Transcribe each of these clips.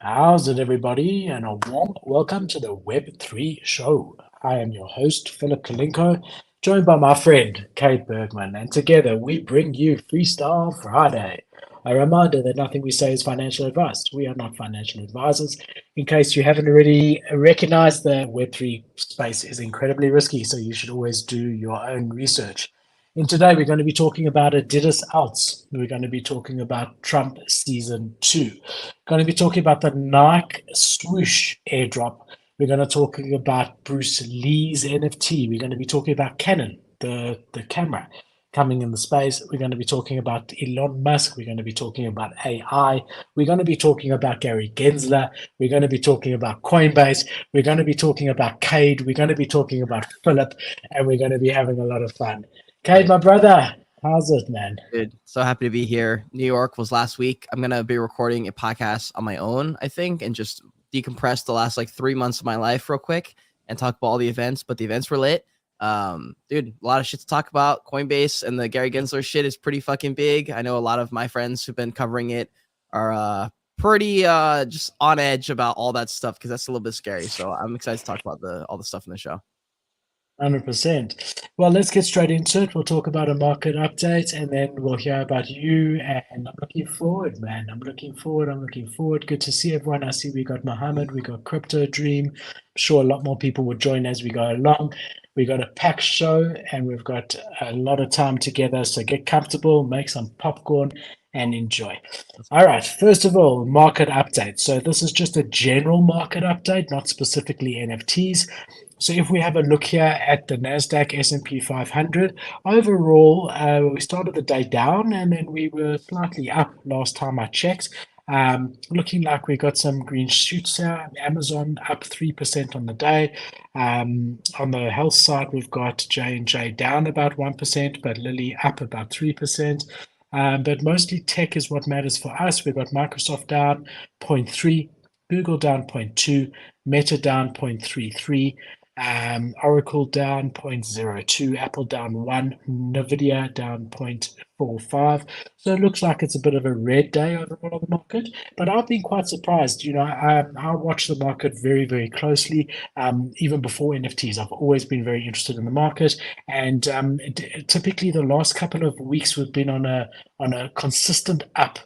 How's it, everybody? And a warm welcome to the Web3 show. I am your host, Philip Kalinko, joined by my friend, Cade Bergmann, and together we bring you Freestyle Friday. A reminder that nothing we say is financial advice. We are not financial advisors. In case you haven't already recognized, the Web3 space is incredibly risky, so you should always do your own research. And today we're going to be talking about Adidas ALTS. We're going to be talking about Trump Season 2. Going to be talking about the Nike Swoosh airdrop. We're going to be talking about Bruce Lee's NFT. We're going to be talking about Canon, the camera coming in the space. We're going to be talking about Elon Musk. We're going to be talking about AI. We're going to be talking about Gary Gensler. We're going to be talking about Coinbase. We're going to be talking about Cade. We're going to be talking about Philip, and we're going to be having a lot of fun. Cade, my brother, how's it, man? Dude, so happy to be here. New York was last week. I'm going to be recording a podcast on my own, I think, and just decompress the last 3 months of my life real quick and talk about all the events, but the events were lit. Dude, a lot of shit to talk about. Coinbase and the Gary Gensler shit is pretty fucking big. I know a lot of my friends who've been covering it are pretty just on edge about all that stuff because that's a little bit scary. So I'm excited to talk about all the stuff in the show. 100%. Well, let's get straight into it. We'll talk about a market update and then we'll hear about you. And I'm looking forward, man. I'm looking forward. Good to see everyone. I see we got Mohammed, we got Crypto Dream. I'm sure a lot more people will join as we go along. We got a packed show and we've got a lot of time together. So get comfortable, make some popcorn and enjoy. All right. First of all, market update. So this is just a general market update, not specifically NFTs. So if we have a look here at the Nasdaq S&P 500, overall, we started the day down and then we were slightly up last time I checked. Looking like we got some green shoots here. Amazon up 3% on the day. On the health side, we've got J&J down about 1%, but Lilly up about 3%. But mostly tech is what matters for us. We've got Microsoft down 0.3, Google down 0.2, Meta down 0.33. Oracle down 0.02, Apple down 1, Nvidia down 0.45. So it looks like it's a bit of a red day overall on the market, but I've been quite surprised. I watch the market very, very closely. Even before NFTs, I've always been very interested in the market, and typically the last couple of weeks we've been on a consistent up.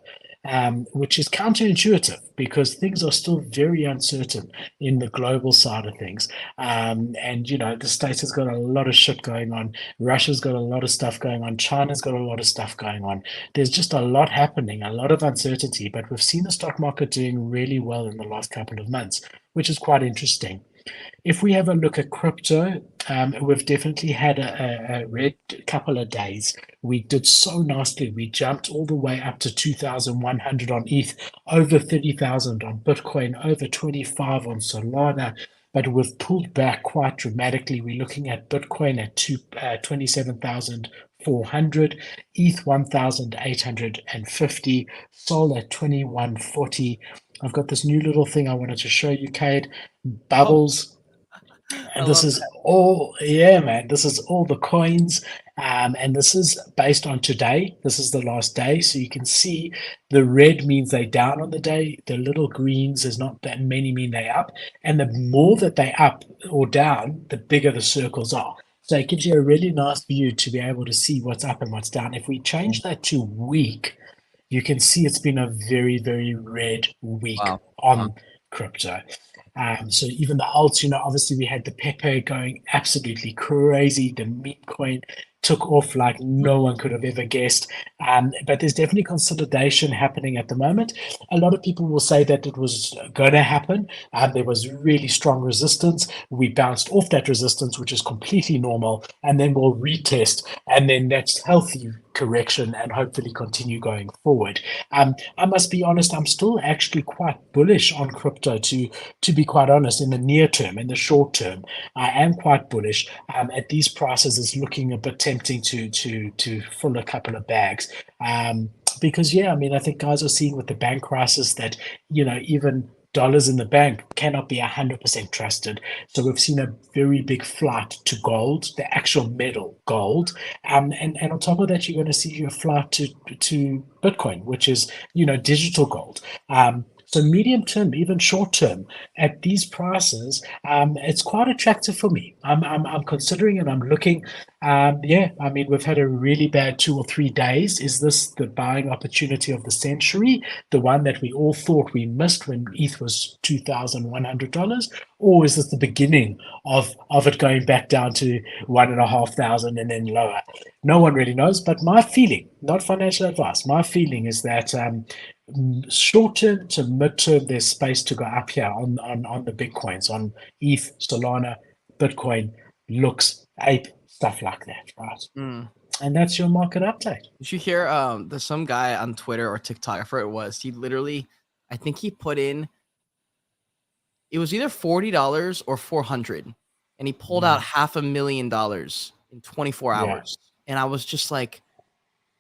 Which is counterintuitive because things are still very uncertain in the global side of things. And the States has got a lot of shit going on. Russia's got a lot of stuff going on. China's got a lot of stuff going on. There's just a lot happening, a lot of uncertainty, but we've seen the stock market doing really well in the last couple of months, which is quite interesting. If we have a look at crypto, we've definitely had a red couple of days. We did so nicely. We jumped all the way up to 2,100 on ETH, over 30,000 on Bitcoin, over 25 on Solana. But we've pulled back quite dramatically. We're looking at Bitcoin at 27,400, ETH 1,850, Sol at 2,140. I've got this new little thing I wanted to show you, Cade. Bubbles. And this is all, yeah, man, this is all the coins. And this is based on today. This is the last day. So you can see the red means they down on the day. The little greens is not that many mean they up. And the more that they up or down, the bigger the circles are. So it gives you a really nice view to be able to see what's up and what's down. If we change that to week, you can see it's been a very, very red week on crypto. So even the alts, obviously we had the Pepe going absolutely crazy. The meme coin took off like no one could have ever guessed. But there's definitely consolidation happening at the moment. A lot of people will say that it was going to happen. There was really strong resistance. We bounced off that resistance, which is completely normal, and then we'll retest, and then that's healthy correction and hopefully continue going forward. I must be honest, I'm still actually quite bullish on crypto to be quite honest, in the near term, in the short term. I am quite bullish. At these prices, it's looking a bit tempting to fill a couple of bags. Because I think guys are seeing with the bank crisis that, even dollars in the bank cannot be 100% trusted. So we've seen a very big flight to gold, the actual metal gold. And on top of that, you're going to see a flight to Bitcoin, which is, digital gold. So medium term, even short term, at these prices, it's quite attractive for me. I'm considering and I'm looking. Yeah, I mean, we've had a really bad 2 or 3 days. Is this the buying opportunity of the century? The one that we all thought we missed when ETH was $2,100? Or is this the beginning of it going back down to 1,500 and then lower? No one really knows. But my feeling, not financial advice, my feeling is that short term to mid term, there's space to go up here on the big coins, on ETH, Solana, Bitcoin, Lux, Ape, stuff like that, right? And that's your market update. Did you hear there's some guy on Twitter or TikTok, I forget what it was. He literally, I think he put in, it was either $40 or 400, and he pulled out $500,000 in 24 hours. And I was just like,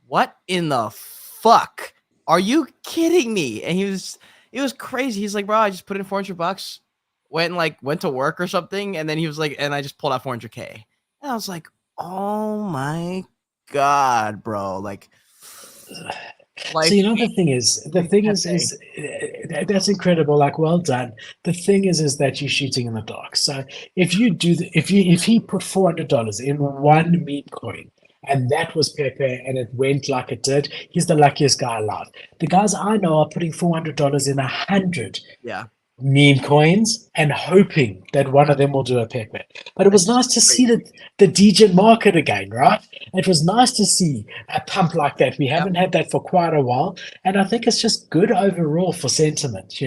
what in the fuck? Are you kidding me? And it was crazy. He's like, bro, I just put in $400, went to work or something, and then he was like, and I just pulled out 400K. And I was like, oh my God, bro. Like so the thing is that's incredible. Like, well done. The thing is that you're shooting in the dark. So if you do, if he put $400 in one meme coin, and that was Pepe, and it went like it did, he's the luckiest guy alive. The guys I know are putting $400 in 100 meme coins and hoping that one of them will do a Pepe. But it was nice to see the degen market again, right? It was nice to see a pump like that. We haven't had that for quite a while, and I think it's just good overall for sentiment,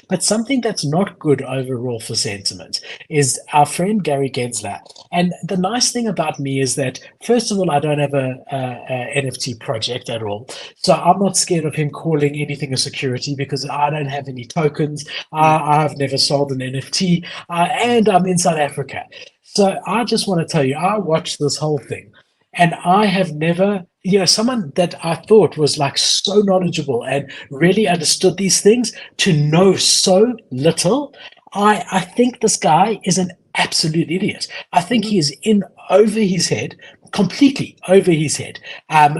But something that's not good overall for sentiment is our friend Gary Gensler. And the nice thing about me is that, first of all, I don't have a NFT project at all, so I'm not scared of him calling anything a security because I don't have any tokens. I've never sold an NFT, and I'm in South Africa. So I just want to tell you, I watched this whole thing, and I have never, someone that I thought was like so knowledgeable and really understood these things, to know so little. I think this guy is an absolute idiot. I think he is in over his head, completely over his head,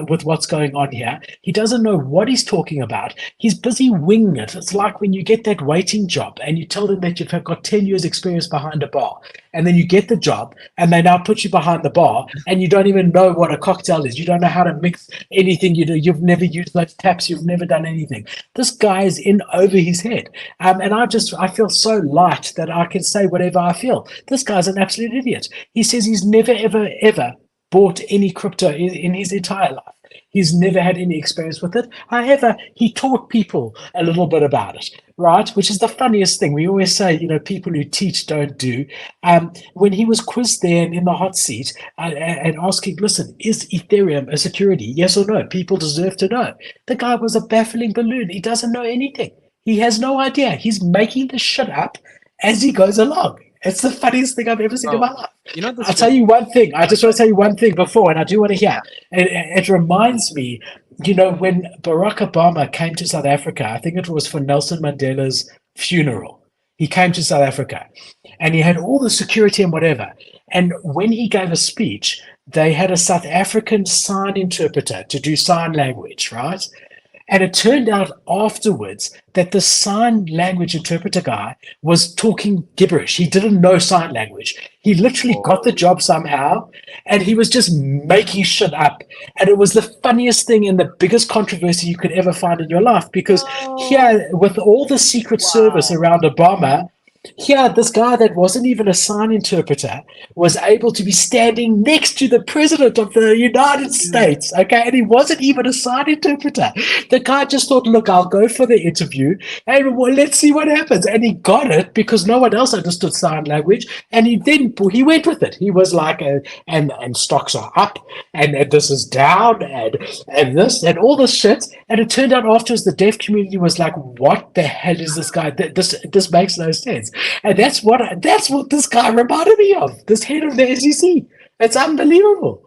with what's going on here. He doesn't know what he's talking about. He's busy winging it. It's like when you get that waiting job and you tell them that you've got 10 years experience behind a bar, and then you get the job and they now put you behind the bar and you don't even know what a cocktail is. You don't know how to mix anything. You've never used those taps. You've never done anything. This guy is in over his head. And I feel so light that I can say whatever I feel. This guy's an absolute idiot. He says he's never, ever, ever bought any crypto in his entire life. He's never had any experience with it. However, he taught people a little bit about it, right? Which is the funniest thing. We always say, people who teach don't do. When he was quizzed there in the hot seat and asking, listen, is Ethereum a security? Yes or no? People deserve to know. The guy was a baffling balloon. He doesn't know anything. He has no idea. He's making the shit up as he goes along. It's the funniest thing I've ever seen in my life. I'll tell you one thing. I just want to tell you one thing before, and I do want to hear. It reminds me, when Barack Obama came to South Africa, I think it was for Nelson Mandela's funeral. He came to South Africa, and he had all the security and whatever. And when he gave a speech, they had a South African sign interpreter to do sign language, right? And it turned out afterwards that the sign language interpreter guy was talking gibberish. He didn't know sign language. He literally got the job somehow, and he was just making shit up. And it was the funniest thing and the biggest controversy you could ever find in your life, because here, with all the Secret Service around Obama, here, this guy that wasn't even a sign interpreter was able to be standing next to the president of the United States, okay? And he wasn't even a sign interpreter. The guy just thought, look, I'll go for the interview and let's see what happens. And he got it because no one else understood sign language. And he went with it. He was like, and stocks are up, and this is down, and this, and all this shit. And it turned out afterwards, the deaf community was like, what the hell is this guy? This makes no sense. And that's what this guy reminded me of, this head of the SEC. It's unbelievable.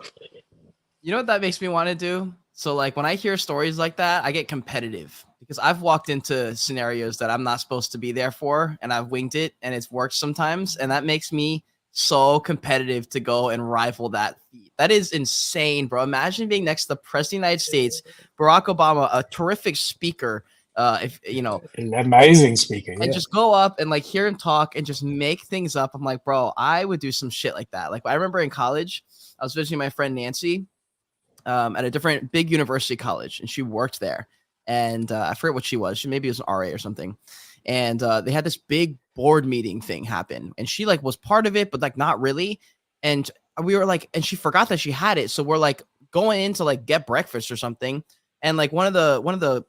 You know what that makes me want to do? So like when I hear stories like that, I get competitive, because I've walked into scenarios that I'm not supposed to be there for, and I've winged it, and it's worked sometimes. And that makes me so competitive to go and rival that feat. That is insane, bro. Imagine being next to the president of the United States, Barack Obama, a terrific speaker, If you know, Amazing speaker, and yeah. just go up and like hear him talk and just make things up. I'm like, bro, I would do some shit like that. Like I remember in college, I was visiting my friend Nancy at a different big university college, and she worked there. And I forget what she was. She maybe was an RA or something. And they had this big board meeting thing happen, and she like was part of it, but like not really. And we were like, and she forgot that she had it. So we're like going in to like get breakfast or something. And like one of the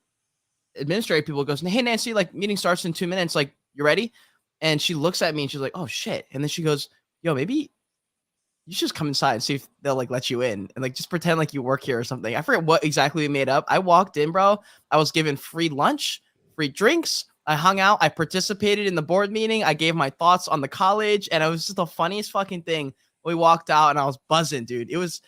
administrative people goes, "Hey Nancy, like meeting starts in 2 minutes. Like you ready?" And she looks at me and she's like, "Oh shit!" And then she goes, "Yo, maybe you should just come inside and see if they'll like let you in and like just pretend like you work here or something." I forget what exactly we made up. I walked in, bro. I was given free lunch, free drinks. I hung out. I participated in the board meeting. I gave my thoughts on the college, and it was just the funniest fucking thing. We walked out, and I was buzzing, dude. There's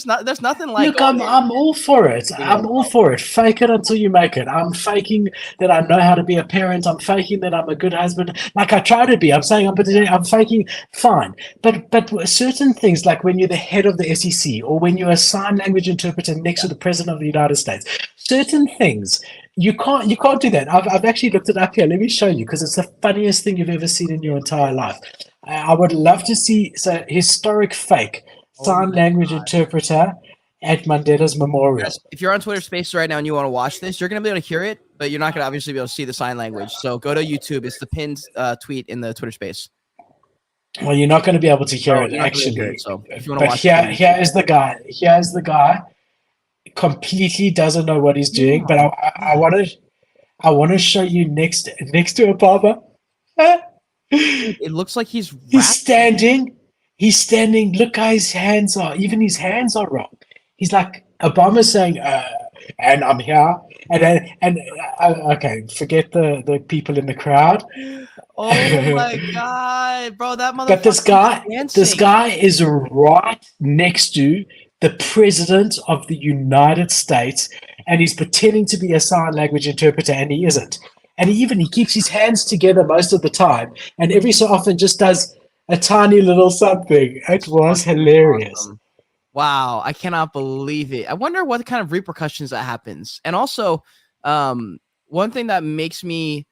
nothing like Look, I'm all for it. I'm all for it. Fake it until you make it. I'm faking that I know how to be a parent. I'm faking that I'm a good husband. Like I try to be. I'm saying I'm faking. Fine, but certain things like when you're the head of the SEC or when you're a sign language interpreter next to the president of the United States, certain things you can't do that. I've actually looked it up here. Let me show you because it's the funniest thing you've ever seen in your entire life. I would love to see historic fake sign language interpreter at Mandela's memorial. If you're on Twitter Spaces right now and you want to watch this, you're going to be able to hear it, but you're not going to obviously be able to see the sign language. So go to YouTube. It's the pinned tweet in the Twitter space. Well, you're not going to be able to hear it actually. Hear it, so if you want to watch here is the guy. Here's the guy. Completely doesn't know what he's doing, but I want to show you next to Obama. It looks like he's standing. He's standing. Look how his hands are. Even his hands are wrong. He's like Obama's saying, "And I'm here." And okay, forget the people in the crowd. Oh my god, bro! That motherfucker. But this guy is right next to the president of the United States, and he's pretending to be a sign language interpreter, and he isn't. And he keeps his hands together most of the time, and every so often just does a tiny little something. It was hilarious. Awesome. Wow, I cannot believe it. I wonder what kind of repercussions that happens. And also, one thing that makes me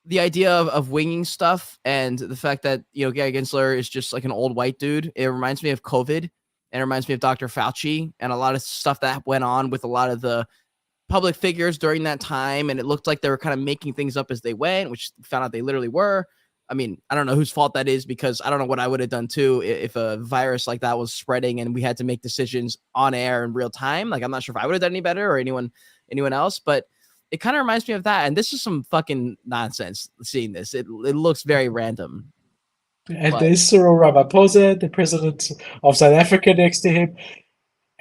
the idea of winging stuff and the fact that, you know, Gary Gensler is just like an old white dude. It reminds me of COVID, and it reminds me of Dr. Fauci and a lot of stuff that went on with a lot of the public figures during that time. And it looked like they were kind of making things up as they went, which found out they literally were. I mean, I don't know whose fault that is, because I don't know what I would have done too if a virus like that was spreading and we had to make decisions on air in real time. Like, I'm not sure if I would have done any better or anyone else, but it kind of reminds me of that. And this is some fucking nonsense seeing this. It looks very random. And there's Cyril Ramaphosa, the president of South Africa, next to him.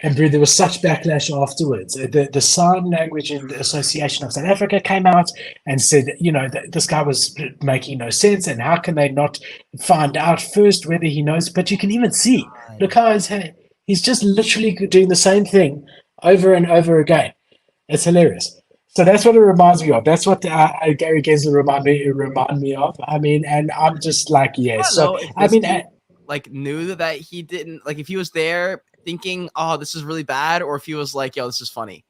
And there was such backlash afterwards. The Sign Language Association of South Africa came out and said, you know, this guy was making no sense, and how can they not find out first whether he knows? But you can even see, look how he's just literally doing the same thing over and over again. It's hilarious. So that's what it reminds me of. That's what Gary Gensler remind me of. I mean, and I'm just like, yeah. So I mean, like knew that he didn't, like if he was there thinking, oh, this is really bad, or if he was like, yo, this is funny,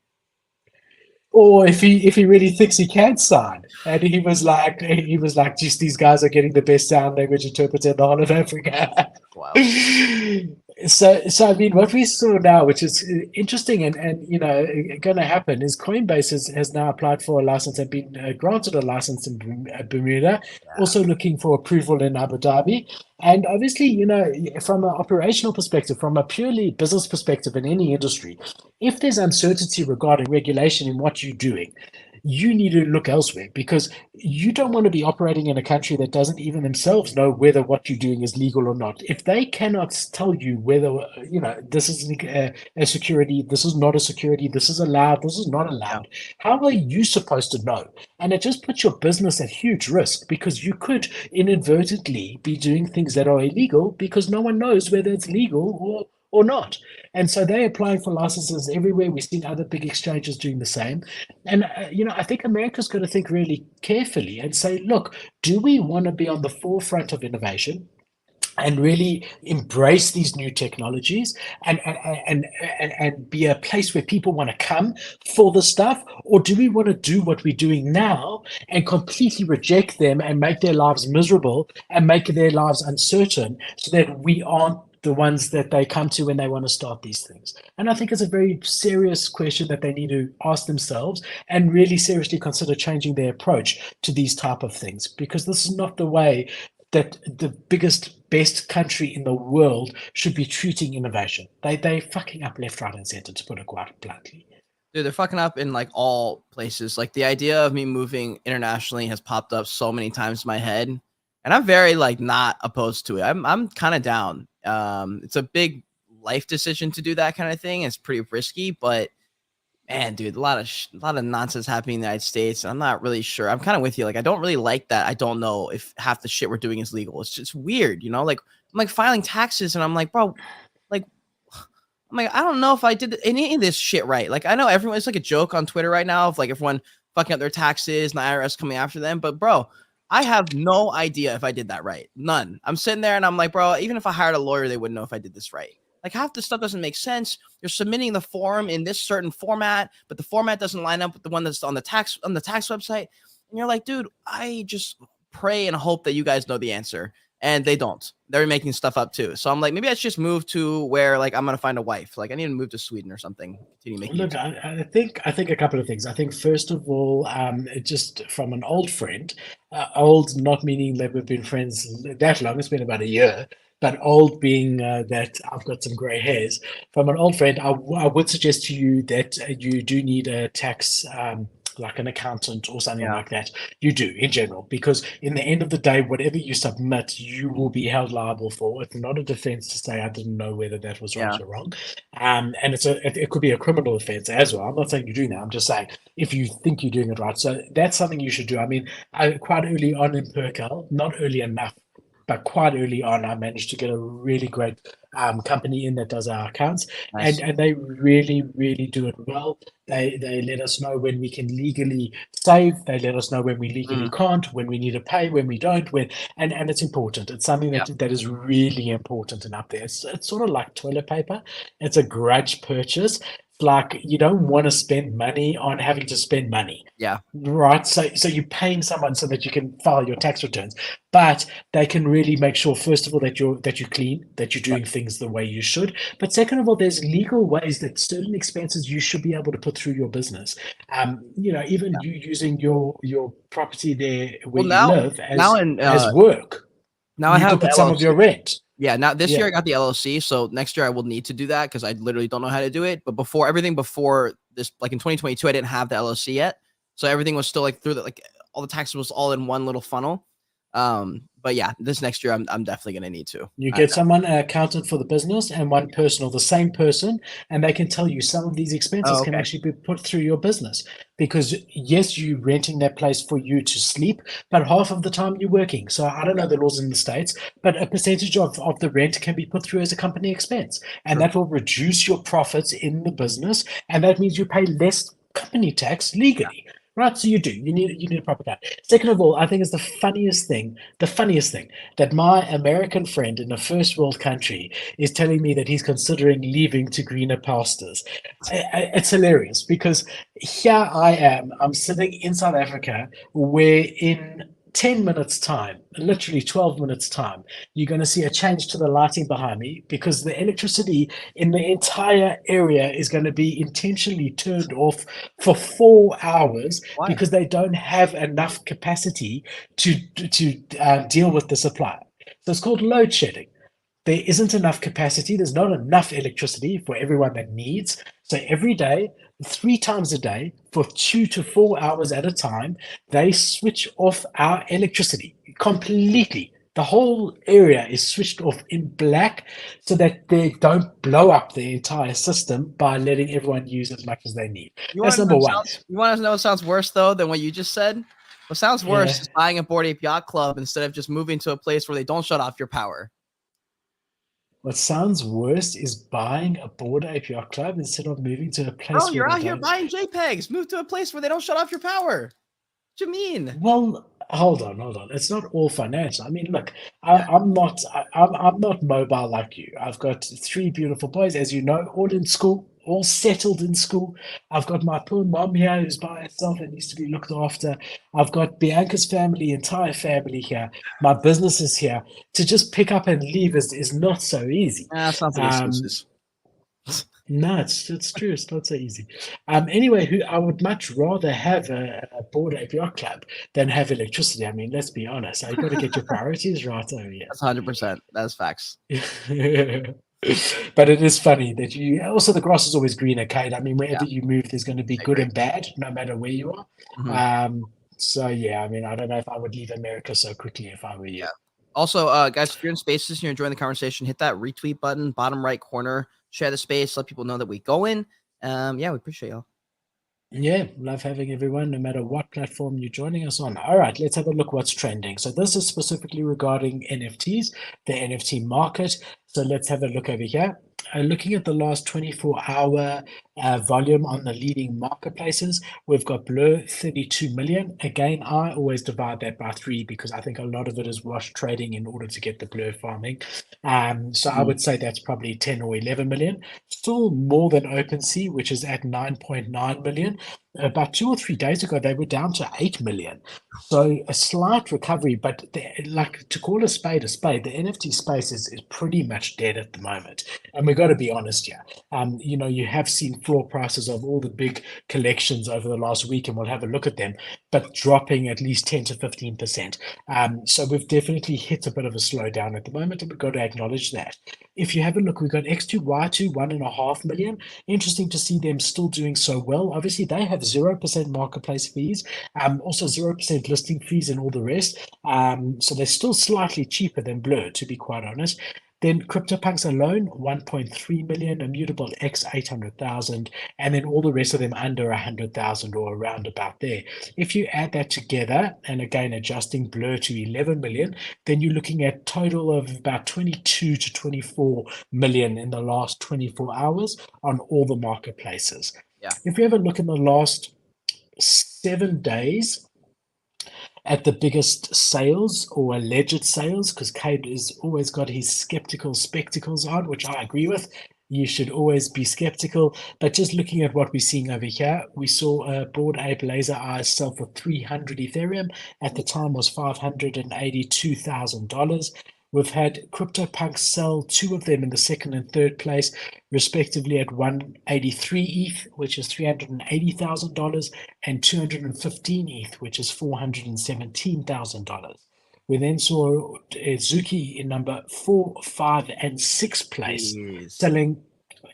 or if he really thinks he can sign, and he was like, just these guys are getting the best sound language interpreter in the whole of Africa. Wow. So I mean, what we saw now, which is interesting and you know, going to happen, is Coinbase has now applied for a license and been granted a license in Bermuda, also looking for approval in Abu Dhabi. And obviously, you know, from an operational perspective, from a purely business perspective in any industry, if there's uncertainty regarding regulation in what you're doing, you need to look elsewhere, because you don't want to be operating in a country that doesn't even themselves know whether what you're doing is legal or not. If they cannot tell you whether, you know, this is a security, this is not a security, this is allowed, this is not allowed, how are you supposed to know? And it just puts your business at huge risk, because you could inadvertently be doing things that are illegal because no one knows whether it's legal or not. And so they're applying for licenses everywhere. We've seen other big exchanges doing the same. And, you know, I think America's got to think really carefully and say, look, do we want to be on the forefront of innovation? and really embrace these new technologies and be a place where people want to come for the stuff? Or do we want to do what we're doing now and completely reject them and make their lives miserable and make their lives uncertain so that we aren't the ones that they come to when they want to start these things? And I think it's a very serious question that they need to ask themselves and really seriously consider changing their approach to these type of things, because this is not the way that the biggest, best country in the world should be treating innovation. They fucking up left, right, and center, to put it quite bluntly. Dude, they're fucking up in like all places. Like the idea of me moving internationally has popped up so many times in my head, and I'm very like not opposed to it. I'm kind of down. It's a big life decision to do that kind of thing. It's pretty risky, but man, dude, a lot of nonsense happening in the United States. I'm not really sure. I'm kind of with you. Like, I don't really like that. I don't know if half the shit we're doing is legal. It's just weird, you know? Like, I'm like filing taxes, and I'm like, bro, like, I'm like, I don't know if I did any of this shit right. Like, I know everyone. It's like a joke on Twitter right now of like everyone fucking up their taxes and the IRS coming after them. But bro, I have no idea if I did that right. None. I'm sitting there and I'm like, bro, even if I hired a lawyer, they wouldn't know if I did this right. Like half the stuff doesn't make sense. You're submitting the form in this certain format, but the format doesn't line up with the one that's on the tax website. And you're like, dude, I just pray and hope that you guys know the answer. And they don't. They're making stuff up too. So I'm like, maybe I should just move to where like I'm gonna find a wife. Like I need to move to Sweden or something. Continue making. Look, I think a couple of things. I think first of all, just from an old friend, old not meaning that we've been friends that long. It's been about a year. But old being that I've got some grey hairs. From an old friend, I would suggest to you that you do need a tax, like an accountant or something like that. You do in general, because in the end of the day, whatever you submit, you will be held liable for. It's not a defense to say I didn't know whether that was right or wrong. And it could be a criminal offense as well. I'm not saying you're doing that. I'm just saying if you think you're doing it right. So that's something you should do. I mean, quite early on in Percal, not early enough, but quite early on, I managed to get a really great company in that does our accounts, and they really, really do it well. They let us know when we can legally save. They let us know when we legally can't, when we need to pay, when we don't. And it's important. It's something that is really important and up there. It's sort of like toilet paper. It's a grudge purchase. Like you don't want to spend money on having to spend money. Yeah. Right. So you're paying someone so that you can file your tax returns, but they can really make sure, first of all, that you're clean, that you're doing things the way you should. But second of all, there's legal ways that certain expenses you should be able to put through your business. Even you using your property there where you live as work. Now I have put some of your rent. Yeah, now this year I got the LLC, so next year I will need to do that because I literally don't know how to do it. But before this, like in 2022, I didn't have the LLC yet, so everything was still like through like all the taxes was all in one little funnel. But yeah, this next year I'm definitely gonna need to. You get someone, an accountant for the business and one personal, the same person, and they can tell you some of these expenses can actually be put through your business. Because yes, you're renting that place for you to sleep, but half of the time you're working. So I don't know the laws in the States, but a percentage of the rent can be put through as a company expense. And that will reduce your profits in the business. And that means you pay less company tax legally. Right, so you need a proper guide. Second of all, I think it's the funniest thing that my American friend in a first world country is telling me that he's considering leaving to greener pastures. It's hilarious because here I am, I'm sitting in South Africa where in 10 minutes time, literally 12 minutes time, you're going to see a change to the lighting behind me because the electricity in the entire area is going to be intentionally turned off for 4 hours. Why? Because they don't have enough capacity to deal with the supply. So it's called load shedding. There isn't enough capacity. There's not enough electricity for everyone that needs. So every day, 3 times a day, for 2 to 4 hours at a time, they switch off our electricity completely. The whole area is switched off in black so that they don't blow up the entire system by letting everyone use as much as they need. That's number one. You want to know what sounds worse, though, than what you just said? What sounds worse is buying a Bored Ape Yacht Club instead of just moving to a place where they don't shut off your power. What sounds worse is buying a Bored Ape Yacht Club instead of moving to a place. Oh, you're out here buying JPEGs. Move to a place where they don't shut off your power. What do you mean? Well, hold on. It's not all financial. I mean, look, Yeah. I'm not mobile like you. I've got three beautiful boys, as you know, all in school, all settled in school. I've got my poor mom here who's by herself and needs to be looked after. I've got Bianca's family, entire family here. My business is here. To just pick up and leave is not so easy. Sounds like Um, excuses. no, it's true. It's not so easy. Anyway, I would much rather have a board APR club than have electricity. I mean, let's be honest. You've got to get your priorities right over here. That's 100%. That's facts. But it is funny that you also the grass is always greener, Cade. I mean, wherever Yeah, you move, there's going to be I good agree. and bad, no matter where you are. Mhm. So yeah, I mean, I don't know if I would leave America so quickly if I were you. Yeah. Also, guys, if you're in spaces and you're enjoying the conversation, hit that retweet button, bottom right corner, share the space, let people know that we go in. Yeah, we appreciate y'all. Yeah, love having everyone, no matter what platform you're joining us on. All right, let's have a look what's trending. So this is specifically regarding NFTs, the NFT market. So let's have a look over here. Looking at the last 24-hour volume on the leading marketplaces, we've got Blur 32 million. Again, I always divide that by 3 because I think a lot of it is wash trading in order to get the Blur farming. So I would say that's probably 10 or 11 million. Still more than OpenSea, which is at 9.9 million. About 2 or 3 days ago, they were down to 8 million. So a slight recovery, but like to call a spade, the NFT space is pretty much dead at the moment. And we've got to be honest here. You have seen floor prices of all the big collections over the last week, and we'll have a look at them, but dropping at least 10 to 15%. So we've definitely hit a bit of a slowdown at the moment, and we've got to acknowledge that. If you have a look, we've got X2Y2, 1.5 million. Interesting to see them still doing so well. Obviously, they have 0% marketplace fees, also 0% listing fees and all the rest. So they're still slightly cheaper than Blur, to be quite honest. Then CryptoPunks alone, 1.3 million, Immutable X, 800,000, and then all the rest of them under 100,000 or around about there. If you add that together, and again, adjusting Blur to 11 million, then you're looking at total of about 22 to 24 million in the last 24 hours on all the marketplaces. Yeah. If we have a look in the last 7 days, at the biggest sales or alleged sales, because Cade has always got his skeptical spectacles on, which I agree with. You should always be skeptical. But just looking at what we're seeing over here, we saw a Bored Ape Laser Eyes sell for 300 Ethereum. At the time was $582,000. We've had CryptoPunks sell 2 of them in the second and third place, respectively at 183 ETH, which is $380,000, and 215 ETH, which is $417,000. We then saw Azuki in number 4, 5, and 6 place, Jeez. selling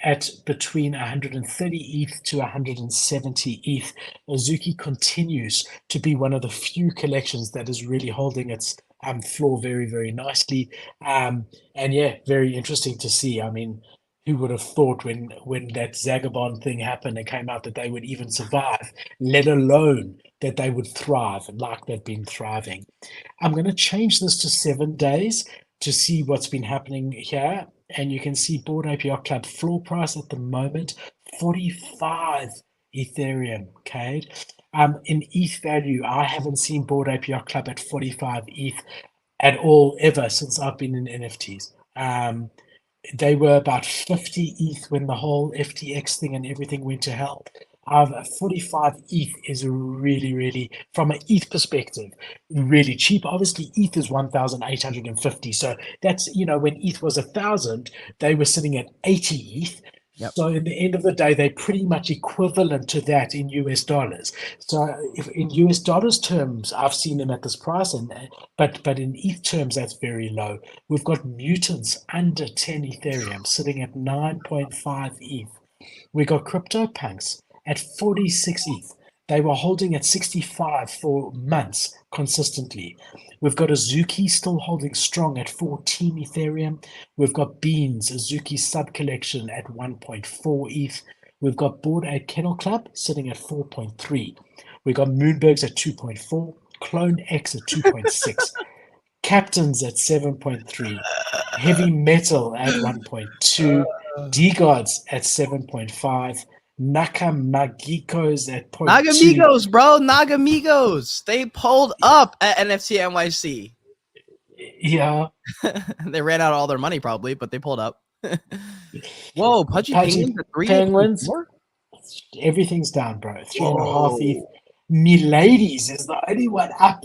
at between 130 ETH to 170 ETH. Azuki continues to be one of the few collections that is really holding its floor very, very nicely. And yeah, very interesting to see. I mean, who would have thought when that Zagabond thing happened and came out that they would even survive, let alone that they would thrive like they've been thriving. I'm going to change this to 7 days to see what's been happening here. And you can see Bored APR Club floor price at the moment, 45 Ethereum, Cade. In ETH value, I haven't seen Bored APR Club at 45 ETH at all ever since I've been in NFTs. They were about 50 ETH when the whole FTX thing and everything went to hell. 45 ETH is really, really, from an ETH perspective, really cheap. Obviously, ETH is 1,850. So that's, when ETH was 1,000, they were sitting at 80 ETH. Yep. So in the end of the day, they're pretty much equivalent to that in US dollars. So if in US dollars terms, I've seen them at this price, but in ETH terms, that's very low. We've got mutants under 10 Ethereum sitting at 9.5 ETH. We got CryptoPunks at 46 ETH. They were holding at 65 for months consistently. We've got Azuki still holding strong at 14 Ethereum. We've got Beans, Azuki sub-collection at 1.4 ETH. We've got Bored Ape Kennel Club sitting at 4.3. We've got Moonbergs at 2.4. Clone X at 2.6. Captains at 7.3. Heavy Metal at 1.2. D-Gods at 7.5. Nakamagikos at 0.2. Nagamigos, bro. Nagamigos. They pulled up at NFT NYC. Yeah. They ran out of all their money probably, but they pulled up. Whoa, Pudgy Pudgy Penguins at 3. Penguins. Everything's down, bro. 3.5 ETH. Miladies is the only one up.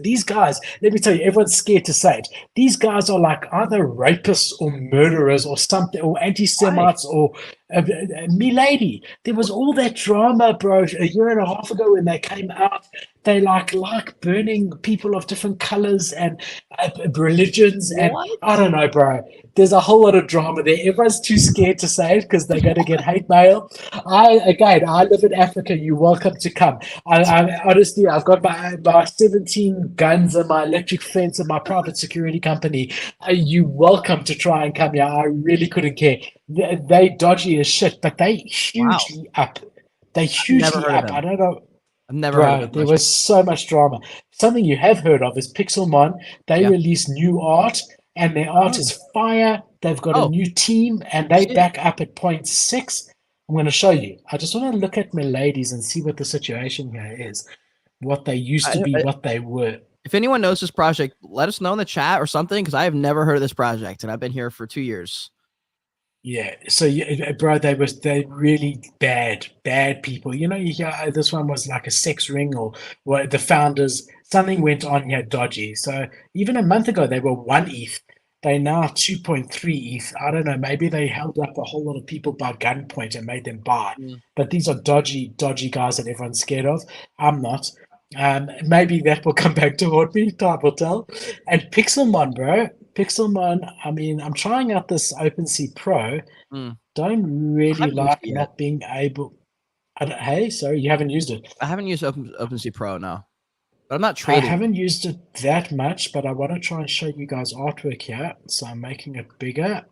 These guys, let me tell you, everyone's scared to say it. These guys are like either rapists or murderers or something, or anti-Semites or Milady. There was all that drama, bro, a year and a half ago when they came out. They like burning people of different colors and religions, and I don't know, bro. There's a whole lot of drama there. Everyone's too scared to say it because they're going to get hate mail. I live in Africa. You're welcome to come. I honestly, I've got my 17 guns and my electric fence and my private security company. You welcome to try and come here. I really couldn't care. They dodgy as shit, but they hugely up. They hugely up. I don't know. I've never heard of it. There was so much drama. Something you have heard of is Pixelmon. They release new art, and their art is fire. They've got a new team, and they back up at 0.6. I'm going to show you. I just want to look at my ladies and see what the situation here is, what they used to be, what they were. If anyone knows this project, let us know in the chat or something, because I have never heard of this project, and I've been here for 2 years. Yeah, so bro, they really bad people. You know, this one was like a sex ring, or what the founders, something went on here dodgy. So even a month ago they were 1 ETH. They're now 2.3 ETH. I don't know, maybe they held up a whole lot of people by gunpoint and made them buy. But these are dodgy guys that everyone's scared of. I'm not. Maybe that will come back to haunt me, time will tell. And Pixelmon, bro. Pixelmon, I mean, I'm trying out this OpenSea Pro. Don't really like not being able. Hey, sorry, you haven't used it. I haven't used OpenSea Pro, no. But I'm not trading. I haven't used it that much, but I want to try and show you guys artwork here. So I'm making it bigger.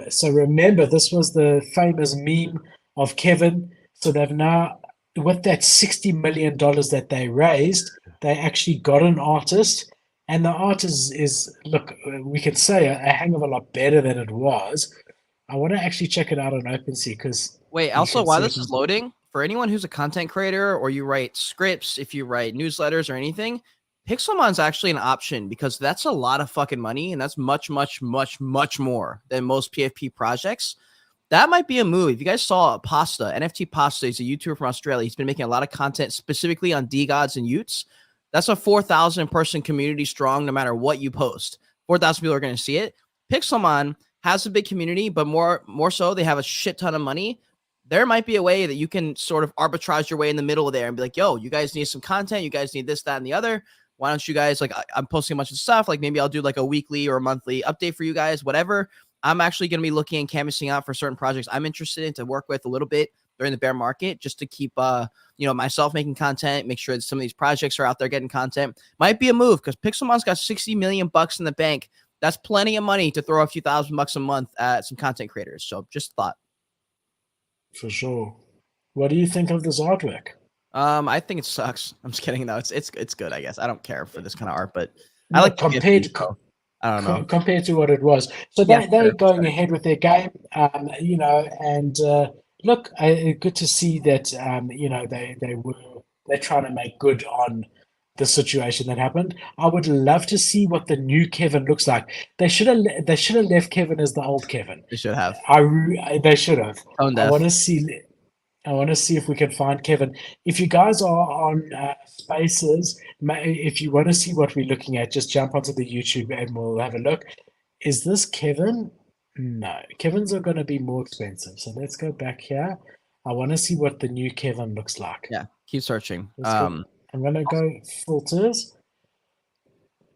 So remember, this was the famous meme of Kevin. So they've now, with that $60 million that they raised, they actually got an artist. And the art is look, we could say a hang of a lot better than it was. I want to actually check it out on OpenSea because... Wait, also, while this is loading, for anyone who's a content creator or you write scripts, if you write newsletters or anything, Pixelmon's actually an option because that's a lot of fucking money, and that's much, much, much, much more than most PFP projects. That might be a move. If you guys saw Pasta, NFT Pasta, he's a YouTuber from Australia. He's been making a lot of content specifically on DeGods and Utes. That's a 4,000 person community strong, no matter what you post. 4,000 people are going to see it. Pixelmon has a big community, but more so, they have a shit ton of money. There might be a way that you can sort of arbitrage your way in the middle of there and be like, yo, you guys need some content. You guys need this, that, and the other. Why don't you guys, like, I'm posting a bunch of stuff. Like, maybe I'll do like a weekly or a monthly update for you guys, whatever. I'm actually going to be looking and canvassing out for certain projects I'm interested in to work with a little bit during the bear market, just to keep, myself making content, make sure that some of these projects are out there getting content. Might be a move because Pixelmon's got 60 million bucks in the bank. That's plenty of money to throw a few $1,000 a month at some content creators. So just thought. For sure. What do you think of this artwork? I think it sucks. I'm just kidding. No, it's good, I guess. I don't care for this kind of art, but I like compared to, I don't know, compared to what it was. So they're going ahead with their game, and look, good to see that they're trying to make good on the situation that happened. I would love to see what the new Kevin looks like. They should have left Kevin as the old Kevin. They should have. They should have. I want to see if we can find Kevin. If you guys are on Spaces, if you want to see what we're looking at, just jump onto the YouTube and we'll have a look. Is this Kevin? No, Kevins are going to be more expensive. So let's go back here. I want to see what the new Kevin looks like. Yeah, keep searching. I'm going to go filters.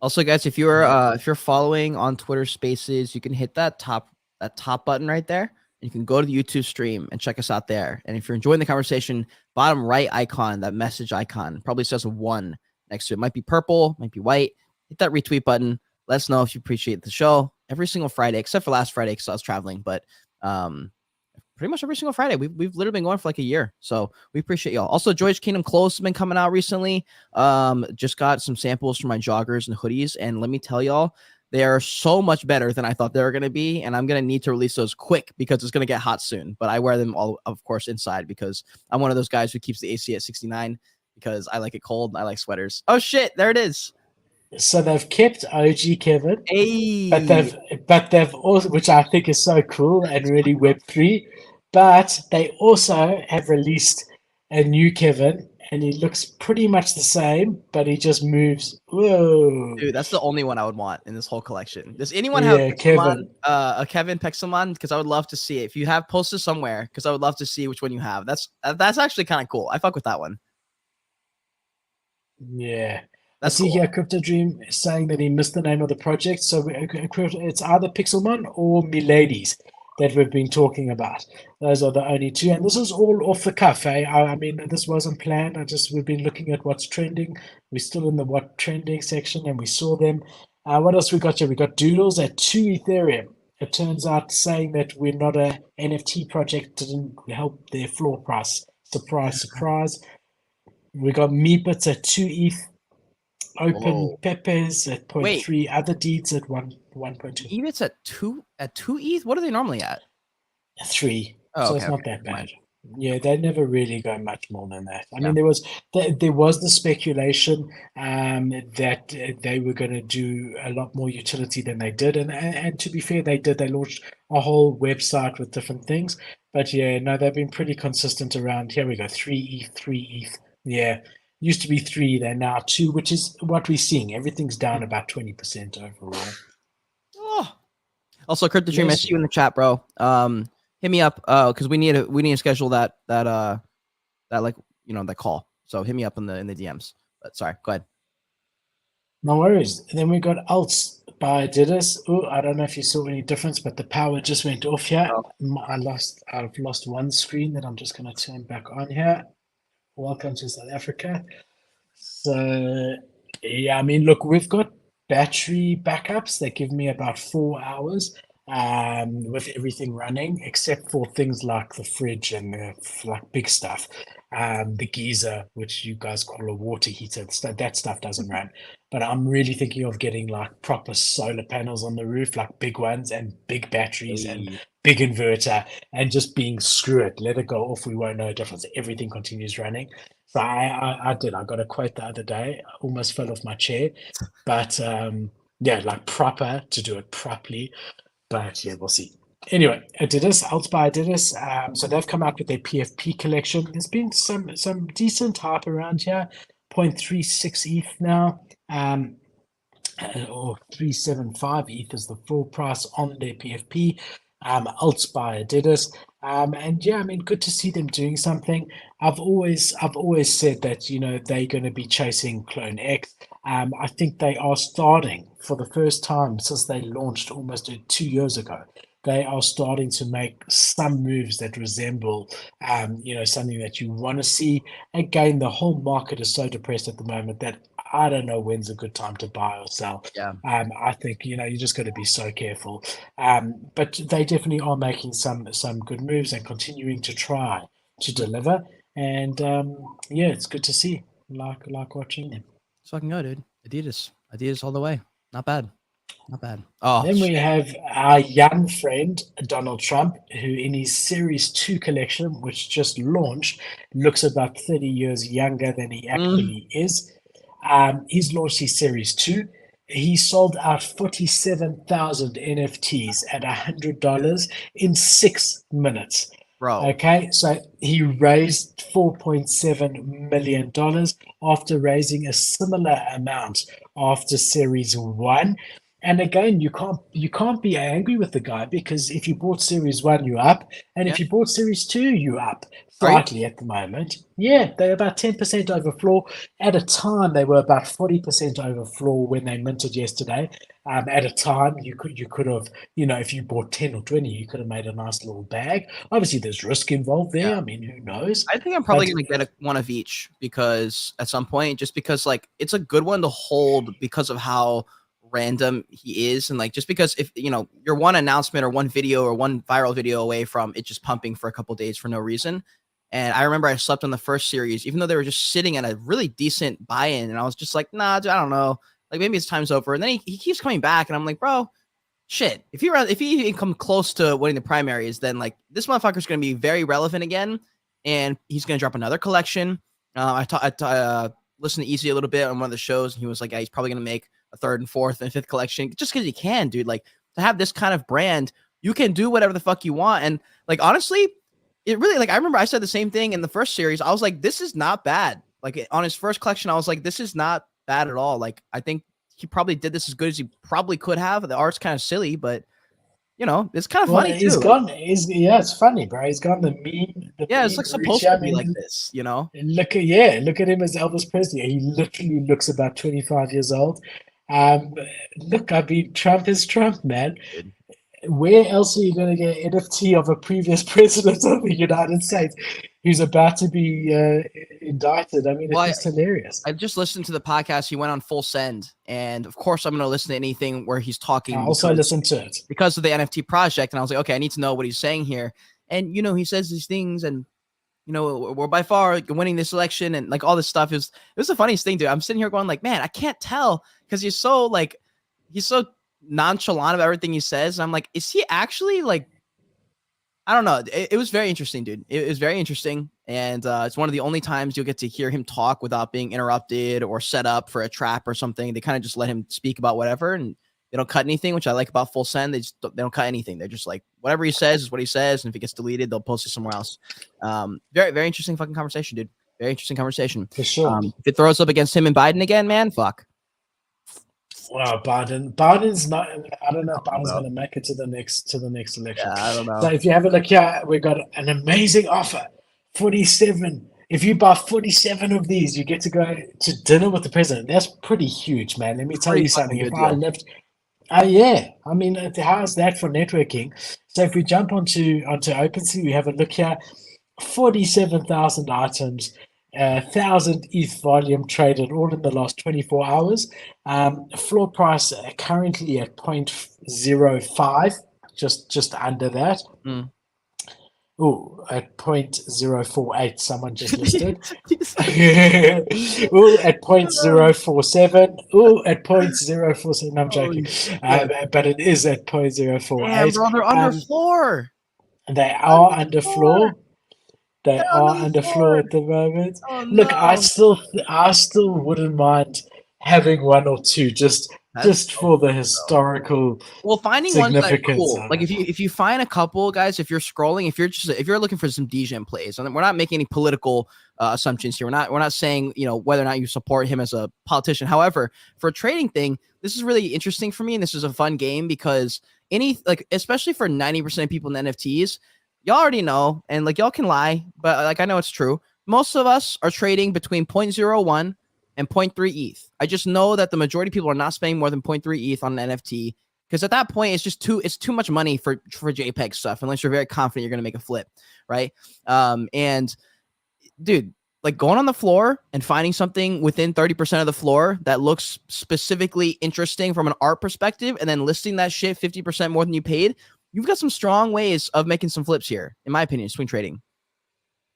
Also, guys, if you're following on Twitter Spaces, you can hit that top button right there. You can go to the YouTube stream and check us out there. And if you're enjoying the conversation, bottom right icon, that message icon, probably says a 1 next to it. Might be purple, might be white. Hit that retweet button. Let us know if you appreciate the show every single Friday, except for last Friday because I was traveling. But pretty much every single Friday. We've literally been going for like a year. So we appreciate y'all. Also, George Kingdom Clothes has been coming out recently. Just got some samples for my joggers and hoodies. And let me tell y'all, They are so much better than I thought they were going to be, and I'm going to need to release those quick because it's going to get hot soon. But I wear them all, of course, inside because I'm one of those guys who keeps the AC at 69 because I like it cold. I like sweaters. Oh shit, there it is. So they've kept OG Kevin, Hey, but they've also, which I think is so cool and really Web3, but they also have released a new Kevin, and he looks pretty much the same, but he just moves. Whoa. dude, that's the only one I would want in this whole collection. Does anyone have Yeah, Pixelmon, Kevin. a Kevin Pixelmon? Because I would love to see it. If you have posted somewhere, because I would love to see which one you have. That's actually kind of cool. I fuck with that one. Yeah. That's I see cool. here Crypto Dream saying that he missed the name of the project. So it's either Pixelmon or Miladies that we've been talking about. Those are the only two. And this is all off the cuff. Eh? I mean, this wasn't planned. We've been looking at what's trending. We're still in the what trending section and we saw them. What else we got here? We got Doodles at 2 Ethereum. It turns out saying that we're not a NFT project didn't help their floor price. Surprise, surprise. We got Meepits at 2 ETH. Open Whoa. Peppers at Wait, 0.3, other deeds at 1.2. ETH's at two ETH. What are they normally at? 3. Oh, So okay, it's not okay, that never mind. bad. Yeah, they never really go much more than that. I Yeah. mean, there was the speculation that they were going to do a lot more utility than they did, and to be fair, they did. They launched a whole website with different things, but yeah, no, they've been pretty consistent around. Here we go, 3 ETH, 3 ETH. Yeah, used to be 3, they're now 2, which is what we're seeing. Everything's down about 20% overall. Oh. Also, Crypto Dream, I Yes, see you in the chat, bro. Hit me up because we need to schedule that like that call. So hit me up in the DMs. But sorry, go ahead. no worries. Then we got ALTS by Adidas. Oh, I don't know if you saw any difference, but the power just went off here. Oh. I've lost one screen that I'm just going to turn back on here. Welcome to South Africa. So, yeah, I mean, look, we've got battery backups that give me about 4 hours with everything running, except for things like the fridge and like big stuff. The geyser, which you guys call a water heater, that stuff doesn't run. But I'm really thinking of getting like proper solar panels on the roof, like big ones and big batteries and Hey. big inverter, and just being screw it, let it go off. We won't know a difference. Everything continues running. So I did. I got a quote the other day. I almost fell off my chair, but yeah, like proper to do it properly. But yeah, we'll see. Anyway, Adidas, ALTS by Adidas. So they've come out with their PFP collection. There's been some decent hype around here. 0.36 ETH now, or 375 ETH is the full price on their PFP. ALTS by Adidas. And yeah, I mean, good to see them doing something. I've always said that they're going to be chasing Clone X. I think they are starting for the first time since they launched almost 2 years ago. They are starting to make some moves that resemble, something that you want to see. Again, the whole market is so depressed at the moment that I don't know when's a good time to buy or sell. Yeah. I think you just got to be so careful. But they definitely are making some good moves and continuing to try to deliver. And yeah, it's good to see. Like watching them. It's fucking good, dude. Adidas all the way. Not bad. Not bad. Oh, Then we shit. have our young friend Donald Trump, who in his Series 2 collection, which just launched, looks about 30 years younger than he actually is. He's launched his Series 2. He sold out 47,000 NFTs at $100 in 6 minutes. Bro. Okay, so he raised $4.7 million after raising a similar amount after Series 1. And again, you can't be angry with the guy because if you bought Series 1, you're up, and Yeah. if you bought Series 2, you're up Are you? slightly at the moment. Yeah, they're about 10% over floor. At a time, they were about 40% over floor when they minted yesterday. At a time, you could have, if you bought 10 or 20, you could have made a nice little bag. Obviously, there's risk involved there. Yeah. I mean, who knows? I think I'm probably But gonna get one of each because at some point, just because like it's a good one to hold because of how random he is, and like just because if you're one announcement or one video or one viral video away from it just pumping for a couple days for no reason. And I remember I slept on the first series, even though they were just sitting at a really decent buy-in, and I was just like, nah, dude, I don't know. like maybe his time's over. And then he keeps coming back, and I'm like, bro, shit. If he come close to winning the primaries, then like this motherfucker's gonna be very relevant again, and he's gonna drop another collection. I listened to Easy a little bit on one of the shows, and he was like, yeah, he's probably gonna make a third and fourth and fifth collection just because he can, dude. Like, to have this kind of brand, you can do whatever the fuck you want. And like, honestly, it really, like, I remember I said the same thing in the first series. I was like, this is not bad. Like, on his first collection, I was like, this is not bad at all. Like, I think he probably did this as good as he probably could have. The art's kind of silly, but you know, it's kind of funny he's too. Yeah, it's funny, bro. He's gone the meme. It's like supposed to be like this, you know. Look at him as Elvis Presley. He literally looks about 25 years old. Look, I mean, Trump is Trump, man. Where else are you going to get an NFT of a previous president of the United States who's about to be indicted? I mean, it's hilarious. I just listened to the podcast. He went on Full Send, and of course, I'm going to listen to anything where he's talking. I also listened to it because of the NFT project, and I was like, okay, I need to know what he's saying here. And you know, he says these things, and you know, we're by far winning this election, and like all this stuff. It was the funniest thing, dude. I'm sitting here going like, man, I can't tell because he's so nonchalant about everything he says. I'm like, is he actually like, I don't know. It was very interesting, dude. It was very interesting. And it's one of the only times you'll get to hear him talk without being interrupted or set up for a trap or something. They kind of just let him speak about whatever, and they don't cut anything, which I like about Full Send. They don't cut anything. They're just like, whatever he says is what he says. And if it gets deleted, they'll post it somewhere else. Very, very interesting fucking conversation, dude. Very interesting conversation. For sure. If it throws up against him and Biden again, man, fuck. Well, Biden's not. I don't know if Biden's going to make it to the next election. Yeah, I don't know. So if you have a look here, we've got an amazing offer. 47. If you buy 47 of these, you get to go to dinner with the president. That's pretty huge, man. Let me tell you something. If I lived, yeah. I mean, how's that for networking? So if we jump onto OpenSea, we have a look here. 47,000 items. 1,000 ETH volume traded all in the last 24 hours. Floor price currently at 0.05, just under that. Oh, at 0.048, someone just listed. Oh, at 0.047. Oh, at 0.047. I'm joking. But it is at 0.048. Damn, bro, they're under floor. They are under floor. They are under floor at the moment. Oh, no. Look, I still wouldn't mind having one or two just for the historical. Well, finding ones that are cool. Like if you find a couple, guys, if you're scrolling, if you're looking for some DGen plays, and we're not making any political assumptions here. We're not saying, you know, whether or not you support him as a politician. However, for a trading thing, this is really interesting for me, and this is a fun game because especially for 90% of people in NFTs. Y'all already know, and like y'all can lie, but like I know it's true. Most of us are trading between 0.01 and 0.3 ETH. I just know that the majority of people are not spending more than 0.3 ETH on an NFT because at that point it's too much money for JPEG stuff unless you're very confident you're gonna make a flip, right? And dude, like going on the floor and finding something within 30% of the floor that looks specifically interesting from an art perspective, and then listing that shit 50% more than you paid. You've got some strong ways of making some flips here, in my opinion, swing trading.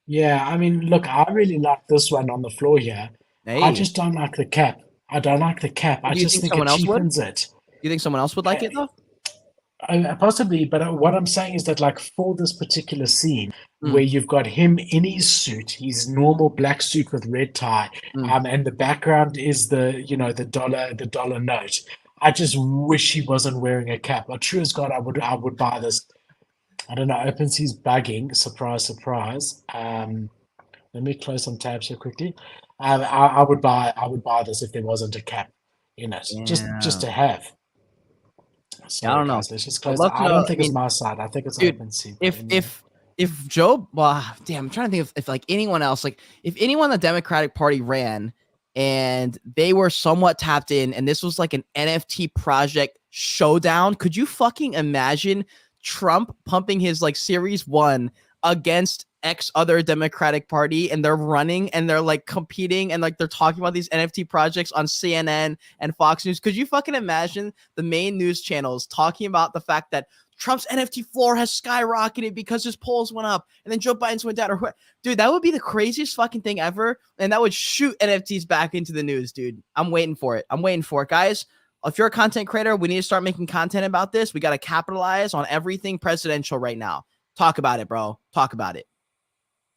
Yeah, I mean, look, I really like this one on the floor here. Hey. I just don't like the cap. I don't like the cap. I just think it cheapens it. You think someone else would like it, though? Possibly, but what I'm saying is that, like, for this particular scene, where you've got him in his suit, his normal black suit with red tie, and the background is the dollar note. I just wish he wasn't wearing a cap. But true as God, I would buy this. I don't know. OpenSea's bugging. Surprise, surprise. Let me close some tabs here quickly. I would buy this if there wasn't a cap in it, just to have. So, I don't know. Guys, let's just close. I don't think it's my side. I think it's OpenSea. If Joe, well, damn, I'm trying to think if like anyone else, like if anyone the Democratic Party ran and they were somewhat tapped in, and this was like an NFT project showdown. Could you fucking imagine Trump pumping his like Series 1 against X other Democratic Party, and they're running and they're like competing and like they're talking about these NFT projects on CNN and Fox News? Could you fucking imagine the main news channels talking about the fact that Trump's NFT floor has skyrocketed because his polls went up, and then Joe Biden's went down. Or dude, that would be the craziest fucking thing ever, and that would shoot NFTs back into the news, dude. I'm waiting for it, guys. If you're a content creator, we need to start making content about this. We got to capitalize on everything presidential right now. Talk about it, bro. Talk about it.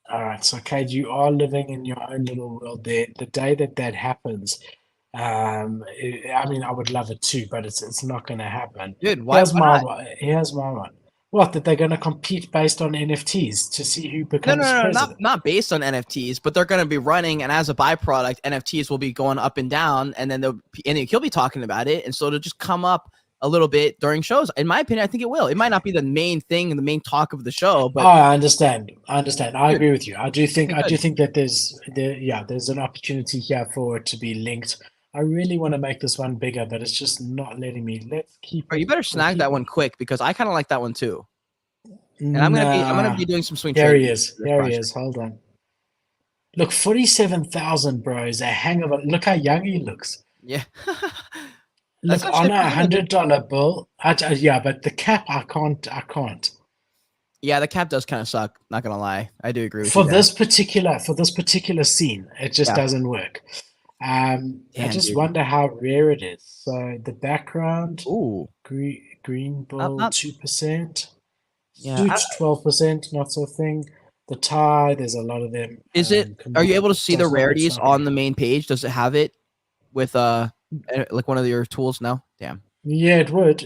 All right, so Cade, you are living in your own little world there. The day that happens, I mean, I would love it too, but it's not going to happen. Dude, why not? Here's my one. What, that they're going to compete based on NFTs to see who becomes president? Not based on NFTs, but they're going to be running, and as a byproduct, NFTs will be going up and down, and then he'll be talking about it, and so it'll just come up a little bit during shows. In my opinion, I think it will. It might not be the main thing and the main talk of the show, but I understand. I agree with you. I do think that there's an opportunity here for it to be linked. I really want to make this one bigger, but it's just not letting me. Let's keep. You better snag that one quick, because I kind of like that one too. And I'm gonna be doing some swing There trading. he is. Hold on. Look, 47,000, bro, is a hang of a look how young he looks. Yeah. Look, on a $100 bill. Yeah, but the cap, I can't. Yeah, the cap does kind of suck. Not gonna lie, I do agree with you. For this particular scene, it just doesn't work. I just wonder how rare it is. So the background, green bull, 2%. Yeah, Suits 12%, not so thing. The tie, there's a lot of them. Is it? Are you able to see the rarities on the main page? Does it have it with like one of your tools? No, damn. Yeah, it would.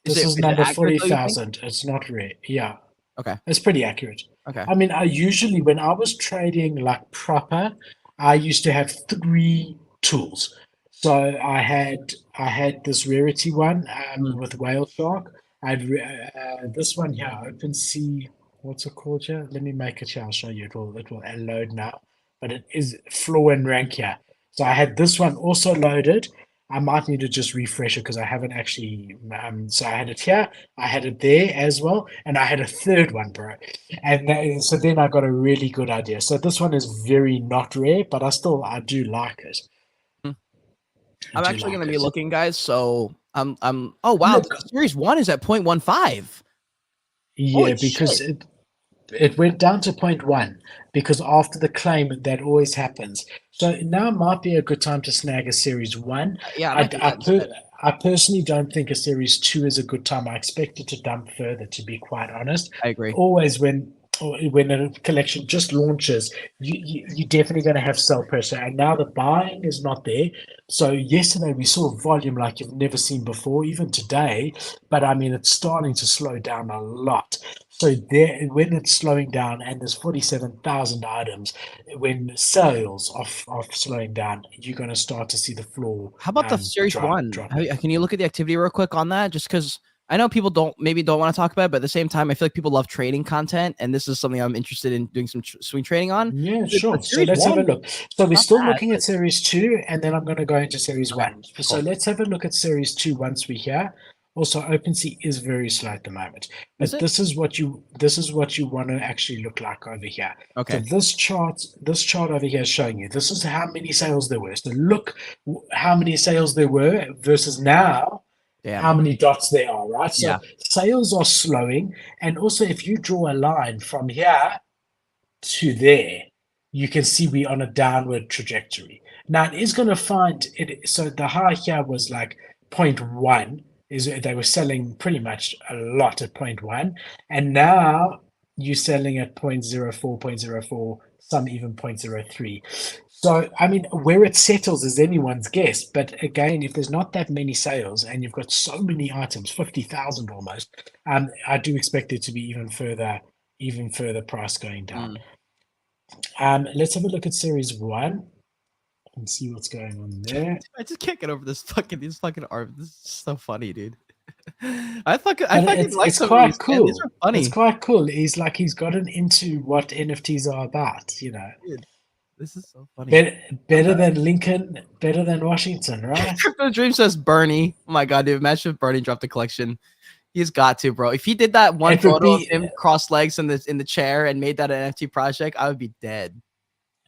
This is number 40,000. It's not rare. Yeah. Okay. It's pretty accurate. Okay. I mean, I usually, when I was trading like proper, I used to have 3 tools. So I had this rarity one with whale shark. I had this one here, OpenSea. What's it called here? Let me make it here. I'll show you. It will load now. But it is floor and rank here. So I had this one also loaded. I might need to just refresh it because I haven't actually. So I had it here, I had it there as well, and I had a third one, bro. And so then I got a really good idea. So this one is very not rare, but I do like it. I'm actually going to be looking, guys. So oh wow, Series 1 is at 0.15. Yeah, holy because shit. It went down to 0.1 because after the claim that always happens. So now might be a good time to snag a Series 1. Yeah, I personally don't think a Series 2 is a good time. I expect it to dump further, to be quite honest. I agree. Always when a collection just launches, you're definitely going to have sell pressure. And now the buying is not there. So yesterday we saw volume like you've never seen before, even today. But I mean, it's starting to slow down a lot. So when it's slowing down and there's 47,000 items, when sales are slowing down, you're going to start to see the floor. How about the Series 1? Can you look at the activity real quick on that? Just because I know people don't want to talk about it, but at the same time, I feel like people love trading content, and this is something I'm interested in doing some swing trading on. Yeah, sure. So let's have a look. So we're still looking at Series 2, and then I'm going to go into Series 1. So let's have a look at Series 2 once we're here. Also, OpenSea is very slow at the moment, but this is what you want to actually look like over here. Okay. So this chart over here is showing you this is how many sales there were. So look how many sales there were versus now. Damn. How many dots there are, right? So sales are slowing, and also if you draw a line from here to there, you can see we're on a downward trajectory. Now it is going to find it. So the high here was like 0.1. They were selling pretty much a lot at 0.1, and now you're selling at 0.04, 0.04, some even 0.03. So, I mean, where it settles is anyone's guess. But again, if there's not that many sales and you've got so many items, 50,000 almost, I do expect it to be even further price going down. Let's have a look at Series 1 and see what's going on there. I just can't get over these fucking art. This is so funny, dude. It's quite cool. These are funny. It's quite cool. He's gotten into what NFTs are about, you know. Dude, this is so funny. Better than Lincoln, better than Washington, right? Crypto Dream says Bernie. Oh my god, dude! Imagine if Bernie dropped a collection. He's got to, bro. If he did that one photo of him cross legs in the chair and made that an NFT project, I would be dead.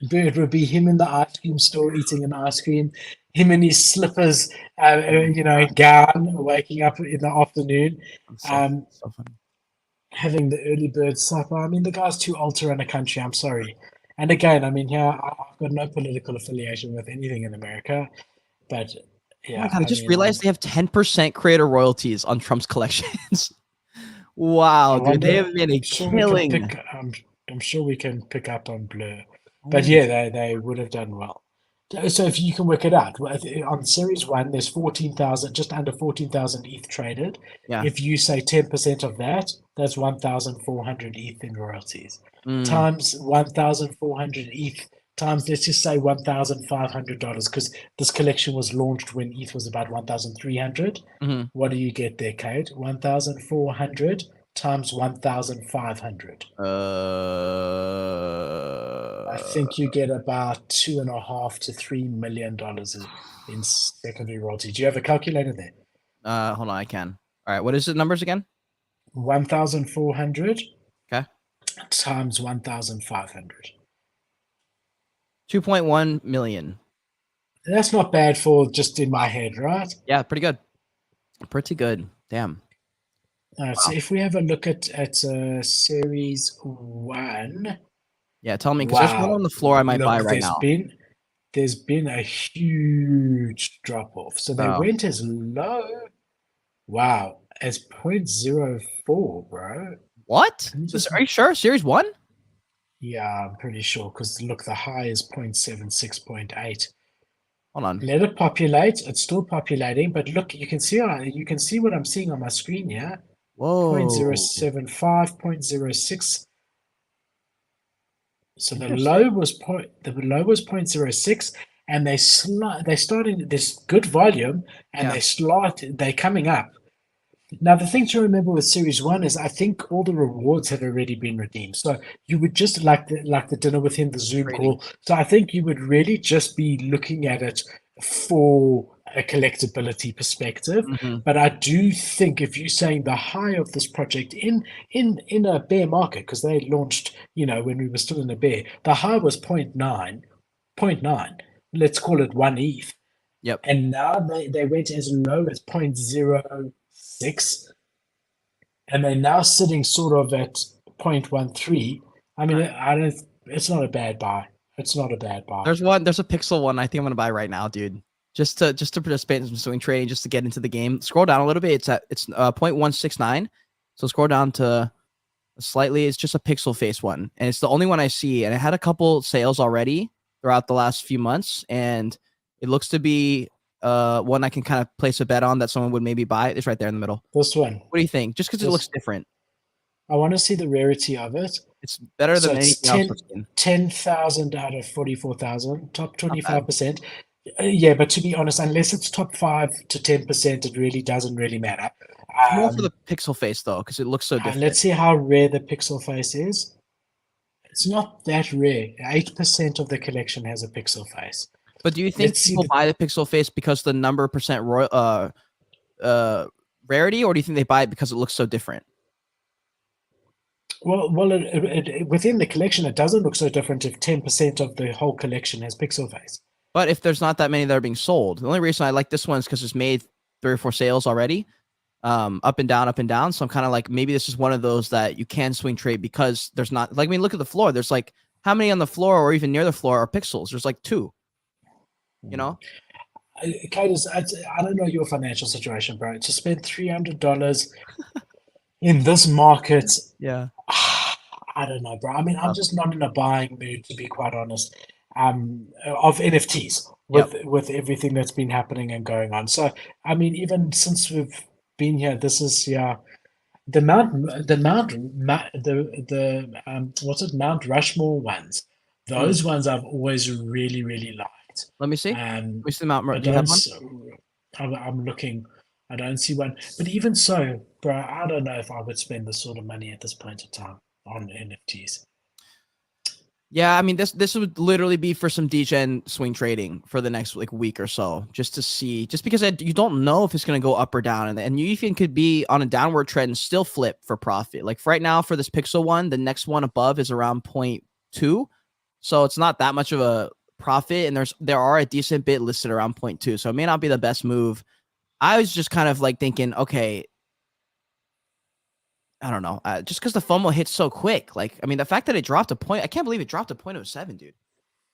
It would be him in the ice cream store eating an ice cream, him in his slippers, gown, waking up in the afternoon, So funny. having the early bird supper. I mean, the guy's too old to run a country. I'm sorry. And again, I mean, here I've got no political affiliation with anything in America, but Oh my yeah, God, I just realized they have 10% creator royalties on Trump's collections. Wow, dude, they have made a killing. I'm sure we can pick up on Blur, but Holy yeah, they would have done well. So if you can work it out, on Series 1, there's 14,000, just under 14,000 ETH traded. Yeah. If you say 10% of that, that's 1,400 ETH in royalties. Times 1,400 ETH times, let's just say $1,500, because this collection was launched when ETH was about 1,300. What do you get there, Cade? 1,400 times 1,500. I think you get about $2.5 to $3 million in secondary royalty. Do you have a calculator there? Hold on, I can. All right, what is the numbers again? 1,400 Okay. times 1,500. 2.1 million. That's not bad for just in my head, right? Yeah, pretty good. Pretty good. Damn. All right, so if we have a look at Series 1. Yeah, tell me, because there's one on the floor I might buy right now. There's been a huge drop off. So they went as low, as 0.04, bro. What? Are you sure? Series 1? Yeah, I'm pretty sure, because look, the high is 0.76, 0.8. Hold on. Let it populate. It's still populating, but look, you can see what I'm seeing on my screen here. Whoa. 0.075, 0.06. So the low was 0.06, and they're starting. There's good volume, and they're coming up. Now the thing to remember with Series 1 is I think all the rewards have already been redeemed. So you would just like the dinner with him, the Zoom call. So I think you would really just be looking at it for a collectability perspective. But I do think if you're saying the high of this project in a bear market, because they launched, when we were still in a bear, the high was 0.9. Let's call it 1 ETH. Yep. And now they went as low as 0.06, and they're now sitting sort of at 0.13. I mean, it's not a bad buy. It's not a bad buy. There's a pixel one I think I'm gonna buy right now, dude. Just to participate in some swing trading, just to get into the game. Scroll down a little bit. It's 0.169. So scroll down to slightly. It's just a pixel face one, and it's the only one I see. And it had a couple sales already throughout the last few months, and it looks to be one I can kind of place a bet on that someone would maybe buy. It's right there in the middle. This one. What do you think? Just because it looks different. I want to see the rarity of it. It's better than anything else. 10,000 out of 44,000, top 25%. Yeah, but to be honest, unless it's top 5 to 10%, it really doesn't really matter. More for the pixel face though, because it looks so different. Let's see how rare the pixel face is. It's not that rare. 8% of the collection has a pixel face. But do you think people buy the pixel face because the number percent rarity, or do you think they buy it because it looks so different? Well, within the collection, it doesn't look so different if 10% of the whole collection has pixel face. But if there's not that many that are being sold, the only reason I like this one is because it's made 3 or 4 sales already, up and down, up and down. So I'm kind of like, maybe this is one of those that you can swing trade because there's not, like, I mean, look at the floor. There's like, how many on the floor or even near the floor are pixels? There's like 2. You know, Cade, I don't know your financial situation, bro. To spend $300 in this market, yeah, I don't know, bro. I mean, I'm just not in a buying mood, to be quite honest. Of NFTs with everything that's been happening and going on. So, I mean, even since we've been here, this is the Mount Rushmore ones. Those ones I've always really, really liked. Let me see. Let me see the Mount. Do you have one? I'm looking. I don't see one. But even so, bro, I don't know if I would spend this sort of money at this point in time on NFTs. Yeah, I mean, this would literally be for some degen swing trading for the next week or so, just to see, just because you don't know if it's going to go up or down, and you even could be on a downward trend and still flip for profit. Like for right now, for this pixel one, the next one above is around 0.2, so it's not that much of a profit, and there are a decent bit listed around 0.2, so it may not be the best move. I was just kind of like thinking, okay, I don't know, just because the FOMO hits so quick. Like, I mean, the fact that it dropped a point, I can't believe it dropped to 0.07, dude.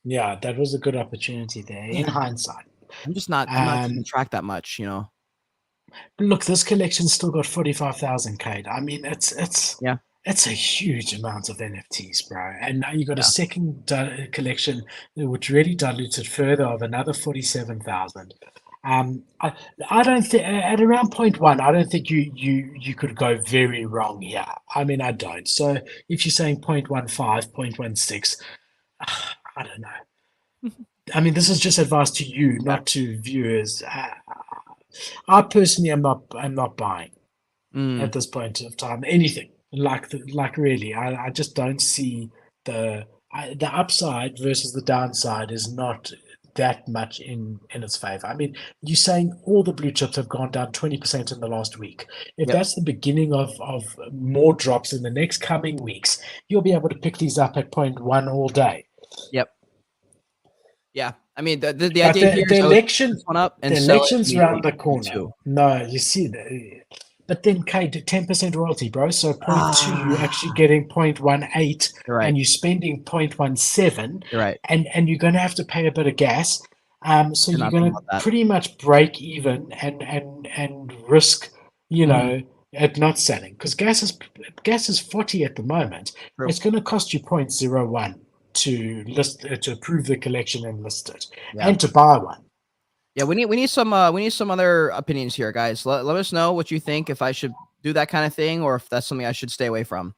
Yeah, that was a good opportunity there in hindsight. I'm not keeping track that much, you know. Look, this collection's still got 45,000 Cade. I mean, it's Yeah. a huge amount of NFTs, bro. And now you got a Yeah. second collection which really diluted further of another 47,000. I don't think at around 0.1, I don't think you could go very wrong here. I mean, I don't. So if you're saying 0.15, 0.16, I don't know. I mean, this is just advice to you, not to viewers. I personally am not buying at this point of time anything like really. I just don't see the upside versus the downside is not that much in its favor. I mean, you're saying all the blue chips have gone down 20% in the last week. If Yep. that's the beginning of more drops in the next coming weeks, you'll be able to pick these up at 0.1 all day. Yep. Yeah. I mean, the idea here the is election, this one up and the sell it election's immediately around the for corner. 0.2. No, you see that. But then, Kate, 10% royalty, bro. So 0.2, you're actually getting 0.18, You're right. and you're spending 0.17, You're right. and you're going to have to pay a bit of gas. So Did you're not going think to about that. pretty much break even and risk, you know, at not selling, because gas is 40 at the moment. True. It's going to cost you 0.01 to list to approve the collection and list it, Yeah. and to buy one. Yeah, we need some other opinions here, guys. Let us know what you think, if I should do that kind of thing or if that's something I should stay away from.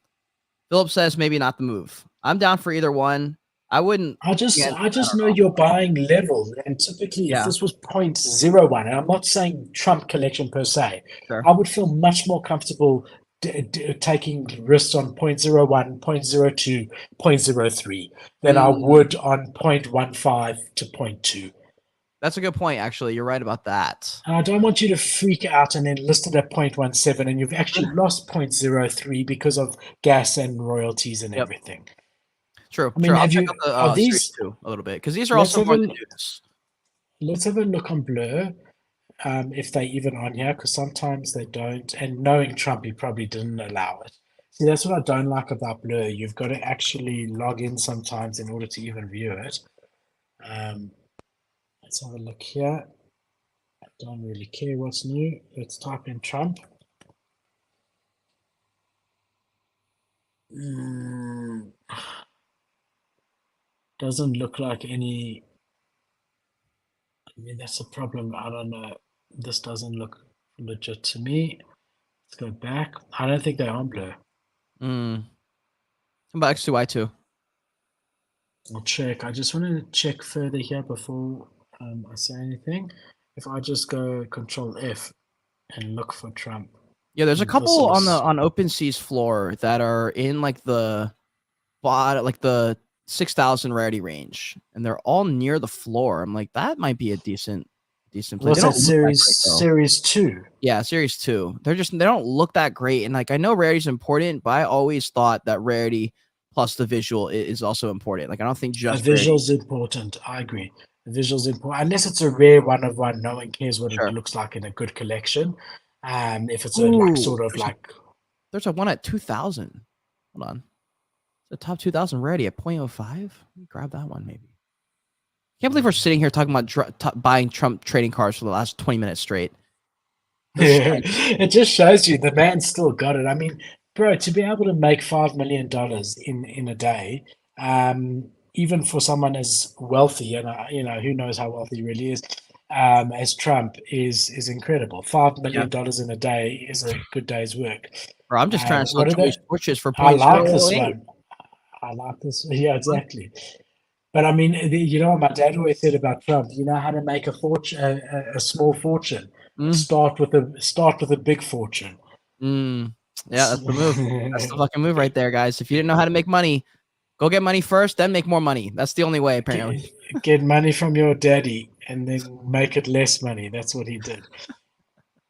Philip says maybe not the move. I'm down for either one. I wouldn't. I just don't know you're buying levels, and typically if Yeah. this was 0.01, and I'm not saying Trump collection per se, Sure. I would feel much more comfortable taking risks on 0.01, 0.02, 0.03 than I would on 0.15 to 0.2. That's a good point, actually. You're right about that. And I don't want you to freak out and then list it at 0.17, and you've actually lost 0.03 because of gas and royalties and everything. True. I mean, I'll have check you out the are these series 2 a little bit, because these are also more than news. Let's have a look on Blur, if they even on here, because sometimes they don't. And knowing Trump, he probably didn't allow it. See, that's what I don't like about Blur. You've got to actually log in sometimes in order to even view it. Let's have a look here. I don't really care what's new. Let's type in Trump. Doesn't look like any. I mean, that's a problem. I don't know. This doesn't look legit to me. Let's go back. I don't think they're on Blur. How about X.ai too? I'll check. I just wanted to check further here before I say anything. If I just go Control F and look for Trump. Yeah, there's a couple on OpenSea's floor that are in like the bot, like the 6,000 rarity range, and they're all near the floor. I'm like, that might be a decent play. What's that, series 2? Yeah, series 2. They don't look that great, and like I know rarity is important, but I always thought that rarity plus the visual is also important. Like I don't think just the visual's important. I agree. The visual's important unless it's a rare one of one. No one cares what it looks like in a good collection. If it's there's a one at 2,000. Hold on. The top 2,000 rarity at 0.05. Let me grab that one, maybe. Can't believe we're sitting here talking about buying Trump trading cards for the last 20 minutes straight. It just shows you the man still got it. I mean, bro, to be able to make $5 million in a day, even for someone as wealthy, and who knows how wealthy he really is, as Trump is incredible. $5 million in a day is a good day's work. Bro, I'm just trying to sell torches for I like this one. I like this. Yeah, exactly. But I mean, what my dad always said about Trump. You know how to make a fortune, a small fortune. Start with a big fortune. Yeah, that's the move. That's the fucking move right there, guys. If you didn't know how to make money, go get money first, then make more money. That's the only way, apparently. Get money from your daddy and then make it less money. That's what he did.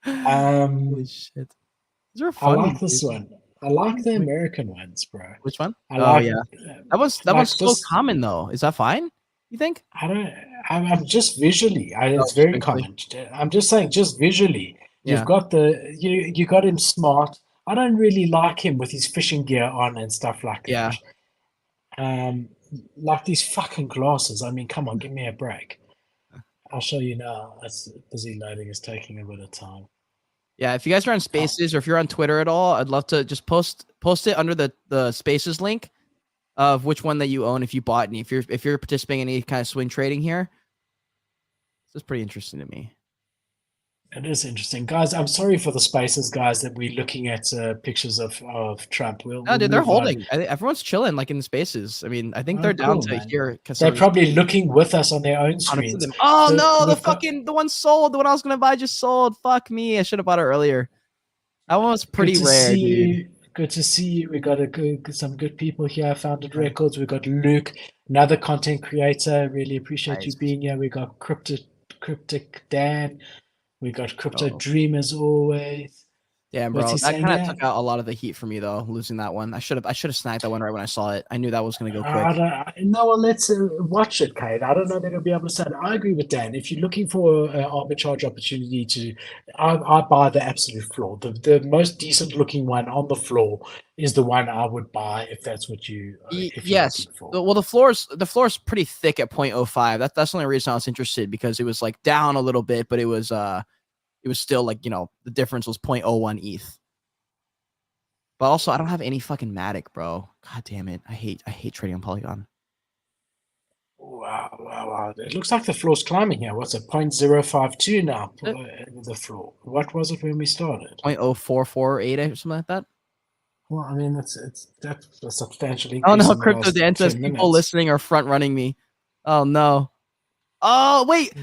Holy shit. These are fun. I like this one. I like the American ones, bro. Which one? That one's so common though. Is that fine? You think? I don't. I'm just visually. Oh, It's just very visually. common. I'm just saying, just visually. You've Yeah. got you got him smart. I don't really like him with his fishing gear on and stuff like that. Yeah. Um, like these fucking glasses. I mean, come on, give me a break. I'll show you now. It's busy loading. It's taking a bit of time. Yeah, if you guys are on Oh, Spaces or if you're on Twitter at all, I'd love to just post it under the Spaces link of which one that you own if you bought any. If you're participating in any kind of swing trading here, this is pretty interesting to me. it is interesting, guys. I'm sorry for the spaces, guys, that we're looking at pictures of Trump. No, We'll dude, they're move on. holding. I think everyone's chilling like in the Spaces. I mean, I think Oh, they're down cool, to man. here because They're probably looking with us on their own honestly screens. them. Oh So no, we've got the one sold. The one I was gonna buy just sold. Fuck me. I should have bought it earlier. That one was good pretty to rare, see dude. you. Good to see you. We got some good people here. Founded Okay. Records. We got Luke, another content creator. Really appreciate you Nice. being here. We got Cryptic Dan. We got Crypto Oh. Dream as always. Damn, What's bro. he That saying kind of here? took out a lot of the heat for me though, losing that one. I should have snagged that one right when I saw it. I knew that was gonna go quick. No, well, let's watch it, Cade. I don't know that it'll be able to stand. I agree with Dan. If you're looking for an arbitrage opportunity I buy the absolute floor. The most decent looking one on the floor is the one I would buy if that's what if you're Yes. looking for. Well, the floor's pretty thick at 0.05. That's the only reason I was interested because it was like down a little bit, but it was still like, the difference was 0.01 ETH. But also, I don't have any fucking Matic, bro. God damn it. I hate trading on Polygon. Wow. It looks like the floor's climbing here. What's it, 0.052 now, the floor? What was it when we started? 0.0448 or something like that. Well, I mean, that's a substantial Oh increase no, in the Crypto last Dan says 10 people minutes. listening are front running me. Oh no. Oh wait,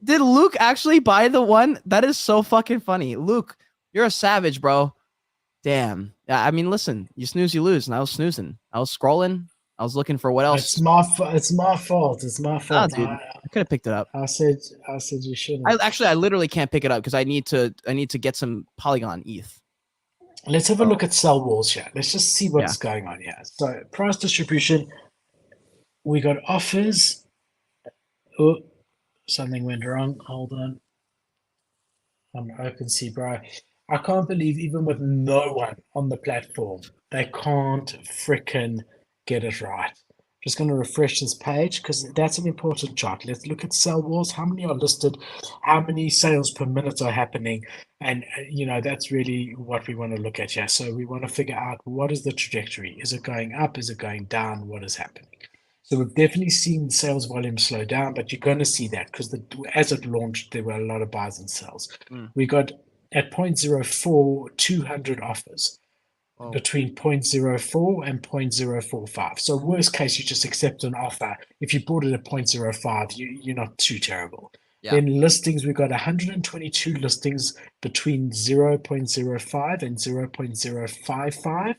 did Luke actually buy the one? That is so fucking funny. Luke, you're a savage, bro. Damn. Yeah, I mean, listen, you snooze, you lose, and I was snoozing. I was scrolling. I was looking for what else. It's my fault. It's my Ah, fault. dude, I could have picked it up. I said you shouldn't. I literally can't pick it up because I need to get some Polygon ETH. Let's have a Oh, look at sell walls here. Let's just see what's yeah. going on here. So price distribution, we got offers. Oh, something went wrong. Hold on. I'm OpenSea, bro. I can't believe even with no one on the platform, they can't fricking get it right. Just going to refresh this page because that's an important chart. Let's look at sell walls. How many are listed? How many sales per minute are happening? And, that's really what we want to look at here. So we want to figure out what is the trajectory? Is it going up? Is it going down? What is happening? So we've definitely seen sales volume slow down, but you're going to see that because as it launched, there were a lot of buys and sells. We got at 0.04, 200 offers between 0.04 and 0.045. So worst case, you just accept an offer. If you bought it at 0.05, you're not too terrible. Yeah. Then listings, we got 122 listings between 0.05 and 0.055.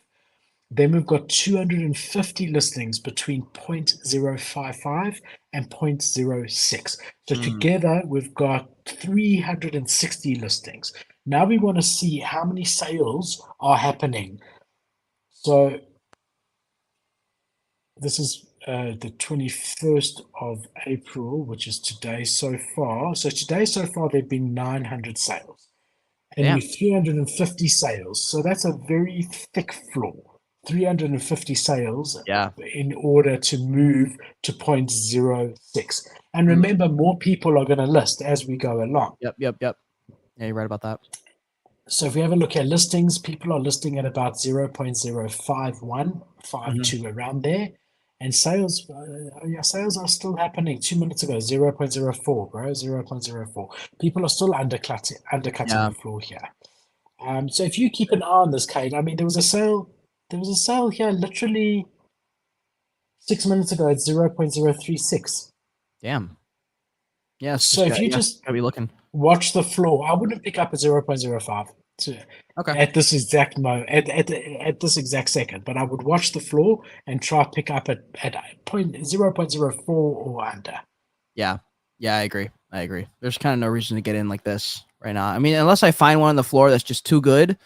Then we've got 250 listings between 0.055 and 0.06. So together we've got 360 listings. Now we want to see how many sales are happening. So this is the 21st of April, which is today so far. So today so far, there have been 900 sales and we 350 sales. So that's a very thick floor. 350 sales in order to move to 0.06. And remember, more people are going to list as we go along. Yep. Yeah, you're right about that. So if we have a look at listings, people are listing at about 0.051, 52 around there. And sales are still happening. 2 minutes ago, 0.04, bro, 0.04. People are still undercutting the floor here. So if you keep an eye on this, Cade, I mean, there was a sale here literally 6 minutes ago at 0.036. Damn. Yeah. So if you just be looking, watch the floor, I wouldn't pick up at 0.05 at this exact moment, at this exact second, but I would watch the floor and try pick up at 0.04 or under. Yeah, I agree. There's kind of no reason to get in like this right now. I mean, unless I find one on the floor that's just too good.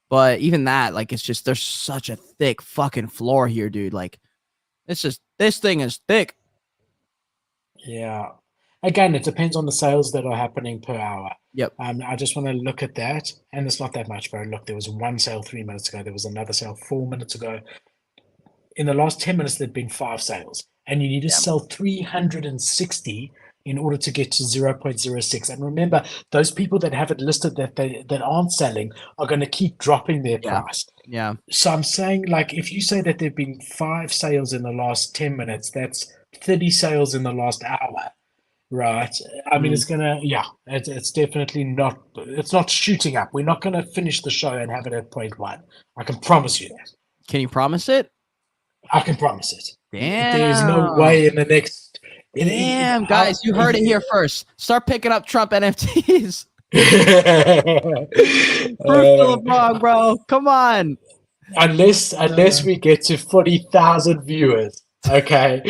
But even that, like, it's just, there's such a thick fucking floor here, dude. Like, it's just, this thing is thick. Yeah. Again, it depends on the sales that are happening per hour. Yep. I just want to look at that, and it's not that much, bro. Look, there was one sale 3 minutes ago. There was another sale 4 minutes ago. In the last 10 minutes, there'd been 5 sales, and you need to Yeah. sell 360 in order to get to 0.06. And remember, those people that have it listed that aren't selling are going to keep dropping their Yeah. price. Yeah. So I'm saying, like, if you say that there've been 5 sales in the last 10 minutes, that's 30 sales in the last hour. Right. I mean, it's gonna, yeah, it's definitely not, it's not shooting up. We're not gonna finish the show and have it at point one. I can promise you that. Can you promise it? I can promise it. There is no Damn. way in the next. Damn, guys, you heard it here first. Start picking up Trump NFTs. Prove Philip wrong, bro. Come on. Unless we get to 40,000 viewers, okay,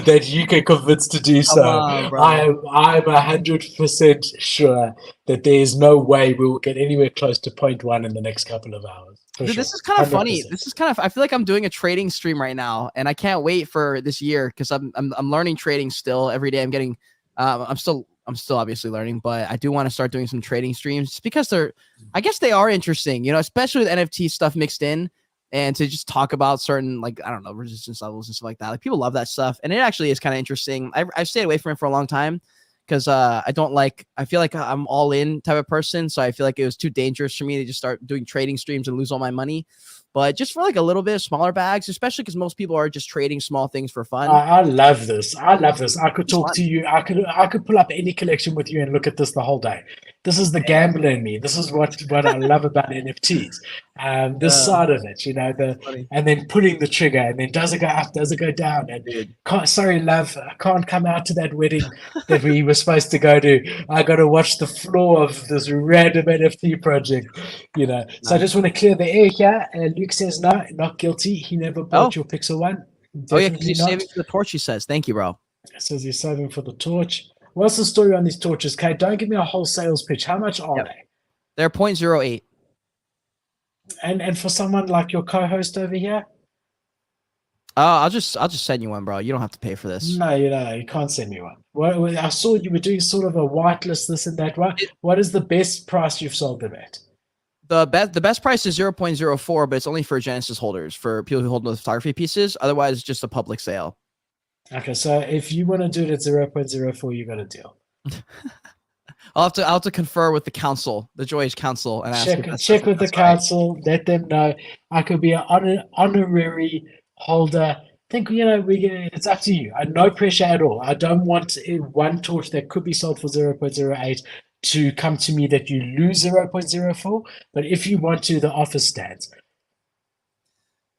that you can convince to do so. on, bro. I'm 100% sure that there is no way we will get anywhere close to point one in the next couple of hours. Dude, Sure. this is kind of funny. 100%. This is kind of, I feel like I'm doing a trading stream right now, and I can't wait for this year because I'm learning trading still every day. I'm getting I'm still obviously learning, but I do want to start doing some trading streams just because I guess they are interesting, you know, especially with NFT stuff mixed in, and to just talk about certain, like, I don't know, resistance levels and stuff like that. Like, people love that stuff, and it actually is kind of interesting. I've stayed away from it for a long time because I feel like I'm all in type of person. So I feel like it was too dangerous for me to just start doing trading streams and lose all my money. But just for like a little bit of smaller bags, especially because most people are just trading small things for fun. I love this. I love this. I could It's talk fun. to you. I could pull up any collection with you and look at this the whole day. This is the gambler in me. This is what I love about NFTs. This side of it, you know, Funny. and then putting the trigger, and then does it go up? Does it go down? And Dude. sorry, love, I can't come out to that wedding that we were supposed to go to. I got to watch the floor of this random NFT project, you know. So I just want to clear the air here. And Luke says no, not guilty. He never bought your Pixel One. Oh yeah, because Definitely he's not. saving for the torch, he says. Thank you, bro. Says he's saving for the torch. What's the story on these torches, Cade? Don't give me a whole sales pitch. How much are they? They're 0.08. And for someone like your co-host over here? I'll just send you one, bro. You don't have to pay for this. No, you can't send me one. Well, I saw you were doing sort of a whitelist, this and that, right? What is the best price you've sold them at? The best price is 0.04, but it's only for Genesis holders, for people who hold the photography pieces. Otherwise, it's just a public sale. Okay, so if you want to do it at 0.04, you got a deal. I'll have to confer with the council, the Joyous Council, and check with the council. Let them know. I could be an honorary holder. I think, it's up to you. No pressure at all. I don't want one torch that could be sold for 0.08 to come to me that you lose 0.04. But if you want to, the offer stands.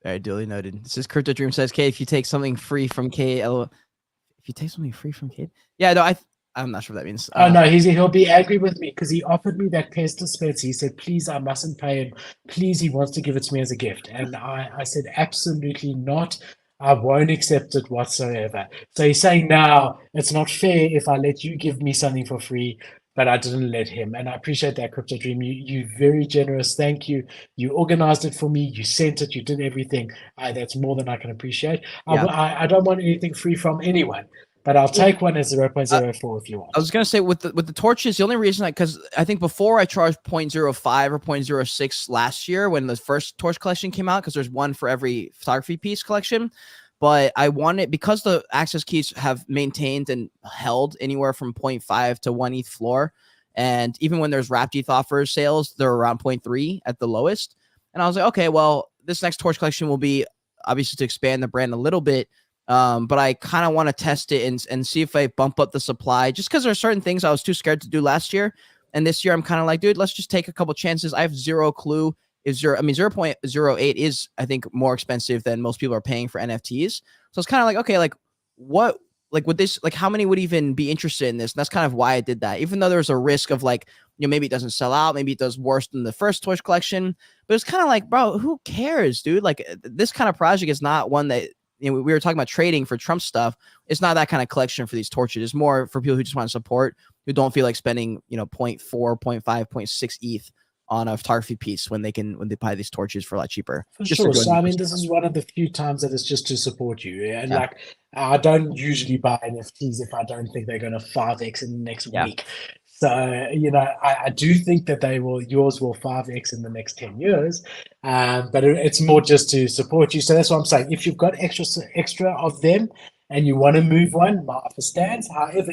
All right, duly noted. This is Crypto Dream says, Cade, if you take something free from Cade, if you take something free from Cade, yeah, no, I'm not sure what that means. Oh no, he'll be angry with me because he offered me that pest dispenser. He said, please, I mustn't pay him. Please, he wants to give it to me as a gift. And I said, absolutely not. I won't accept it whatsoever. So he's saying now it's not fair if I let you give me something for free, but I didn't let him. And I appreciate that, Crypto Dream. You're very generous. Thank you. You organized it for me. You sent it. You did everything. That's more than I can appreciate. Yeah. I don't want anything free from anyone. But I'll take one at 0.04 if you want. I was going to say with the torches, the only reason because I think before I charged 0.05 or 0.06 last year when the first torch collection came out, because there's one for every photography piece collection. But I wanted, because the access keys have maintained and held anywhere from 0.5 to 1 ETH floor. And even when there's wrapped ETH offers sales, they're around 0.3 at the lowest. And I was like, okay, well, this next torch collection will be obviously to expand the brand a little bit. But I kind of want to test it and see if I bump up the supply, just because there are certain things I was too scared to do last year. And this year I'm kind of like, dude, let's just take a couple chances. I have zero clue. 0.08 is, I think, more expensive than most people are paying for NFTs. So it's kind of like, okay, like what, like with this, like how many would even be interested in this? And that's kind of why I did that, even though there's a risk of like, maybe it doesn't sell out. Maybe it does worse than the first torch collection, but it's kind of like, bro, who cares, dude? Like this kind of project is not one that, we were talking about trading for Trump stuff. It's not that kind of collection for these torches. It's more for people who just want to support, who don't feel like spending, 0.4, 0.5, 0.6 ETH on a photography piece when they buy these torches for a lot cheaper. For Just sure. to So I mean, this is one of the few times that it's just to support you. And Yeah. like, I don't usually buy NFTs if I don't think they're going to 5x in the next Yeah. week. So, you know, I do think that yours will 5x in the next 10 years. But it's more just to support you. So that's what I'm saying. If you've got extra of them and you want to move one, my offer stands. However,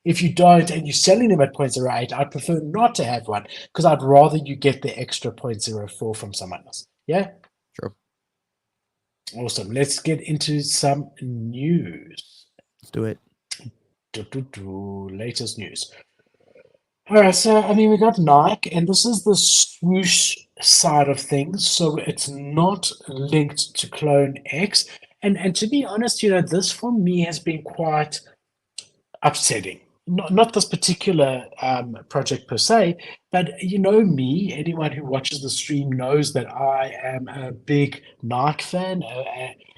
if you don't and you're selling them at 0.08, I'd prefer not to have one because I'd rather you get the extra 0.04 from someone else. Yeah. True. Awesome. Let's get into some news. Let's do it. Latest news. All right. So, I mean, we got Nike, and this is the swoosh side of things. So it's not linked to Clone X. And to be honest, you know, this for me has been quite upsetting. Not this particular project per se, but you know me, anyone who watches the stream knows that I am a big Nike fan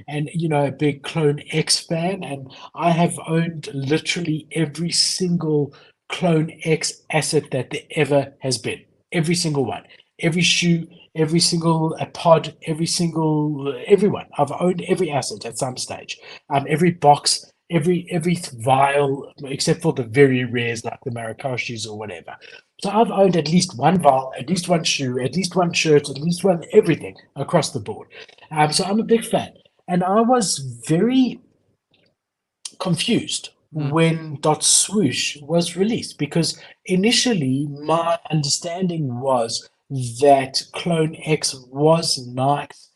and, you know, a big Clone X fan. And I have owned literally every single Clone X asset that there ever has been. Every single one. Every shoe, every single pod, everyone. I've owned every asset at some stage. Every box, every vial, except for the very rares like the Marrakashis or whatever. So I've owned at least one vial, at least one shoe, at least one shirt, at least one everything across the board. So I'm a big fan. And I was very confused when .swoosh was released because initially my understanding was that Clone X was Nike's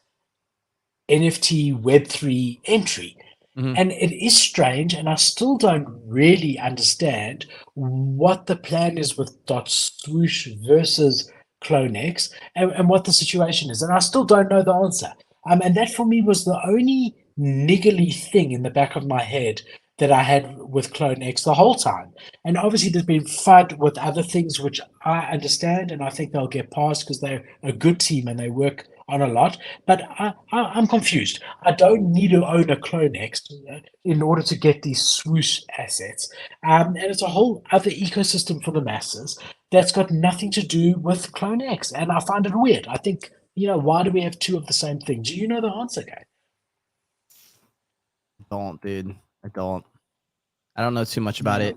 NFT Web3 entry. And it is strange, and I still don't really understand what the plan is with .swoosh versus Clone X and what the situation is. And I still don't know the answer. And that for me was the only niggly thing in the back of my head that I had with Clone X the whole time. And obviously there's been FUD with other things which I understand and I think they'll get past because they're a good team and they work on a lot. But I'm confused. I don't need to own a Clone X in order to get these swoosh assets. And it's a whole other ecosystem for the masses that's got nothing to do with Clone X. And I find it weird. I think, you know, why do we have two of the same thing? Do you know the answer, Cade? Don't, dude. I don't know too much about it.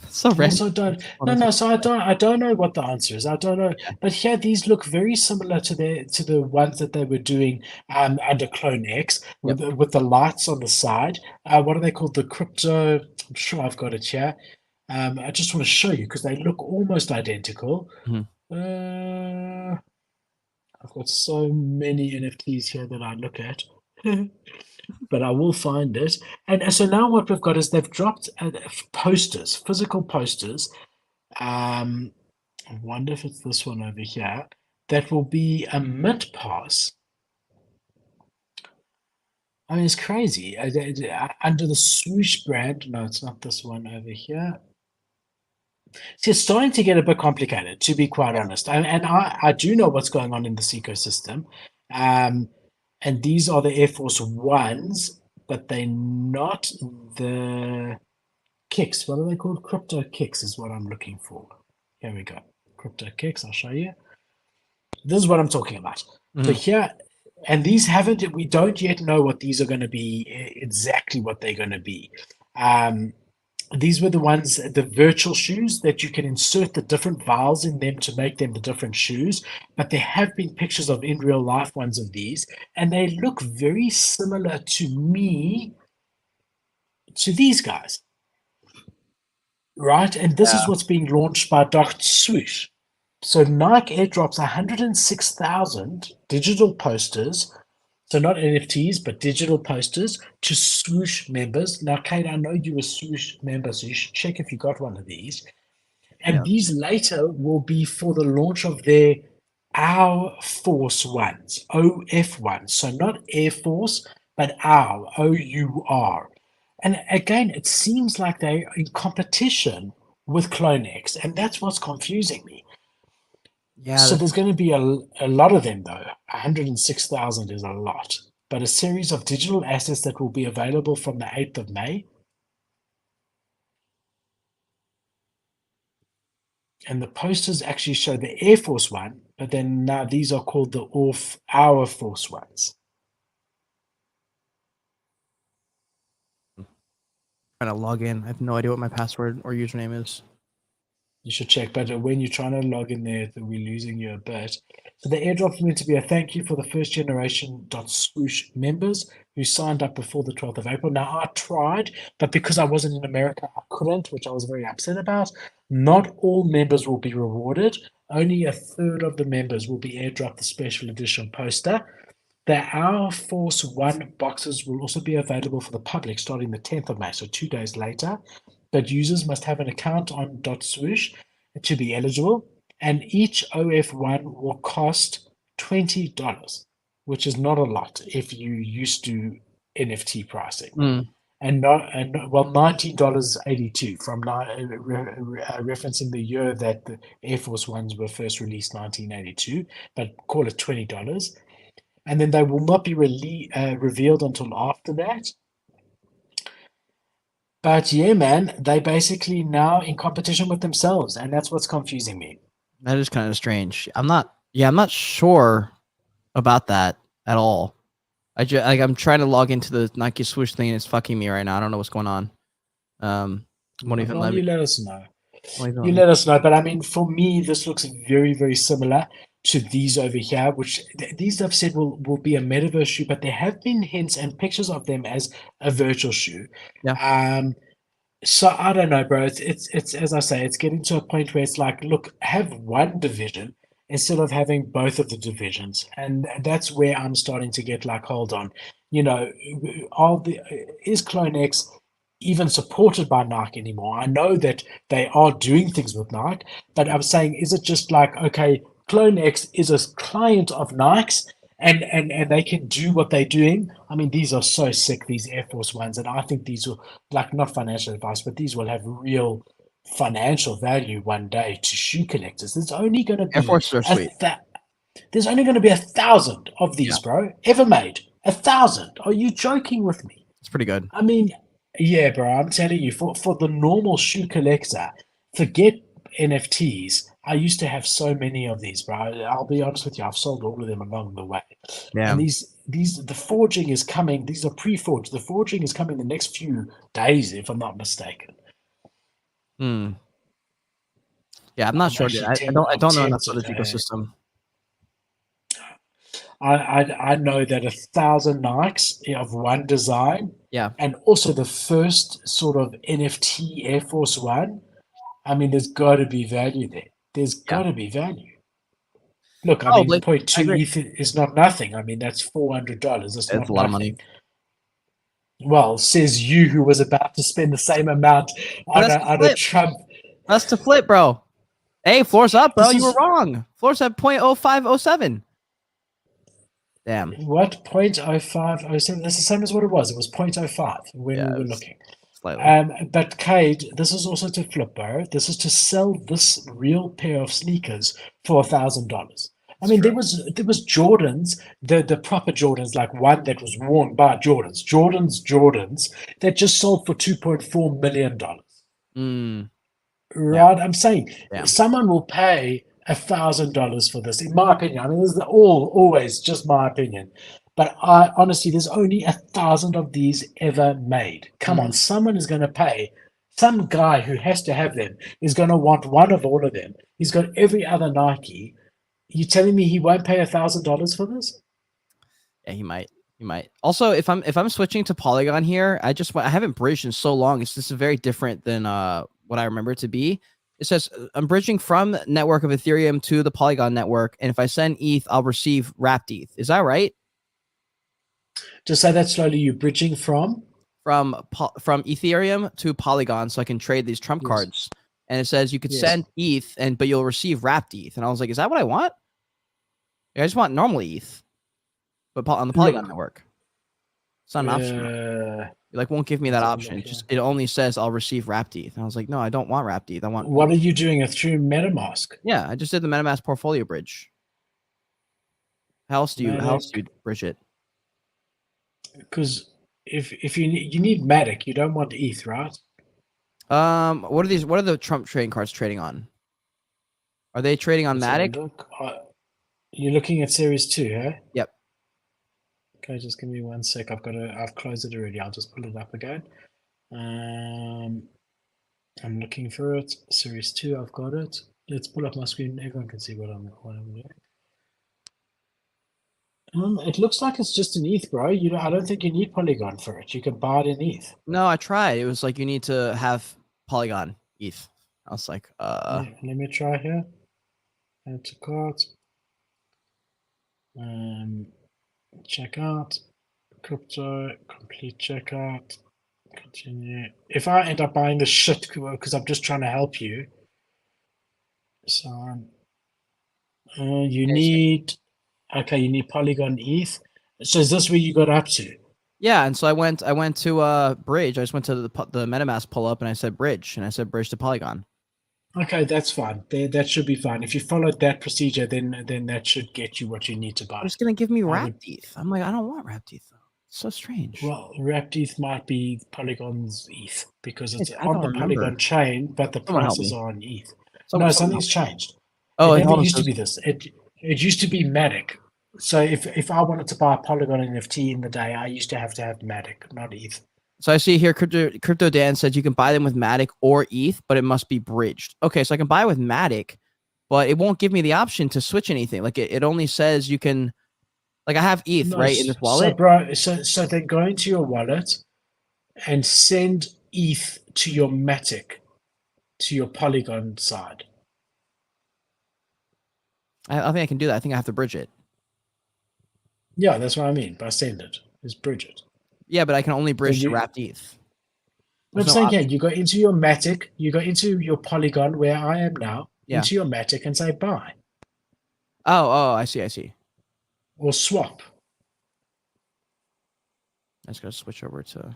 So So I don't know what the answer is. I don't know. But here these look very similar to the ones that they were doing under Clone X with the lights on the side. What are they called? The crypto. I'm sure I've got it here. I just want to show you because they look almost identical. I've got so many NFTs here that I look at. But I will find it. And so now what we've got is they've dropped posters, physical posters. I wonder if it's this one over here. That will be a mint pass. I mean, it's crazy. Under the swoosh brand. No, it's not this one over here. See, it's starting to get a bit complicated, to be quite honest. And I do know what's going on in this ecosystem. And these are the Air Force Ones, but they're not the kicks. What are they called? Crypto kicks is what I'm looking for. Here we go. Crypto kicks. I'll show you. This is what I'm talking about. So here, and we don't yet know what these are going to be, exactly what they're going to be. These were the ones, the virtual shoes that you can insert the different vials in them to make them the different shoes. But there have been pictures of in real life ones of these, and they look very similar to me to these guys. Right? And this is what's being launched by .swoosh. So Nike airdrops 106,000 digital posters. So not NFTs, but digital posters to swoosh members. Now, Cade, I know you're a swoosh member, so you should check if you got one of these. And these later will be for the launch of their Our Force ones, OF ones. So not Air Force, but Our, OUR. And again, it seems like they're in competition with Clone X, and that's what's confusing me. Yeah. So there's going to be a lot of them, though. 106,000 is a lot. But a series of digital assets that will be available from the 8th of May. And the posters actually show the Air Force One, but then now these are called the Off Our Force Ones. Trying to log in. I have no idea what my password or username is. You should check, but when you're trying to log in there, we're losing you a bit. So the airdrop is meant to be a thank you for the first generation .swoosh members who signed up before the 12th of April. Now, I tried, but because I wasn't in America, I couldn't, which I was very upset about. Not all members will be rewarded. Only a third of the members will be airdropped the special edition poster. The Our Force One boxes will also be available for the public starting the 10th of May, so 2 days later. But users must have an account on .swoosh to be eligible, and each OF1 will cost $20, which is not a lot if you used to NFT pricing. And $19.82 from referencing the year that the Air Force Ones were first released, 1982, but call it $20. And then they will not be revealed until after that. But yeah, man, they basically now in competition with themselves, and that's what's confusing me. That is kind of strange. I'm not sure about that at all. I'm trying to log into the Nike Swoosh thing and it's fucking me right now. I don't know what's going on. Won't even let me. You let us know. You let us know. But I mean, for me, this looks very, very similar to these over here, which these I've said will be a metaverse shoe, but there have been hints and pictures of them as a virtual shoe. Yeah. So I don't know, bro. It's as I say, it's getting to a point where it's like, look, have one division instead of having both of the divisions, and that's where I'm starting to get like, hold on, you know, is CloneX even supported by Nike anymore? I know that they are doing things with Nike, but I'm saying, is it just like, okay, CloneX is a client of Nike's and they can do what they're doing? I mean, these are so sick, these Air Force Ones, and I think these will, like, not financial advice, but these will have real financial value one day to shoe collectors. There's only going to be Air Forces are sweet. There's only going to be 1,000 of these, bro, ever made. 1,000. Are you joking with me? It's pretty good. I mean, yeah, bro, I'm telling you, for the normal shoe collector, forget NFTs. I used to have so many of these, bro. I'll be honest with you, I've sold all of them along the way. Yeah. And the forging is coming. These are pre-forged. The forging is coming the next few days, if I'm not mistaken. Yeah, I'm not sure. I don't know enough about this ecosystem. I know that 1,000 Nikes of one design, and also the first sort of NFT Air Force One. I mean, there's got to be value there. There's got to be value. Look, I mean, 0.2 ETH is not nothing. I mean, that's $400. That's not a lot of money. Well, says you, who was about to spend the same amount on a Trump. That's to flip, bro. Hey, floor's up, bro. You were wrong. Floor's at 0.0507. Damn. What? 0.0507? That's the same as what it was. It was 0.05 when we were looking. Slightly. But Cade, this is also to flip, bro. This is to sell this real pair of sneakers for $1,000. I mean, there was Jordans, the proper Jordans, like one that was worn by Jordans that just sold for $2.4 million. Right? I'm saying someone will pay $1,000 for this, in my opinion. I mean, this is always just my opinion. But honestly, there's only 1,000 of these ever made. Come on, someone is going to pay. Some guy who has to have them is going to want one of all of them. He's got every other Nike. You telling me he won't pay $1,000 for this? Yeah, he might. He might. Also, if I'm switching to Polygon here, I haven't bridged in so long. This is very different than what I remember it to be. It says I'm bridging from the network of Ethereum to the Polygon network, and if I send ETH, I'll receive wrapped ETH. Is that right? Just say that slowly. You're bridging from Ethereum to Polygon, so I can trade these Trump cards. And it says you could send ETH, but you'll receive wrapped ETH. And I was like, is that what I want? Yeah, I just want normal ETH, but on the Polygon network. It's not an option. It won't give me that option. It only says I'll receive wrapped ETH. And I was like, no, I don't want wrapped ETH. I want. What are you doing? Through MetaMask? Yeah, I just did the MetaMask portfolio bridge. How else do you bridge it? Because if you need Matic, you don't want ETH, right? What are the Trump trading cards trading on? Are they trading on Let's have a Matic? look. You're looking at Series 2, eh? Yep. Okay, just give me 1 sec. I've closed it already. I'll just pull it up again. I'm looking for it. Series 2, I've got it. Let's pull up my screen. Everyone can see what I'm doing. It looks like it's just an ETH, bro. I don't think you need Polygon for it. You can buy it in ETH. No, I tried. It was like you need to have Polygon ETH. I was like, Let me try here. Add to cart. Checkout. Crypto. Complete checkout. Continue. If I end up buying the shit because I'm just trying to help you. So you need Polygon ETH. So is this where you got up to? yeah, and so I went to Bridge. I just went to the MetaMask pull up and I said Bridge, and I said Bridge to Polygon. Okay, that's fine. That should be fine. If you followed that procedure, then that should get you what you need to buy. It's gonna give me wrapped ETH. I'm like, I don't want wrapped ETH though. It's so strange. Well, wrapped ETH might be Polygon's ETH because it's on the Polygon chain, but the prices are on ETH. No, something's changed. Oh, it never used to be this. It used to be Matic. So if I wanted to buy a Polygon NFT in the day, I used to have Matic, not ETH. So I see here, Crypto Dan said you can buy them with Matic or ETH, but it must be bridged. Okay, so I can buy with Matic, but it won't give me the option to switch anything. Like it only says you can, like I have ETH right in this wallet. So bro, so then go into your wallet and send ETH to your Matic, to your Polygon side. I think I can do that. I think I have to bridge it. Yeah, that's what I mean by send it. Is bridge it. Yeah, but I can only bridge to wrapped ETH. I'm saying, yeah, you go into your Matic, you go into your Polygon where I am now, into your Matic and say buy. Oh, I see. Or swap. I just gotta switch over to.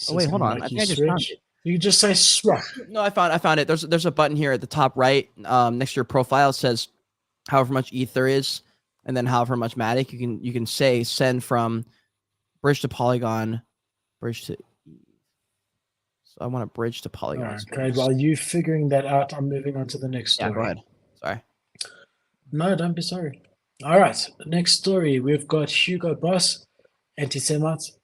Oh wait, hold on. I think I just found it. You just say swap. No, I found it. There's a button here at the top right, next to your profile. It says however much ETH there is, and then however much Matic you can say send from bridge to Polygon, bridge to. So I want to bridge to Polygon. All right, great. While you figuring that out, I'm moving on to the next story. Yeah, go ahead. Sorry. No, don't be sorry. All right, next story. We've got Hugo Boss, anti-Semites,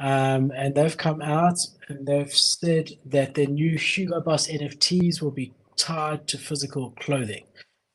and they've come out and they've said that their new Hugo Boss NFTs will be tied to physical clothing.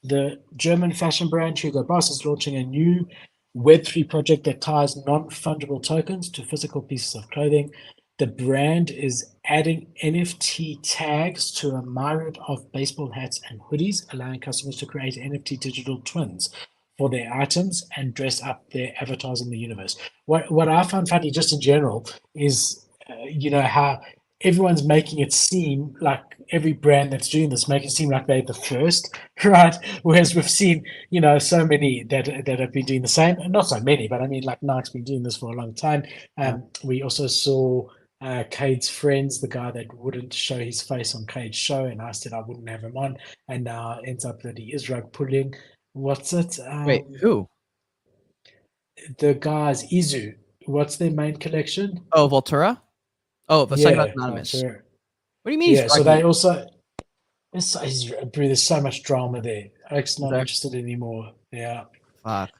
The German fashion brand Hugo Boss is launching a new Web3 project that ties non-fungible tokens to physical pieces of clothing. The brand is adding NFT tags to a myriad of baseball hats and hoodies, allowing customers to create NFT digital twins for their items and dress up their avatars in the universe. What I find funny just in general is, how everyone's making it seem like every brand that's doing this make it seem like they're the first, right? Whereas we've seen, so many that have been doing the same, and not so many, but I mean, like Nike's been doing this for a long time. We also saw Cade's friends, the guy that wouldn't show his face on Cade's show, and I said I wouldn't have him on, and now ends up that he is rug pulling. What's it? Wait, who? The guys, Izu. What's their main collection? Oh, Voltura? Oh, the Anonymous. Voltura. What do you mean? Yeah, so they also. There's so much drama there. Alex not interested anymore. Yeah. Fuck.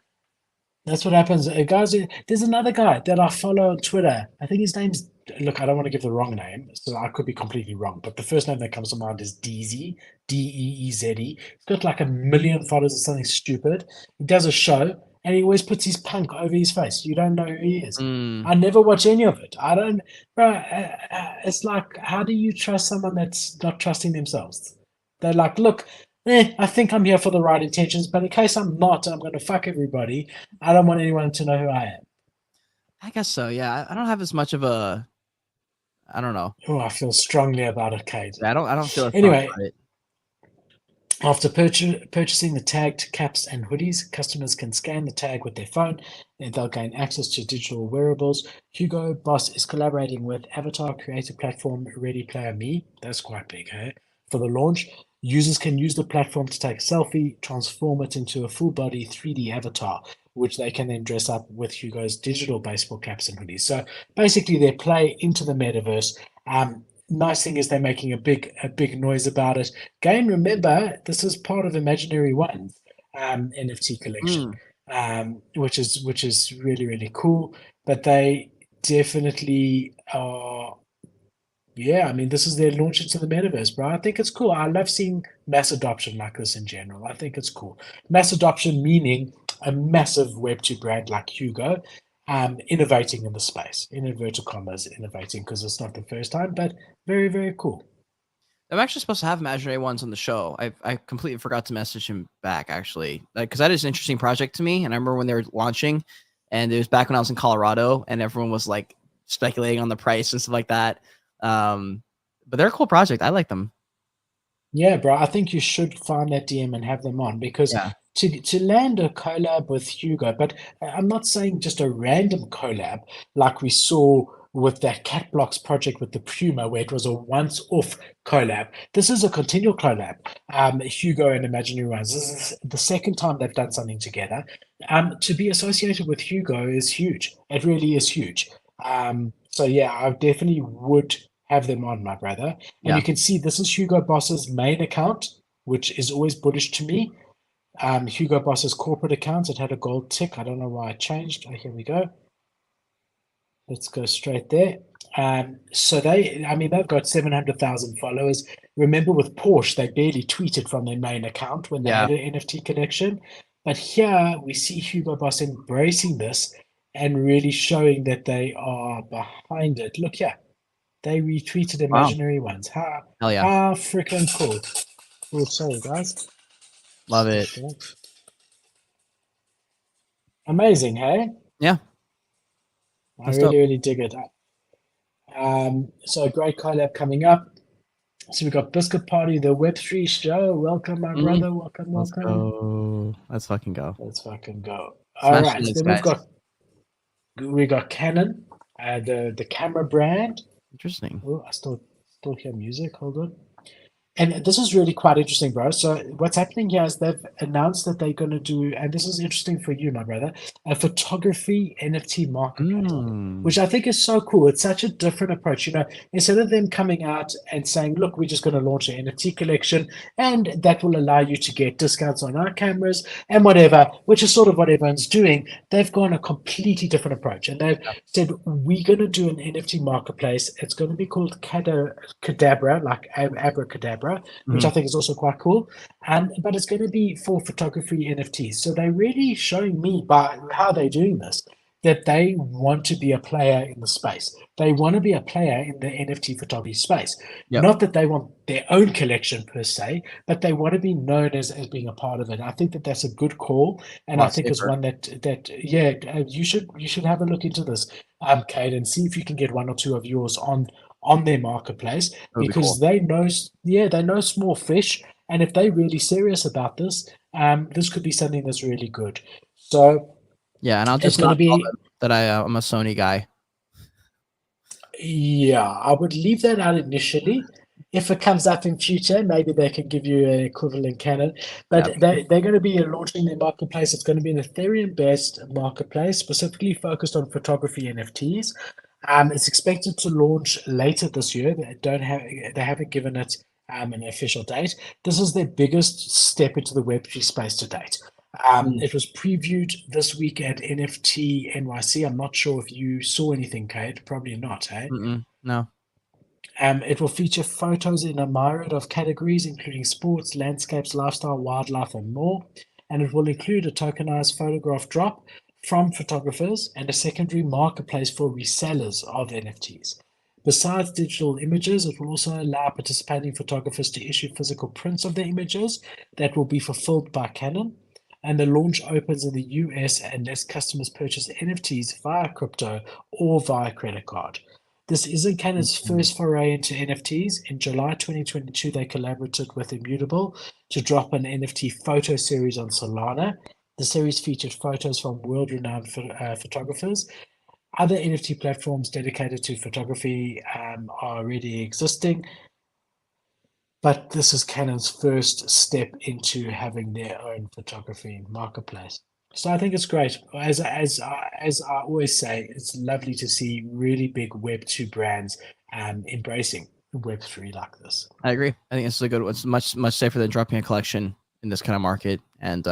That's what happens. Guys, there's another guy that I follow on Twitter. I think his name's. Look, I don't want to give the wrong name, so I could be completely wrong. But the first name that comes to mind is Deezy, Deeze. He's got like 1 million followers or something stupid. He does a show, and he always puts his punk over his face. You don't know who he is. I never watch any of it. I don't. Bro, it's like, how do you trust someone that's not trusting themselves? They're like, look, I think I'm here for the right intentions, but in case I'm not, I'm going to fuck everybody. I don't want anyone to know who I am. I guess so. Yeah, I don't have as much of a. I don't know. Oh, I feel strongly about it, Cade. Yeah, I don't feel it. Anyway, after purchasing the tagged caps and hoodies, customers can scan the tag with their phone and they'll gain access to digital wearables. Hugo Boss is collaborating with avatar creator platform Ready Player Me. That's quite big, hey? For the launch, users can use the platform to take a selfie, transform it into a full-body 3D avatar, which they can then dress up with Hugo's digital baseball caps and hoodies. So basically, they play into the metaverse. nice thing is they're making a big noise about it. Again, remember, this is part of Imaginary One's NFT collection, Mm. which is really, really cool. But they definitely are. Yeah, I mean, this is their launch into the metaverse, bro. I think it's cool. I love seeing mass adoption like this in general. I think it's cool. Mass adoption meaning a massive Web2 brand like Hugo, innovating in the space, in inverted commas, innovating because it's not the first time, but very, very cool. I'm actually supposed to have Imaginary Ones on the show. I completely forgot to message him back, actually, because that is an interesting project to me. And I remember when they were launching, and it was back when I was in Colorado, and everyone was like speculating on the price and stuff like that. But they're a cool project. I like them. Yeah, bro, I think you should find that DM and have them on because Yeah. to land a collab with Hugo, but I'm not saying just a random collab like we saw with that Cat Blocks project with the Puma, where it was a once-off collab. This is a continual collab. Hugo and Imaginary Ones. This is the second time they've done something together. To be associated with Hugo is huge. It really is huge. So yeah, I definitely would have them on, my brother. And Yeah. you can see this is Hugo Boss's main account, which is always bullish to me. Hugo Boss's corporate account, it had a gold tick. I don't know why it changed. Oh, here we go. Let's go straight there. So they've got 700,000 followers. Remember with Porsche, they barely tweeted from their main account when they Yeah. had an NFT connection. But here we see Hugo Boss embracing this and really showing that they are behind it. Look here. They retweeted Wow. Imaginary Ones. How Hell yeah. freaking cool. Oh, sorry, guys. Love it. Amazing, hey? Yeah. I That's really, dope. really dig it. So a great collab coming up. So we got Biscuit Party, the Web3 show. Welcome, my Mhm. brother. Welcome, Let's welcome. go. Let's fucking go. Let's fucking go. All Smash right. the So next then guys. we got Canon, the camera brand. Interesting. Oh, I still hear music. Hold on. And this is really quite interesting, bro. So what's happening here is they've announced that they're going to do, and this is interesting for you, my brother, a photography NFT marketplace, which I think is so cool. It's such a different approach. Instead of them coming out and saying, look, we're just going to launch an NFT collection and that will allow you to get discounts on our cameras and whatever, which is sort of what everyone's doing. They've gone a completely different approach. And they've said, we're going to do an NFT marketplace. It's going to be called Cadabra, like abracadabra, which I think is also quite cool. But it's going to be for photography NFTs. So they're really showing me by how they're doing this that they want to be a player in the space. They want to be a player in the NFT photography space. Yep. Not that they want their own collection per se, but they want to be known as being a part of it. I think that that's a good call, and I think it's one that you should have a look into this, Cade, and see if you can get one or two of yours on their marketplace because they know small fish, and if they're really serious about this, this could be something that's really good. So yeah, and I'll it's just going to not tell be them that I'm a Sony guy. yeah. I would leave that out initially. If it comes up in future, maybe they can give you an equivalent Canon. Yeah. But they're going to be launching their marketplace. It's going to be an Ethereum-based marketplace, specifically focused on photography NFTs. It's expected to launch later this year. They haven't given it an official date. This is their biggest step into the Web3 space to date. It was previewed this week at NFT NYC. I'm not sure if you saw anything, Cade. Probably not, hey? No. It will feature photos in a myriad of categories, including sports, landscapes, lifestyle, wildlife, and more. And it will include a tokenized photograph drop from photographers and a secondary marketplace for resellers of NFTs. Besides digital images, it will also allow participating photographers to issue physical prints of their images that will be fulfilled by Canon. And the launch opens in the US unless customers purchase NFTs via crypto or via credit card. This isn't Canon's first foray into NFTs. In July 2022, they collaborated with Immutable to drop an NFT photo series on Solana. The series featured photos from world-renowned photographers. Other NFT platforms dedicated to photography are already existing, but this is Canon's first step into having their own photography marketplace. So I think it's great. As I always say, it's lovely to see really big Web2 brands embracing Web3 like this. I agree. I think this is a good one. It's much safer than dropping a collection in this kind of market, and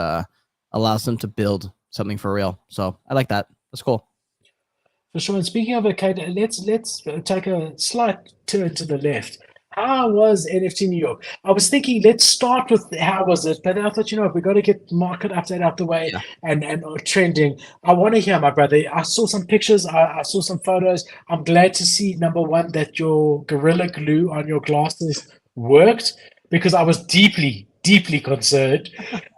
allows them to build something for real. So I like that. That's cool. For sure. And speaking of it, Cade, let's take a slight turn to the left. How was NFT New York? I was thinking, let's start with how was it, but then I thought, we got to get market update out the way and trending. I want to hear, my brother. I saw some pictures, I saw some photos. I'm glad to see, number one, that your Gorilla Glue on your glasses worked, because I was deeply concerned.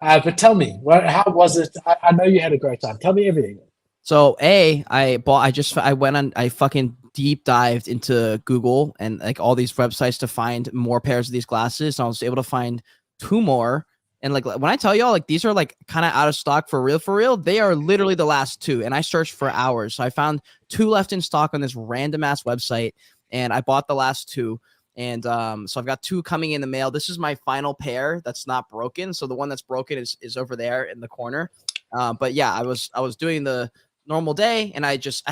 But tell me, how was it? I know you had a great time. Tell me everything. So I fucking deep dived into Google and like all these websites to find more pairs of these glasses. And I was able to find 2 more. And like when I tell y'all, like these are like kind of out of stock for real, they are literally the last 2. And I searched for hours. So I found 2 left in stock on this random ass website, and I bought the last 2. And so I've got 2 coming in the mail. This is my final pair that's not broken. So the one that's broken is over there in the corner. But yeah, I was doing the normal day, and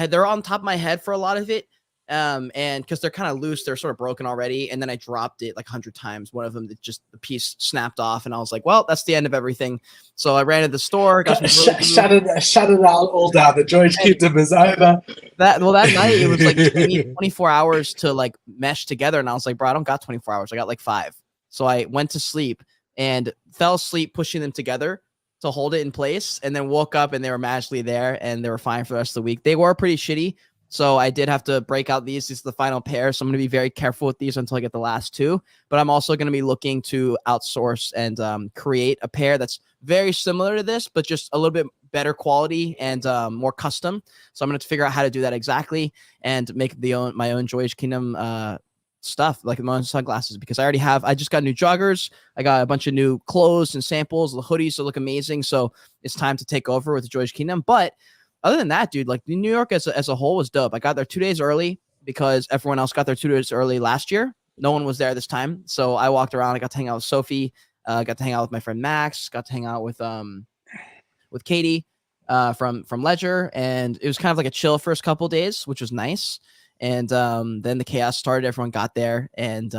they're on top of my head for a lot of it, and because they're kind of loose, they're sort of broken already, and then I dropped it like 100 times. One of them, the piece snapped off, and I was like, well, that's the end of everything. So I ran to the store, got shut it all down. The George Kingdom is over. That night it was like 24 hours to like mesh together, and I was like, bro, I don't got 24 hours, I got like 5. So I went to sleep and fell asleep pushing them together to hold it in place, and then woke up and they were magically there, and they were fine for the rest of the week. They were pretty shitty, so I did have to break out these. This is the final pair, so I'm going to be very careful with these until I get the last 2. But I'm also going to be looking to outsource and create a pair that's very similar to this, but just a little bit better quality and more custom. So I'm going to figure out how to do that exactly and make my own Joyous Kingdom stuff, like my own sunglasses, because I just got new joggers, I got a bunch of new clothes and samples, the hoodies that look amazing, so it's time to take over with the Joyous Kingdom. But other than that, dude, like New York as a whole was dope. I got there 2 days early because everyone else got there 2 days early last year. No one was there this time, so I walked around. I got to hang out with Sophie, got to hang out with my friend Max, got to hang out with Katie from Ledger, and it was kind of like a chill first couple days, which was nice. And then the chaos started. Everyone got there, and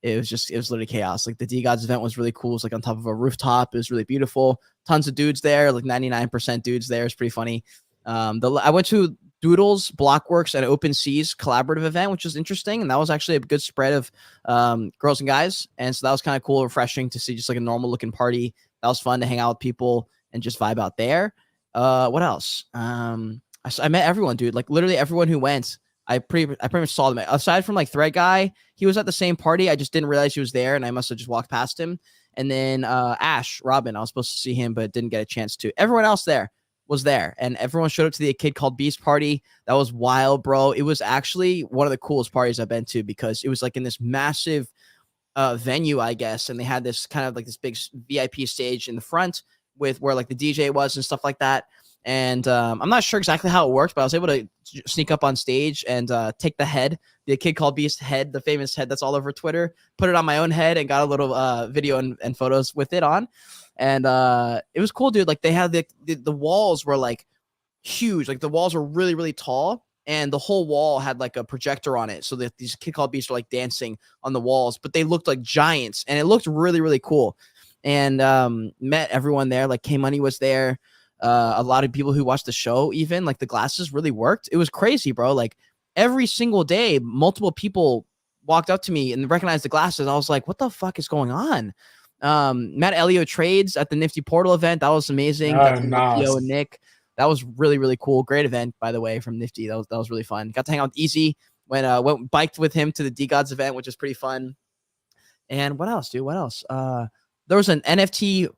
it was literally chaos. Like the DeGods event was really cool. It was like on top of a rooftop. It was really beautiful. Tons of dudes there, like 99% dudes there. It's pretty funny. I went to Doodles, Blockworks, and OpenSea's collaborative event, which was interesting, and that was actually a good spread of girls and guys. And so that was kind of cool, refreshing to see just like a normal looking party. That was fun to hang out with people and just vibe out there. What else? I met everyone, dude. Like literally everyone who went. I pretty much saw them. Aside from like Thread Guy, he was at the same party. I just didn't realize he was there, and I must have just walked past him. And then Ash, Robin, I was supposed to see him, but didn't get a chance to. Everyone else there was there, and everyone showed up to the Kid Called Beast party. That was wild, bro. It was actually one of the coolest parties I've been to, because it was like in this massive venue, I guess, and they had this kind of like this big VIP stage in the front with where like the DJ was and stuff like that. And I'm not sure exactly how it worked, but I was able to sneak up on stage and take the Kid Called Beast head, the famous head that's all over Twitter, put it on my own head, and got a little video and photos with it on. And it was cool, dude. Like they had the walls were like huge. Like the walls were really, really tall, and the whole wall had like a projector on it. So that these Kid Called Beasts were like dancing on the walls, but they looked like giants, and it looked really, really cool. And met everyone there. Like K Money was there. A lot of people who watched the show, even like the glasses really worked. It was crazy, bro. Like every single day, multiple people walked up to me and recognized the glasses. I was like, what the fuck is going on? Matt Elio trades at the Nifty Portal event. That was amazing. Nice. Theo and Nick. That was really, really cool. Great event, by the way, from Nifty. That was really fun. Got to hang out with Easy. Went biked with him to the DeGods event, which is pretty fun. And what else, dude? What else? There was an NFT.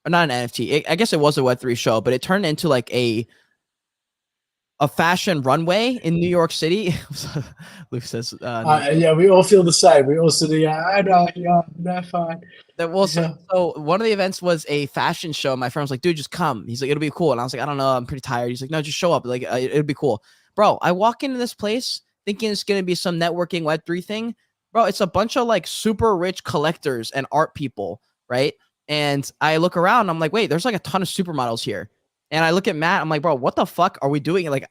Not an NFT. I guess it was a Web3 show, but it turned into like a fashion runway in New York City. Luke says, yeah, we all feel the same. We also do, I know, yeah, fine. So one of the events was a fashion show. My friend was like, dude, just come. He's like, it'll be cool. And I was like, I don't know, I'm pretty tired. He's like, no, just show up. Like, it'll be cool. Bro, I walk into this place thinking it's going to be some networking Web3 thing. Bro, it's a bunch of like super rich collectors and art people, right? And I look around and I'm like, wait, there's like a ton of supermodels here. And I look at Matt, I'm like, bro, what the fuck are we doing? Like,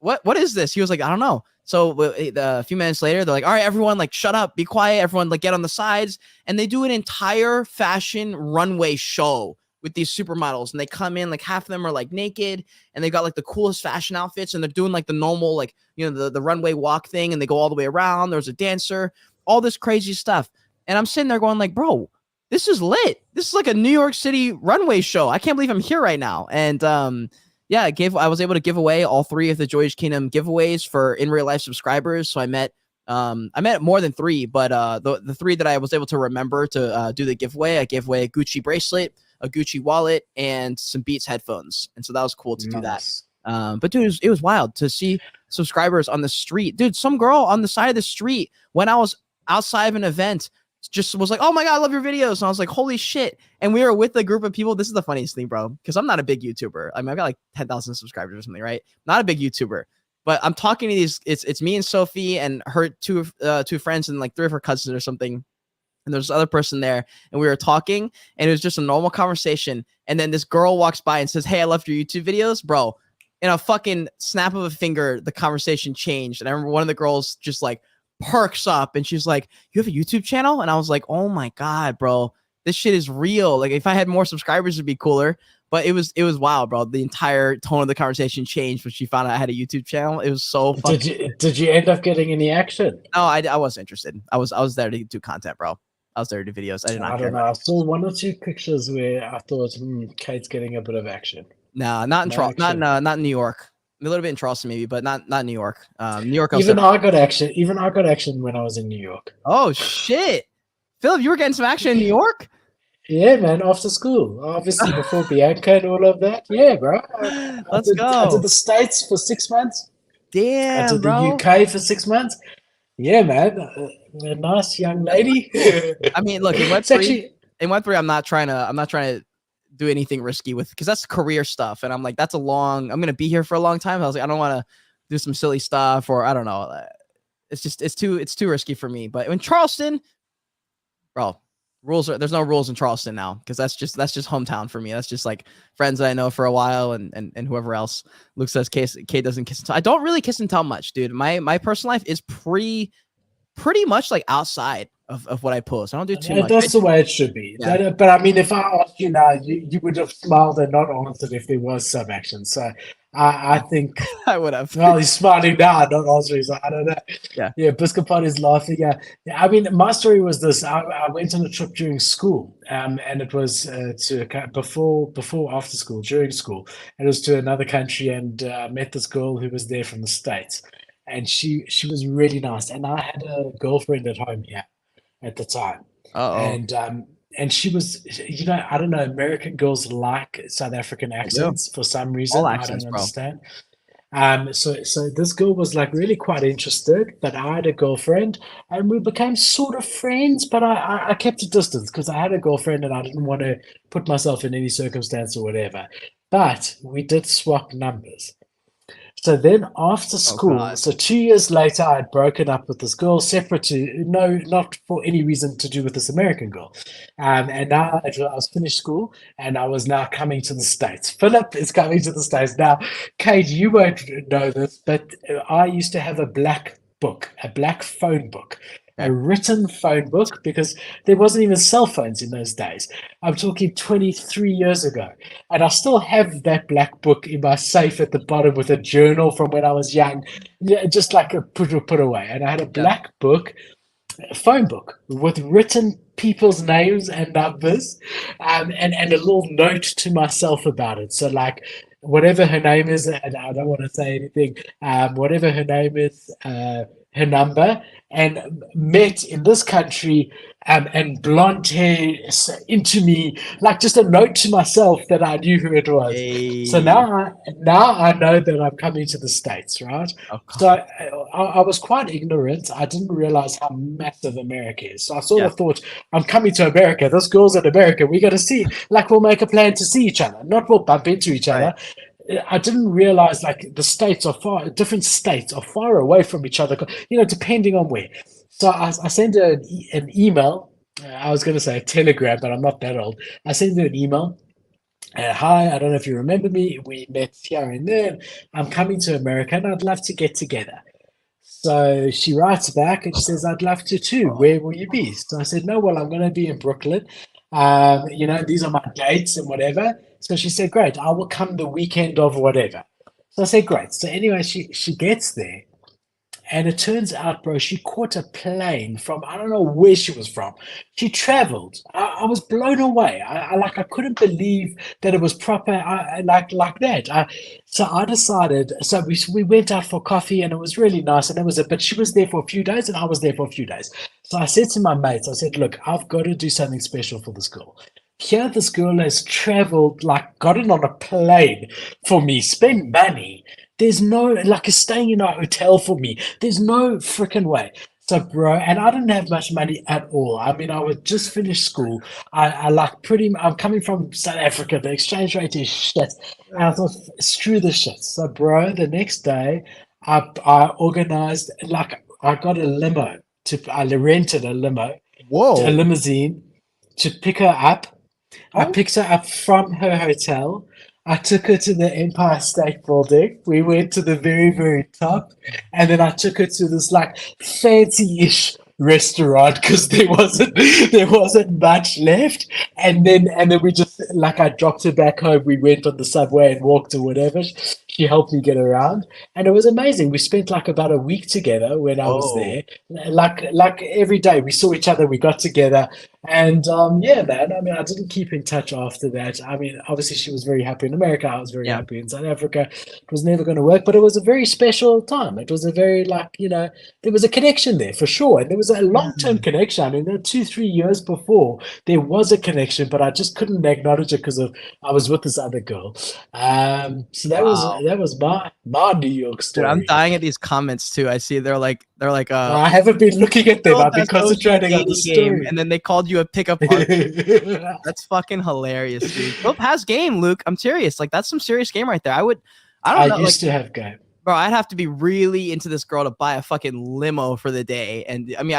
what is this? He was like, I don't know. So a few minutes later, they're like, all right, everyone, like, shut up, be quiet. Everyone, like, get on the sides. And they do an entire fashion runway show with these supermodels. And they come in, like, half of them are, like, naked. And they got, like, the coolest fashion outfits. And they're doing, like, the normal, like, you know, the runway walk thing. And they go all the way around. There's a dancer, all this crazy stuff. And I'm sitting there going, like, bro, this is lit. This is like a New York City runway show. I can't believe I'm here right now. And yeah, I was able to give away all 3 of the Joyous Kingdom giveaways for in real life subscribers. So I met more than 3, but the 3 that I was able to remember to do the giveaway, I gave away a Gucci bracelet, a Gucci wallet, and some Beats headphones. And so that was cool to do that. But dude, it was wild to see subscribers on the street. Dude, some girl on the side of the street when I was outside of an event just was like, oh my God, I love your videos. And I was like, holy shit. And we were with a group of people. This is the funniest thing, bro, because I'm not a big YouTuber. I mean, I've got like 10,000 subscribers or something, right? Not a big YouTuber, but I'm talking to these, it's me and Sophie and her two friends and like 3 of her cousins or something. And there's this other person there, and we were talking, and it was just a normal conversation. And then this girl walks by and says, hey, I love your YouTube videos, bro. In a fucking snap of a finger, the conversation changed. And I remember one of the girls just like perks up and she's like, you have a YouTube channel? And I was like, oh my God, bro, this shit is real. Like, if I had more subscribers, it'd be cooler. But it was wild, bro. The entire tone of the conversation changed when she found out I had a YouTube channel. It was so fun. Did you end up getting any action? No, I wasn't interested. I was there to do content, bro. I was there to do videos. I did not care. I don't know. I saw 1 or 2 pictures where I thought, Cade's getting a bit of action. No, not in New York. A little bit in Charleston, maybe, but not New York. New York. I got action. Even I got action when I was in New York. Oh shit, Philip, you were getting some action in New York? Yeah, man. After school, obviously before Bianca and all of that. Yeah, bro. Let's go. I did the States for 6 months. Damn, I did bro. the UK for 6 months. Yeah, man. A nice young lady. I mean, look, in Web3, I'm not trying to do anything risky with, because that's career stuff, and I'm like, I'm gonna be here for a long time. I was like, I don't want to do some silly stuff, or I don't know, it's too risky for me. But in Charleston, bro, there's no rules in Charleston now, because that's just hometown for me. That's just like friends that I know for a while, and whoever else. Luke says Cade doesn't kiss and tell. I don't really kiss and tell much, dude. My personal life is pretty much like outside of what I post. I don't do too much. That's the way it should be. Yeah. But I mean, if I asked you now, you would have smiled and not answered if there was some action. So I think I would have. Well, he's smiling now, not answering. So I don't know. Yeah. Biscopon is laughing. Yeah. I mean, my story was this. I went on a trip during school, and it was before after school, during school. It was to another country, and met this girl who was there from the States, and she was really nice. And I had a girlfriend at home here at the time. And she was, I don't know, American girls like South African accents for some reason. I don't understand. So this girl was like really quite interested, but I had a girlfriend, and we became sort of friends, but I kept a distance because I had a girlfriend and I didn't want to put myself in any circumstance or whatever. But we did swap numbers. So then after school, so 2 years later, I'd broken up with this girl, separate to, not for any reason to do with this American girl. And now I was finished school, and I was now coming to the States. Philip is coming to the States. Now, Cade, you won't know this, but I used to have a black phone book. A written phone book, because there wasn't even cell phones in those days. I'm talking 23 years ago. And I still have that black book in my safe at the bottom with a journal from when I was young, just like a put away. And I had a black book, a phone book with written people's names and numbers, and a little note to myself about it. So like, whatever her name is, and I don't want to say anything, whatever her name is, her number, and met in this country, and blonde hair into me, like just a note to myself that I knew who it was. Hey. So now I know that I'm coming to the States, right? So I was quite ignorant. I didn't realize how massive America is. So I sort of thought, I'm coming to America. This girl's in America. We got to see, like, we'll make a plan to see each other, not we'll bump into each other. I didn't realize like different states are far away from each other, depending on where. So I sent her an email. I was going to say a telegram, but I'm not that old. I sent her an email. Hi, I don't know if you remember me. We met here and there. I'm coming to America and I'd love to get together. So she writes back and she says, I'd love to too. Where will you be? So I said, no, well, I'm going to be in Brooklyn. These are my dates and whatever. So she said, great, I will come the weekend of whatever. So I said, great. So anyway, she gets there. And it turns out, bro, she caught a plane from, I don't know where she was from. She traveled. I was blown away. I couldn't believe that it was proper like that. So I decided, so we went out for coffee and it was really nice. And but she was there for a few days and I was there for a few days. So I said to my mates, I said, look, I've got to do something special for this girl. Here, this girl has traveled, like gotten on a plane for me, spent money. There's no, like, staying in a hotel for me. There's no freaking way. So, bro, and I didn't have much money at all. I mean, I would just finish school. I'm coming from South Africa. The exchange rate is shit. And I thought, screw this shit. So, bro, the next day, I organized, like, I got a limo. I rented a limo, a limousine to pick her up. I picked her up from her hotel. I took her to the Empire State Building. We went to the very, very top. And then I took her to this like fancy-ish restaurant because there wasn't much left. And then we just, like, I dropped her back home. We went on the subway and walked or whatever. She helped me get around. And it was amazing. We spent like about a week together when I was there. Like every day we saw each other, we got together. And yeah, man, I mean, I didn't keep in touch after that. I mean, obviously she was very happy in America. I was very happy in South Africa. It was never going to work, but it was a very special time. It was a very, like, there was a connection there for sure. And there was a long-term connection. I mean, 2-3 years before there was a connection, but I just couldn't acknowledge it because I was with this other girl. So that was my New York story. Dude, I'm dying at these comments too. I see they're like I haven't been looking at them. I've been concentrating on the story. And then they called you a pickup artist. That's fucking hilarious, dude. Dope has game, Luke. I'm serious. Like, that's some serious game right there. I don't know. I used to have game. Bro, I'd have to be really into this girl to buy a fucking limo for the day. And I mean,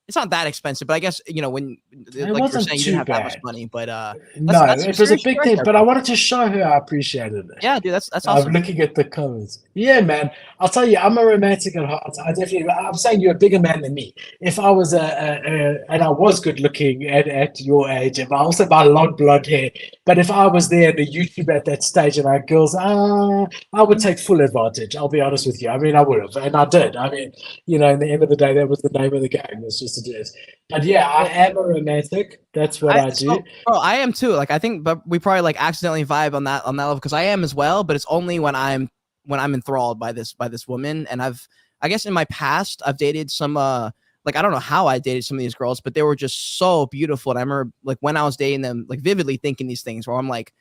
it's not that expensive, but I guess, when like you're saying, you didn't have that much money, but it was a big thing. But I wanted to show her I appreciated it. Yeah, dude, that's awesome. I'm looking at the comments. Yeah, man. I'll tell you, I'm a romantic at heart. I'm saying you're a bigger man than me. If I was and I was good looking at your age, and I also had long blonde hair. But if I was there in the YouTube at that stage and I had girls, I would take full advantage. I'll be honest with you. I mean, I would have, and I did. I mean, in the end of the day, that was the name of the game. It's just it is. But yeah, I am a romantic. That's what I do. Bro, I am too. Like, I think, but we probably like accidentally vibe on that level because I am as well. But it's only when I'm enthralled by this woman. And I guess in my past I've dated some like, I don't know how I dated some of these girls, but they were just so beautiful. And I remember, like, when I was dating them, like, vividly thinking these things where I'm like,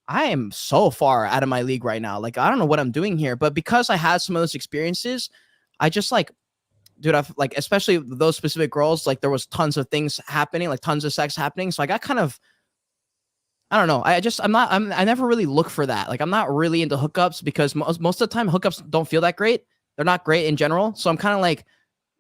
I am so far out of my league right now. Like, I don't know what I'm doing here. But because I had some of those experiences, I just like, dude, I've like, especially those specific girls, like, there was tons of things happening, like tons of sex happening. So I got kind of, I don't know. I never really look for that. Like, I'm not really into hookups because most of the time hookups don't feel that great. They're not great in general. So I'm kind of like,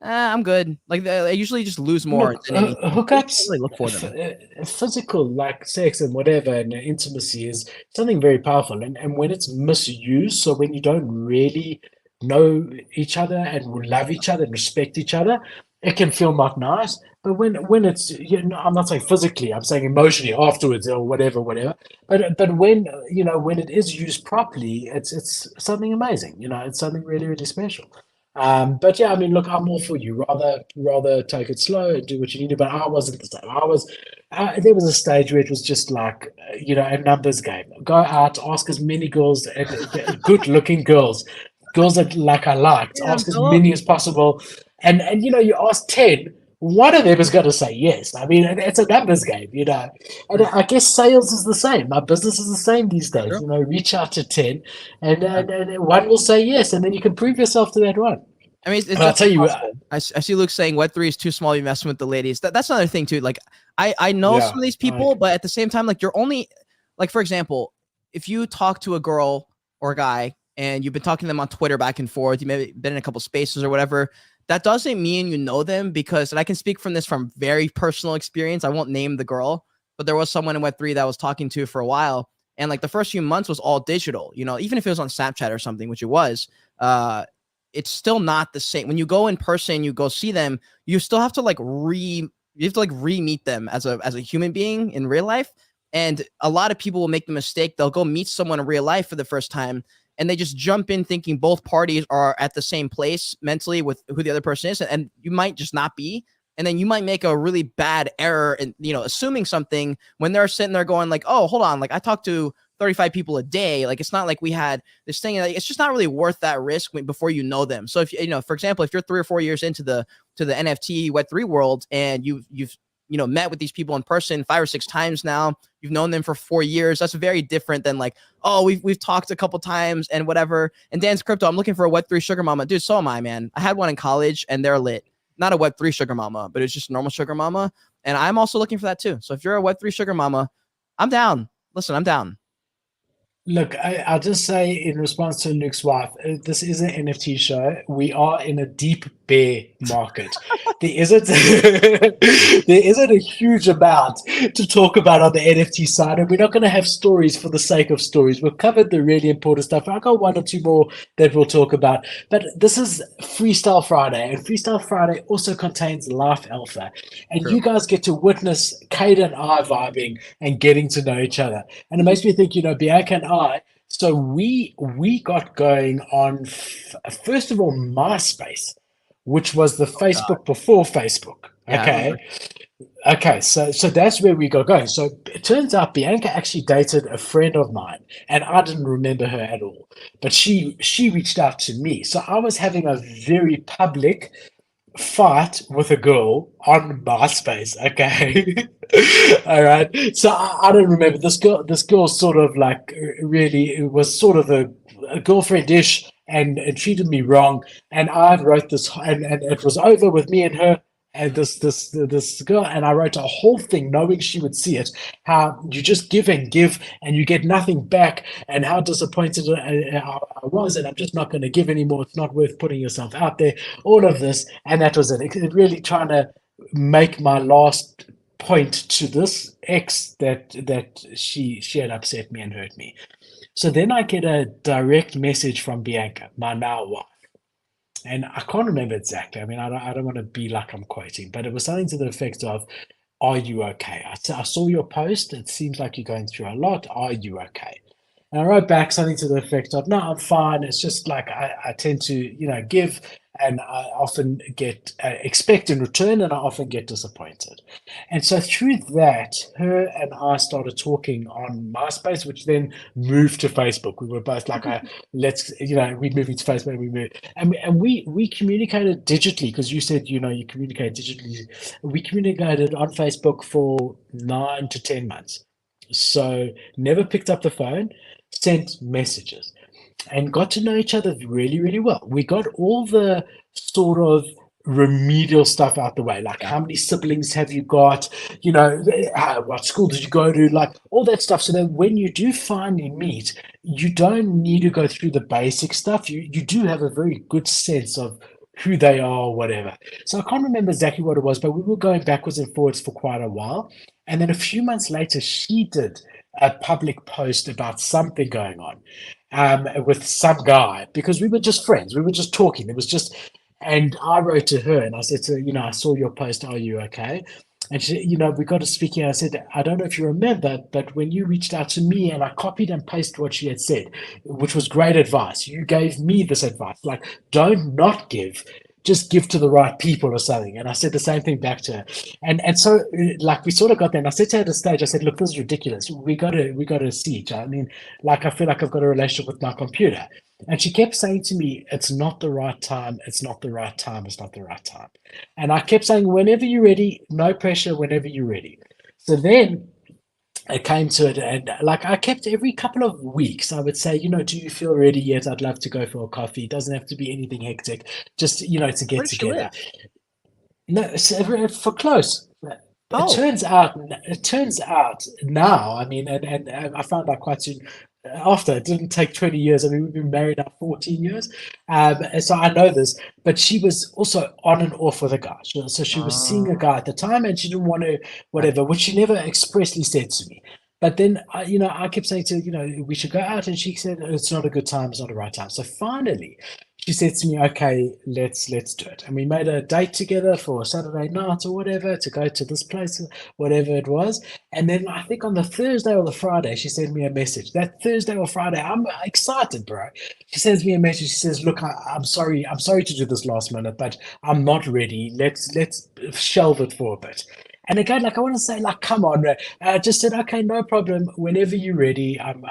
I'm good. Like, I usually just lose more than anything. Hookups, really look for them. Physical, like sex and whatever, and intimacy is something very powerful. And when it's misused, so when you don't really know each other and love each other and respect each other, it can feel not nice. But when it's, I'm not saying physically, I'm saying emotionally afterwards or whatever. But when when it is used properly, it's something amazing. It's something really, really special. But yeah, I mean, look, I'm all for you. Rather take it slow and do what you need to. But I wasn't the same. There was a stage where it was just like, a numbers game. Go out, ask as many girls, good-looking girls that like I liked, ask as many as possible. And you ask 10, one of them is going to say yes. I mean, it's a numbers game, And I guess sales is the same. My business is the same these days. Sure. Reach out to 10, and one will say yes, and then you can prove yourself to that one. I mean, I'll tell you what. I see Luke saying Web3 is too small. You're messing with the ladies. That's another thing too. Like, I know some of these people, but at the same time, like, you're only, like, for example, if you talk to a girl or a guy and you've been talking to them on Twitter back and forth, you maybe been in a couple spaces or whatever, that doesn't mean you know them, because, and I can speak from this from very personal experience. I won't name the girl, but there was someone in Web3 that I was talking to for a while. And like the first few months was all digital, even if it was on Snapchat or something, which it was, it's still not the same. When you go in person, you go see them, you still have to like re-meet them as a human being in real life. And a lot of people will make the mistake. They'll go meet someone in real life for the first time, and they just jump in thinking both parties are at the same place mentally with who the other person is. And you might just not be. And then you might make a really bad error and, assuming something when they're sitting there going like, oh, hold on. Like I talked to 35 people a day. Like, it's not like we had this thing. Like, it's just not really worth that risk before you know them. So if for example, if you're 3 or 4 years into the NFT Web3 world and you've met with these people in person 5 or 6 times now, you've known them for 4 years. That's very different than like, oh, we've talked a couple times and whatever. And Dan's crypto, I'm looking for a Web3 sugar mama. Dude, so am I, man. I had one in college and they're lit. Not a Web3 sugar mama, but it's just a normal sugar mama. And I'm also looking for that too. So if you're a Web3 sugar mama, I'm down. Listen, I'm down. Look, I'll just say in response to Luke's wife, this is an NFT show. We are in a deep bear market. There isn't a huge amount to talk about on the NFT side, and we're not going to have stories for the sake of stories. We've covered the really important stuff. I got 1 or 2 more that we'll talk about, but this is Freestyle Friday, and Freestyle Friday also contains Life Alpha, and you guys get to witness Cade and I vibing and getting to know each other. And it makes me think, Bianca and I, so we got going on first of all MySpace, which was the Facebook before Facebook. Yeah, Okay, so that's where we got going. So it turns out Bianca actually dated a friend of mine, and I didn't remember her at all. But she reached out to me. So I was having a very public fight with a girl on MySpace. Okay. All right. So I don't remember this girl. This girl sort of like really, it was sort of a girlfriend-ish and treated me wrong. And I wrote this, and it was over with me and her and this girl. And I wrote a whole thing knowing she would see it, how you just give and you get nothing back, and how disappointed I was. And I'm just not going to give anymore. It's not worth putting yourself out there. All of this. And that was it. It really trying to make my last point to this ex that she had upset me and hurt me. So then I get a direct message from Bianca, my now wife. And I can't remember exactly. I mean, I don't want to be like I'm quoting, but it was something to the effect of, are you okay? I saw your post. It seems like you're going through a lot. Are you okay? And I wrote back something to the effect of, no, I'm fine. It's just like I tend to, give, and I often get expect in return, and I often get disappointed. And so through that, her and I started talking on MySpace, which then moved to Facebook. We were both like, let's, we moved to Facebook, and we moved, and we communicated digitally, because you said, you communicate digitally. We communicated on Facebook for 9 to 10 months. So never picked up the phone, sent messages, and got to know each other really, really well. We got all the sort of remedial stuff out the way, like how many siblings have you got, what school did you go to, like all that stuff. So that when you do finally meet, you don't need to go through the basic stuff. You do have a very good sense of who they are or whatever. So I can't remember exactly what it was, but we were going backwards and forwards for quite a while. And then a few months later, she did a public post about something going on with some guy, because we were just friends. We were just talking. It was just, and I wrote to her and I said to her, I saw your post. Are you okay? And she, we got to speaking. I said, I don't know if you remember, but when you reached out to me and I copied and pasted what she had said, which was great advice. You gave me this advice, like, don't not give, just give to the right people or something. And I said the same thing back to her. And so like we sort of got there, and I said to her at the stage, I said, look, this is ridiculous. We gotta see each other. I mean, like, I feel like I've got a relationship with my computer. And she kept saying to me, it's not the right time. It's not the right time. It's not the right time. And I kept saying, whenever you're ready, no pressure, whenever you're ready. So then it came to it, and like I kept every couple of weeks, I would say, do you feel ready yet? I'd love to go for a coffee. It doesn't have to be anything hectic, just, to get together. No, it's for close. Oh. It turns out now, I mean, and I found out quite soon after, it didn't take 20 years. I mean, we've been married now 14 years. So I know this, but she was also on and off with a guy. So she was seeing a guy at the time, and she didn't want to, whatever, which she never expressly said to me. But then, I kept saying to her, we should go out. And she said, it's not a good time. It's not the right time. So finally, she said to me, okay, let's do it. And we made a date together for Saturday night or whatever to go to this place, whatever it was. And then I think on the Thursday or the Friday, she sent me a message. That Thursday or Friday, I'm excited, bro. She sends me a message. She says, look, I'm sorry to do this last minute, but I'm not ready. Let's shelve it for a bit. And again, like I want to say, like, come on, I just said, okay, no problem. Whenever you're ready, I'm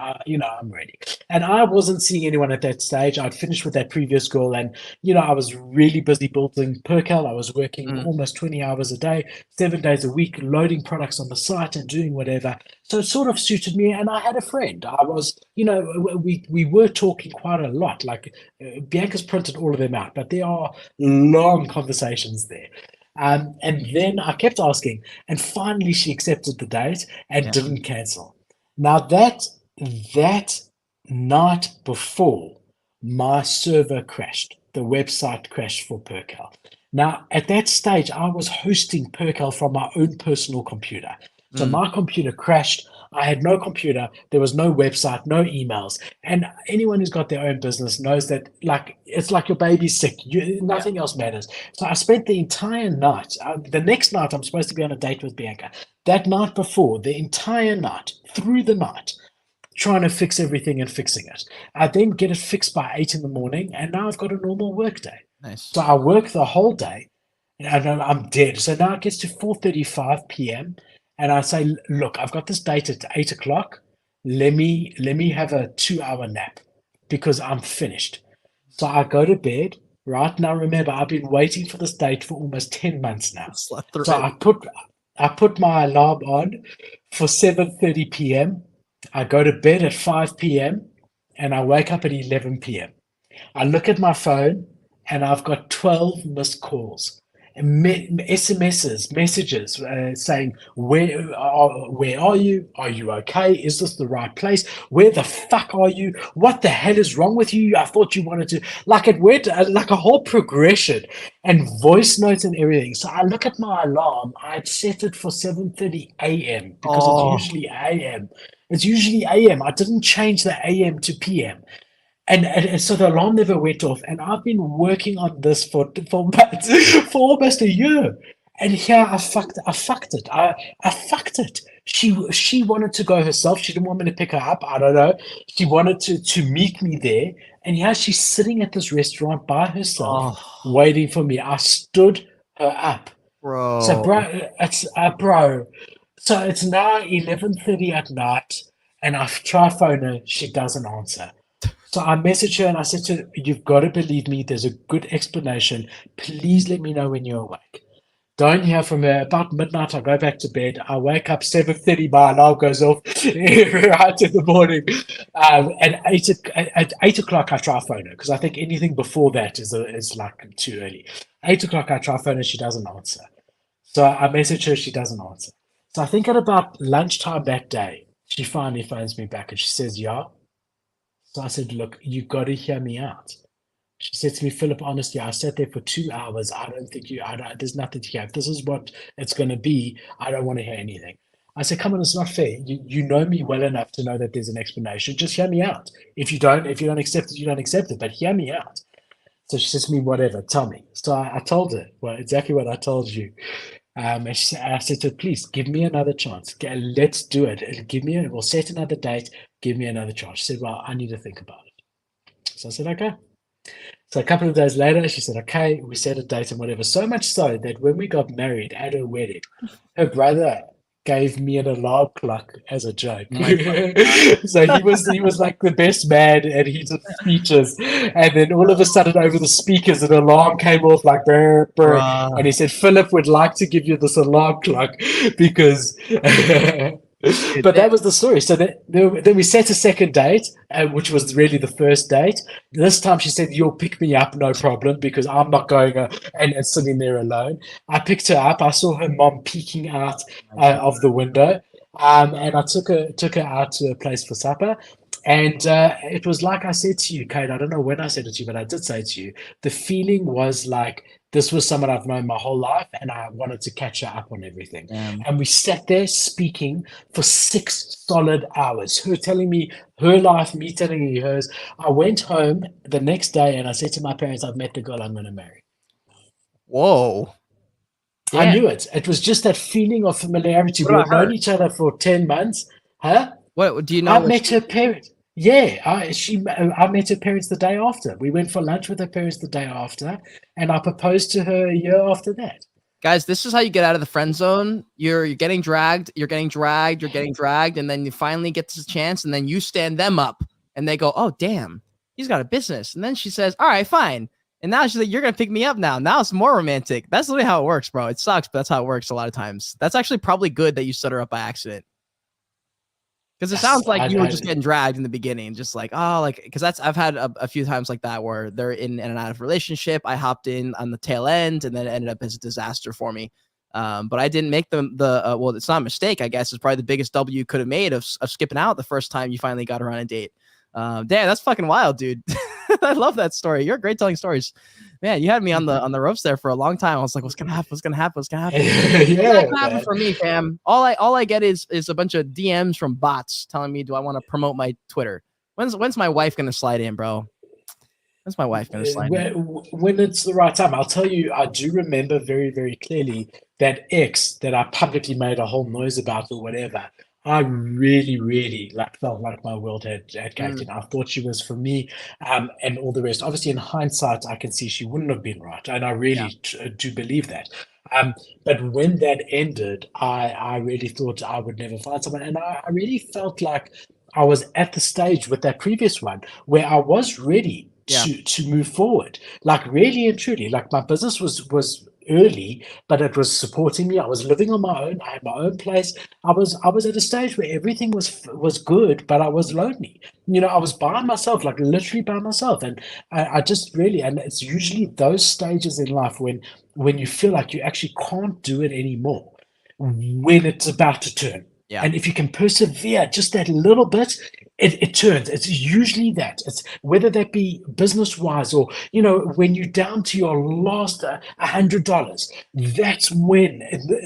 ready. And I wasn't seeing anyone at that stage. I'd finished with that previous girl, and I was really busy building Percal. I was working almost 20 hours a day, 7 days a week, loading products on the site and doing whatever. So it sort of suited me. And I had a friend. I was, we were talking quite a lot. Like Bianca's printed all of them out, but there are long conversations there. And then I kept asking, and finally she accepted the date and didn't cancel. Now that night before, my server crashed. The website crashed for Percal. Now, at that stage, I was hosting Percal from my own personal computer. So my computer crashed. I had no computer. There was no website, no emails. And anyone who's got their own business knows that, like, it's like your baby's sick. Nothing else matters. So I spent the entire night. The next night, I'm supposed to be on a date with Bianca. That night before, the entire night, through the night, trying to fix everything and fixing it. I then get it fixed by 8 in the morning, and now I've got a normal work day. Nice. So I work the whole day, and I'm dead. So now it gets to 4:35 p.m., and I say, look, I've got this date at 8 o'clock. Let me have a 2-hour nap because I'm finished. So I go to bed. Right now, remember, I've been waiting for this date for almost 10 months now. So I put my alarm on for 7:30 p.m. I go to bed at 5 p.m. and I wake up at 11 p.m. I look at my phone and I've got 12 missed calls. SMSs, messages saying, where are you? Are you okay? Is this the right place? Where the fuck are you? What the hell is wrong with you? I thought you wanted to, like, it went like a whole progression and voice notes and everything. So I look at my alarm. I'd set it for 7:30 a.m. because it's usually a.m. It's usually a.m. I didn't change the a.m. to p.m. And so the alarm never went off. And I've been working on this for almost a year. And here I fucked it. I fucked it. She wanted to go herself. She didn't want me to pick her up. I don't know. She wanted to meet me there. And here she's sitting at this restaurant by herself, waiting for me. I stood her up. Bro. So bro. So it's now 11:30 at night, and I try phone her. She doesn't answer. So I messaged her and I said to her, you've got to believe me. There's a good explanation. Please let me know when you're awake. Don't hear from her. About midnight, I go back to bed. I wake up 7:30. My alarm goes off right in the morning. At 8 o'clock, I try phone her because I think anything before that is like too early. 8 o'clock, I try phone her. She doesn't answer. So I message her. She doesn't answer. So I think at about lunchtime that day, she finally phones me back and she says, yeah. So I said, look, you got to hear me out. She said to me, Philip, honestly, I sat there for 2 hours. I don't think there's nothing to hear. If this is what it's going to be, I don't want to hear anything. I said, come on, it's not fair. You know me well enough to know that there's an explanation. Just hear me out. If you don't accept it, you don't accept it, but hear me out. So she says to me, whatever, tell me. So I told her, well, exactly what I told you. And I said to her, please give me another chance. Let's do it. We'll set another date. Give me another chance. She said, well, I need to think about it. So I said, okay. So a couple of days later, she said, okay, we set a date and whatever. So much so that when we got married at her wedding, her brother gave me an alarm clock as a joke. So he was like the best man, and he did speeches, and then all of a sudden over the speakers an alarm came off like brr, brr. And he said, Philip would like to give you this alarm clock because but that was the story. So then we set a second date, which was really the first date. This time she said, you'll pick me up, no problem, because I'm not going and sitting there alone. I picked her up. I saw her mom peeking out of the window, and I took her out to a place for supper. And it was like I said to you, Kate, I don't know when I said it to you, but I did say it to you. The feeling was like this was someone I've known my whole life, and I wanted to catch her up on everything. And we sat there speaking for 6 solid hours, her telling me her life, me telling me hers. I went home the next day and I said to my parents, I've met the girl I'm going to marry. Whoa. I Damn. knew it. It was just that feeling of familiarity. What We about had known her? each other for 10 months. Huh? What do you know? I met her parents. Yeah, I met her parents the day after. We went for lunch with her parents the day after, and I proposed to her a year after that. Guys, this is how you get out of the friend zone. You're getting dragged, you're getting dragged, you're getting dragged, and then you finally get this chance, and then you stand them up, and they go, "Oh, damn, he's got a business." And then she says, "All right, fine." And now she's like, "You're gonna pick me up now." Now it's more romantic. That's literally how it works, bro. It sucks, but that's how it works a lot of times. That's actually probably good that you stood her up by accident. Because it sounds like you were just getting dragged in the beginning, just like, oh, like, because I've had a few times like that where they're in and out of relationship. I hopped in on the tail end, and then it ended up as a disaster for me. But I didn't make well, it's not a mistake, I guess. It's probably the biggest W you could have made of skipping out the first time you finally got her on a date. Damn, that's fucking wild, dude. I love that story. You're great telling stories. Man, you had me on the ropes there for a long time. I was like, what's gonna happen? What's gonna happen? What's gonna happen? Yeah, Not gonna happen for me, fam. All I get is a bunch of DMs from bots telling me, do I want to promote my Twitter? When's my wife gonna slide in, bro? When's my wife gonna slide in? When it's the right time. I'll tell you, I do remember very, very clearly that X that I publicly made a whole noise about or whatever. I really, really felt like my world had caved in. I thought she was for me, and all the rest. Obviously, in hindsight, I can see she wouldn't have been right, and I really do believe that. But when that ended, I really thought I would never find someone, and I really felt like I was at the stage with that previous one where I was ready to move forward, like really and truly. Like my business was early, but it was supporting me. I was living on my own. I had my own place. I was at a stage where everything was good, but I was lonely. I was by myself, like literally by myself, and I just really. And it's usually those stages in life when you feel like you actually can't do it anymore, when it's about to turn. Yeah. And if you can persevere just that little bit, it turns. It's usually that. It's whether that be business wise or when you're down to your last $100, that's when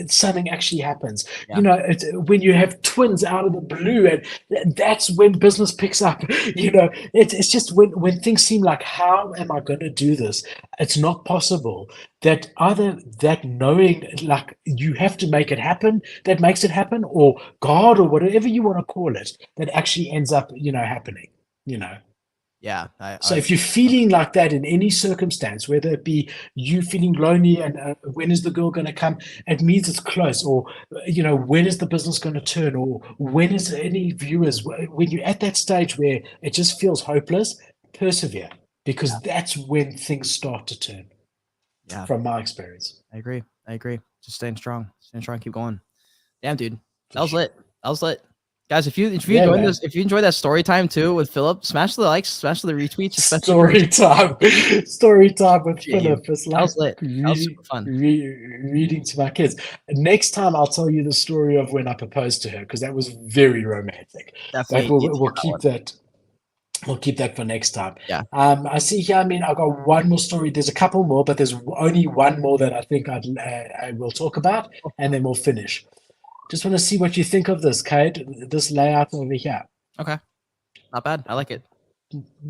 something actually happens. When you have twins out of the blue, and that's when business picks up. It's just when things seem like, how am I going to do this? It's not possible. That either that knowing like you have to make it happen, that makes it happen, or God, or whatever you want to call it, that actually ends up happening. Yeah. So if you're feeling like that in any circumstance, whether it be you feeling lonely and when is the girl going to come, it means it's close, or when is the business going to turn, or when is any viewers, when you're at that stage where it just feels hopeless, persevere, because that's when things start to turn. Yeah, from my experience. I agree. Just staying strong, keep going. Damn, dude, that was lit. Guys, if you enjoyed this, if you enjoyed that story time too with Philip, smash the likes, smash the retweets. Story time with Philip. It's like lit. That was super fun. Reading to my kids. Next time, I'll tell you the story of when I proposed to her, because that was very romantic. Definitely, we'll keep that. We'll keep that for next time. Yeah. I see here. I mean, I've got one more story. There's a couple more, but there's only one more that I think I will talk about, and then we'll finish. Just want to see what you think of this, Cade. This layout over here. Okay. Not bad. I like it.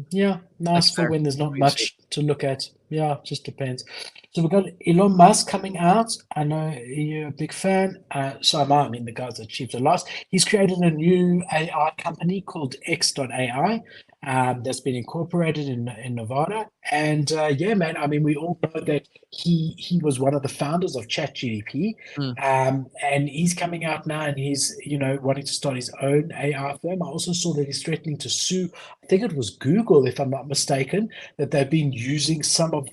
Yeah, nice for when there's not much to look at. Yeah, just depends. So we've got Elon Musk coming out. I know you're a big fan. So am I. I mean, the guy's achieved a lot. He's created a new AI company called X.ai. That's been incorporated in Nevada. And yeah, man, I mean, we all know that he was one of the founders of ChatGPT. And he's coming out now, and he's wanting to start his own AI firm. I also saw that he's threatening to sue, I think it was Google, if I'm not mistaken, that they've been using some of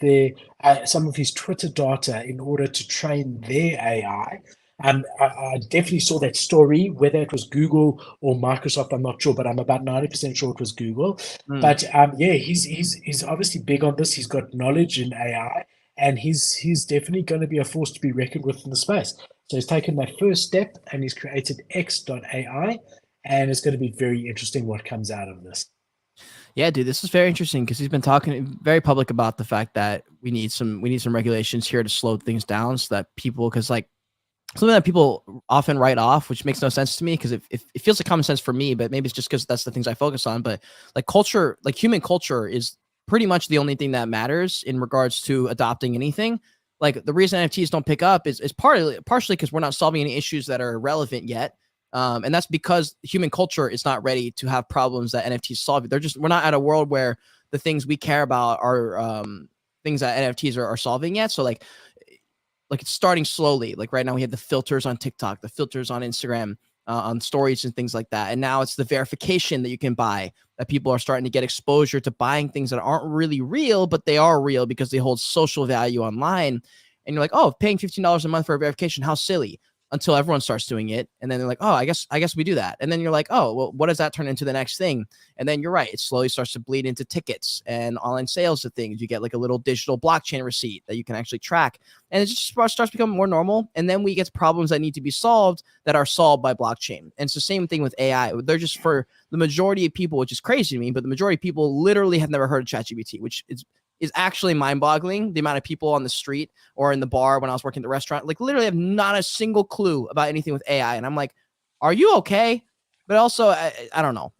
his Twitter data in order to train their AI. I definitely saw that story, whether it was Google or Microsoft, I'm not sure, but I'm about 90% sure it was Google. But yeah, he's obviously big on this. He's got knowledge in AI, and he's definitely going to be a force to be reckoned with in the space. So he's taken that first step, and he's created X.ai. and it's going to be very interesting what comes out of this. Yeah, dude, this is very interesting because he's been talking very public about the fact that we need some regulations here to slow things down so that people, because like something that people often write off, which makes no sense to me because it feels like common sense for me, but maybe it's just because that's the things I focus on. But like culture, like human culture is pretty much the only thing that matters in regards to adopting anything. Like the reason NFTs don't pick up is partially because we're not solving any issues that are relevant yet. And that's because human culture is not ready to have problems that NFTs solve. We're not at a world where the things we care about are things that NFTs are solving yet. So like it's starting slowly. Like right now we have the filters on TikTok, the filters on Instagram, on stories and things like that. And now it's the verification that you can buy, that people are starting to get exposure to buying things that aren't really real, but they are real because they hold social value online. And you're like, oh, paying $15 a month for a verification, how silly. Until everyone starts doing it. And then they're like, oh, I guess we do that. And then you're like, oh, well, what does that turn into the next thing? And then you're right. It slowly starts to bleed into tickets and online sales of things. You get like a little digital blockchain receipt that you can actually track. And it just starts becoming more normal. And then we get problems that need to be solved that are solved by blockchain. And it's the same thing with AI. They're just, for the majority of people, which is crazy to me, but the majority of people literally have never heard of ChatGPT, which is actually mind-boggling. The amount of people on the street or in the bar when I was working at the restaurant, like literally have not a single clue about anything with AI. And I'm like, are you okay? But also, I don't know.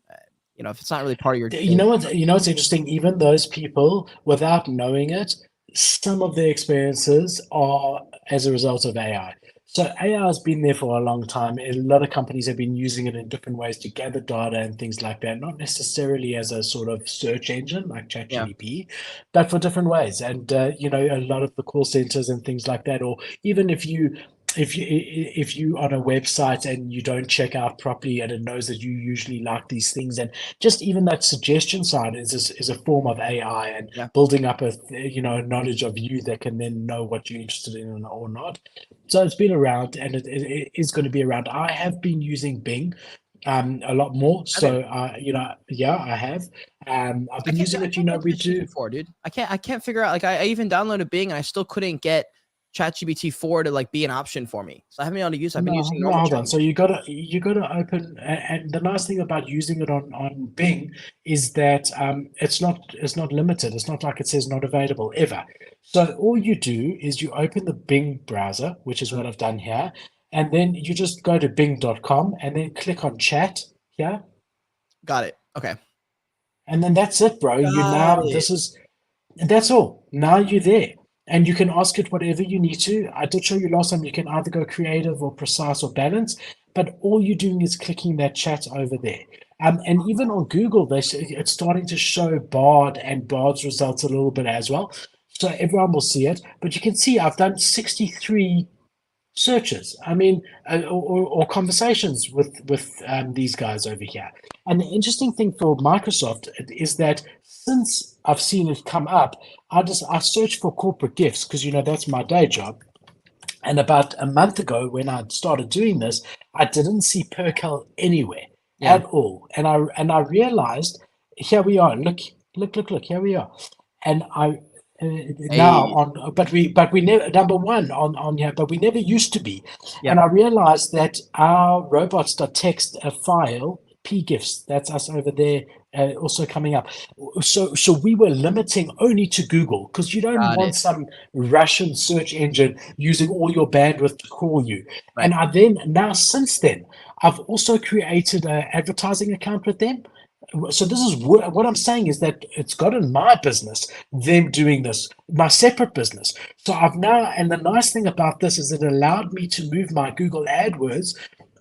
You know, if it's not really part of your... You know what's interesting? Even those people, without knowing it, some of their experiences are as a result of AI. So AI has been there for a long time. A lot of companies have been using it in different ways to gather data and things like that, not necessarily as a sort of search engine like ChatGPT, but for different ways. And you know, a lot of the call centers and things like that, or even if you on a website and you don't check out properly and it knows that you usually like these things, and just even that suggestion side is a form of AI and building up a knowledge of you that can then know what you're interested in or not. So it's been around, and it is going to be around. I have been using Bing a lot more. So I have. I've been using it. You know, we do before, dude. I can't figure out. Like I even downloaded Bing and I still couldn't get ChatGPT 4 to like be an option for me. So I haven't been able to use it. I've been using normal. Hold on. So you gotta open, and the nice thing about using it on Bing is that it's not limited. It's not like it says not available ever. So all you do is you open the Bing browser, which is what I've done here, and then you just go to bing.com and then click on chat here. Got it. Okay. And then that's it, bro. That's all. Now you're there. And you can ask it whatever you need to. I did show you last time you can either go creative or precise or balance, but all you're doing is clicking that chat over there. And even on Google, it's starting to show Bard and Bard's results a little bit as well. So everyone will see it. But you can see I've done 63 searches. I mean, or conversations with these guys over here. And the interesting thing for Microsoft is that since I've seen it come up, I search for corporate gifts because, you know, that's my day job. And about a month ago, when I started doing this, I didn't see Perkel anywhere at all. And I realized, here we are. Look, here we are. And now on, but we never number one on here, but we never used to be. And I realized that our robots.txt file pgifs, that's us over there, also coming up. So we were limiting only to Google because you don't want some Russian search engine using all your bandwidth to call you. And now since then, I've also created an advertising account with them. So this is what I'm saying is that it's gotten my business, them doing this, my separate business. So I've now, and the nice thing about this is it allowed me to move my Google AdWords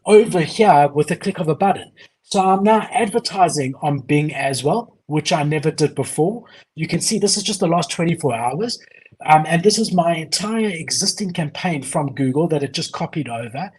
over here with a click of a button. So I'm now advertising on Bing as well, which I never did before. You can see this is just the last 24 hours. And this is my entire existing campaign from Google that it just copied over.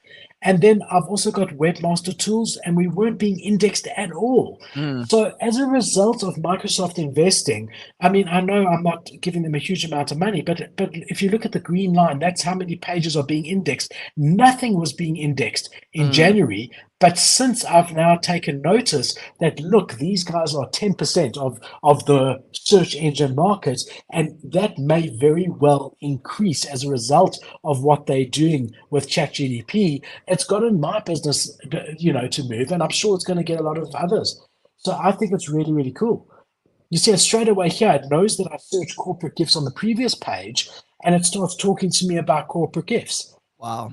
And then I've also got webmaster tools, and we weren't being indexed at all. So as a result of Microsoft investing, I mean, I know I'm not giving them a huge amount of money, but if you look at the green line, that's how many pages are being indexed. Nothing was being indexed in January. But since I've now taken notice that, look, these guys are 10% of the search engine market, and that may very well increase as a result of what they're doing with ChatGPT, It's gotten my business, to move, and I'm sure it's going to get a lot of others. So I think it's really, really cool. You see it straight away here. It knows that I searched corporate gifts on the previous page, and it starts talking to me about corporate gifts. Wow.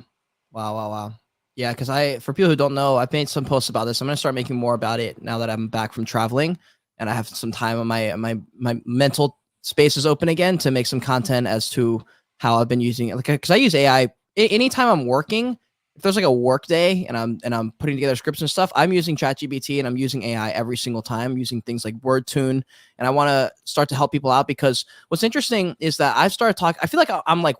Yeah, because for people who don't know, I've made some posts about this. I'm gonna start making more about it now that I'm back from traveling and I have some time on my mental space is open again to make some content as to how I've been using it. Like, because I use AI anytime I'm working. If there's like a work day and I'm putting together scripts and stuff, I'm using ChatGPT and I'm using AI every single time. I'm using things like WordTune, and I want to start to help people out because what's interesting is that I've started talking. I feel like I'm like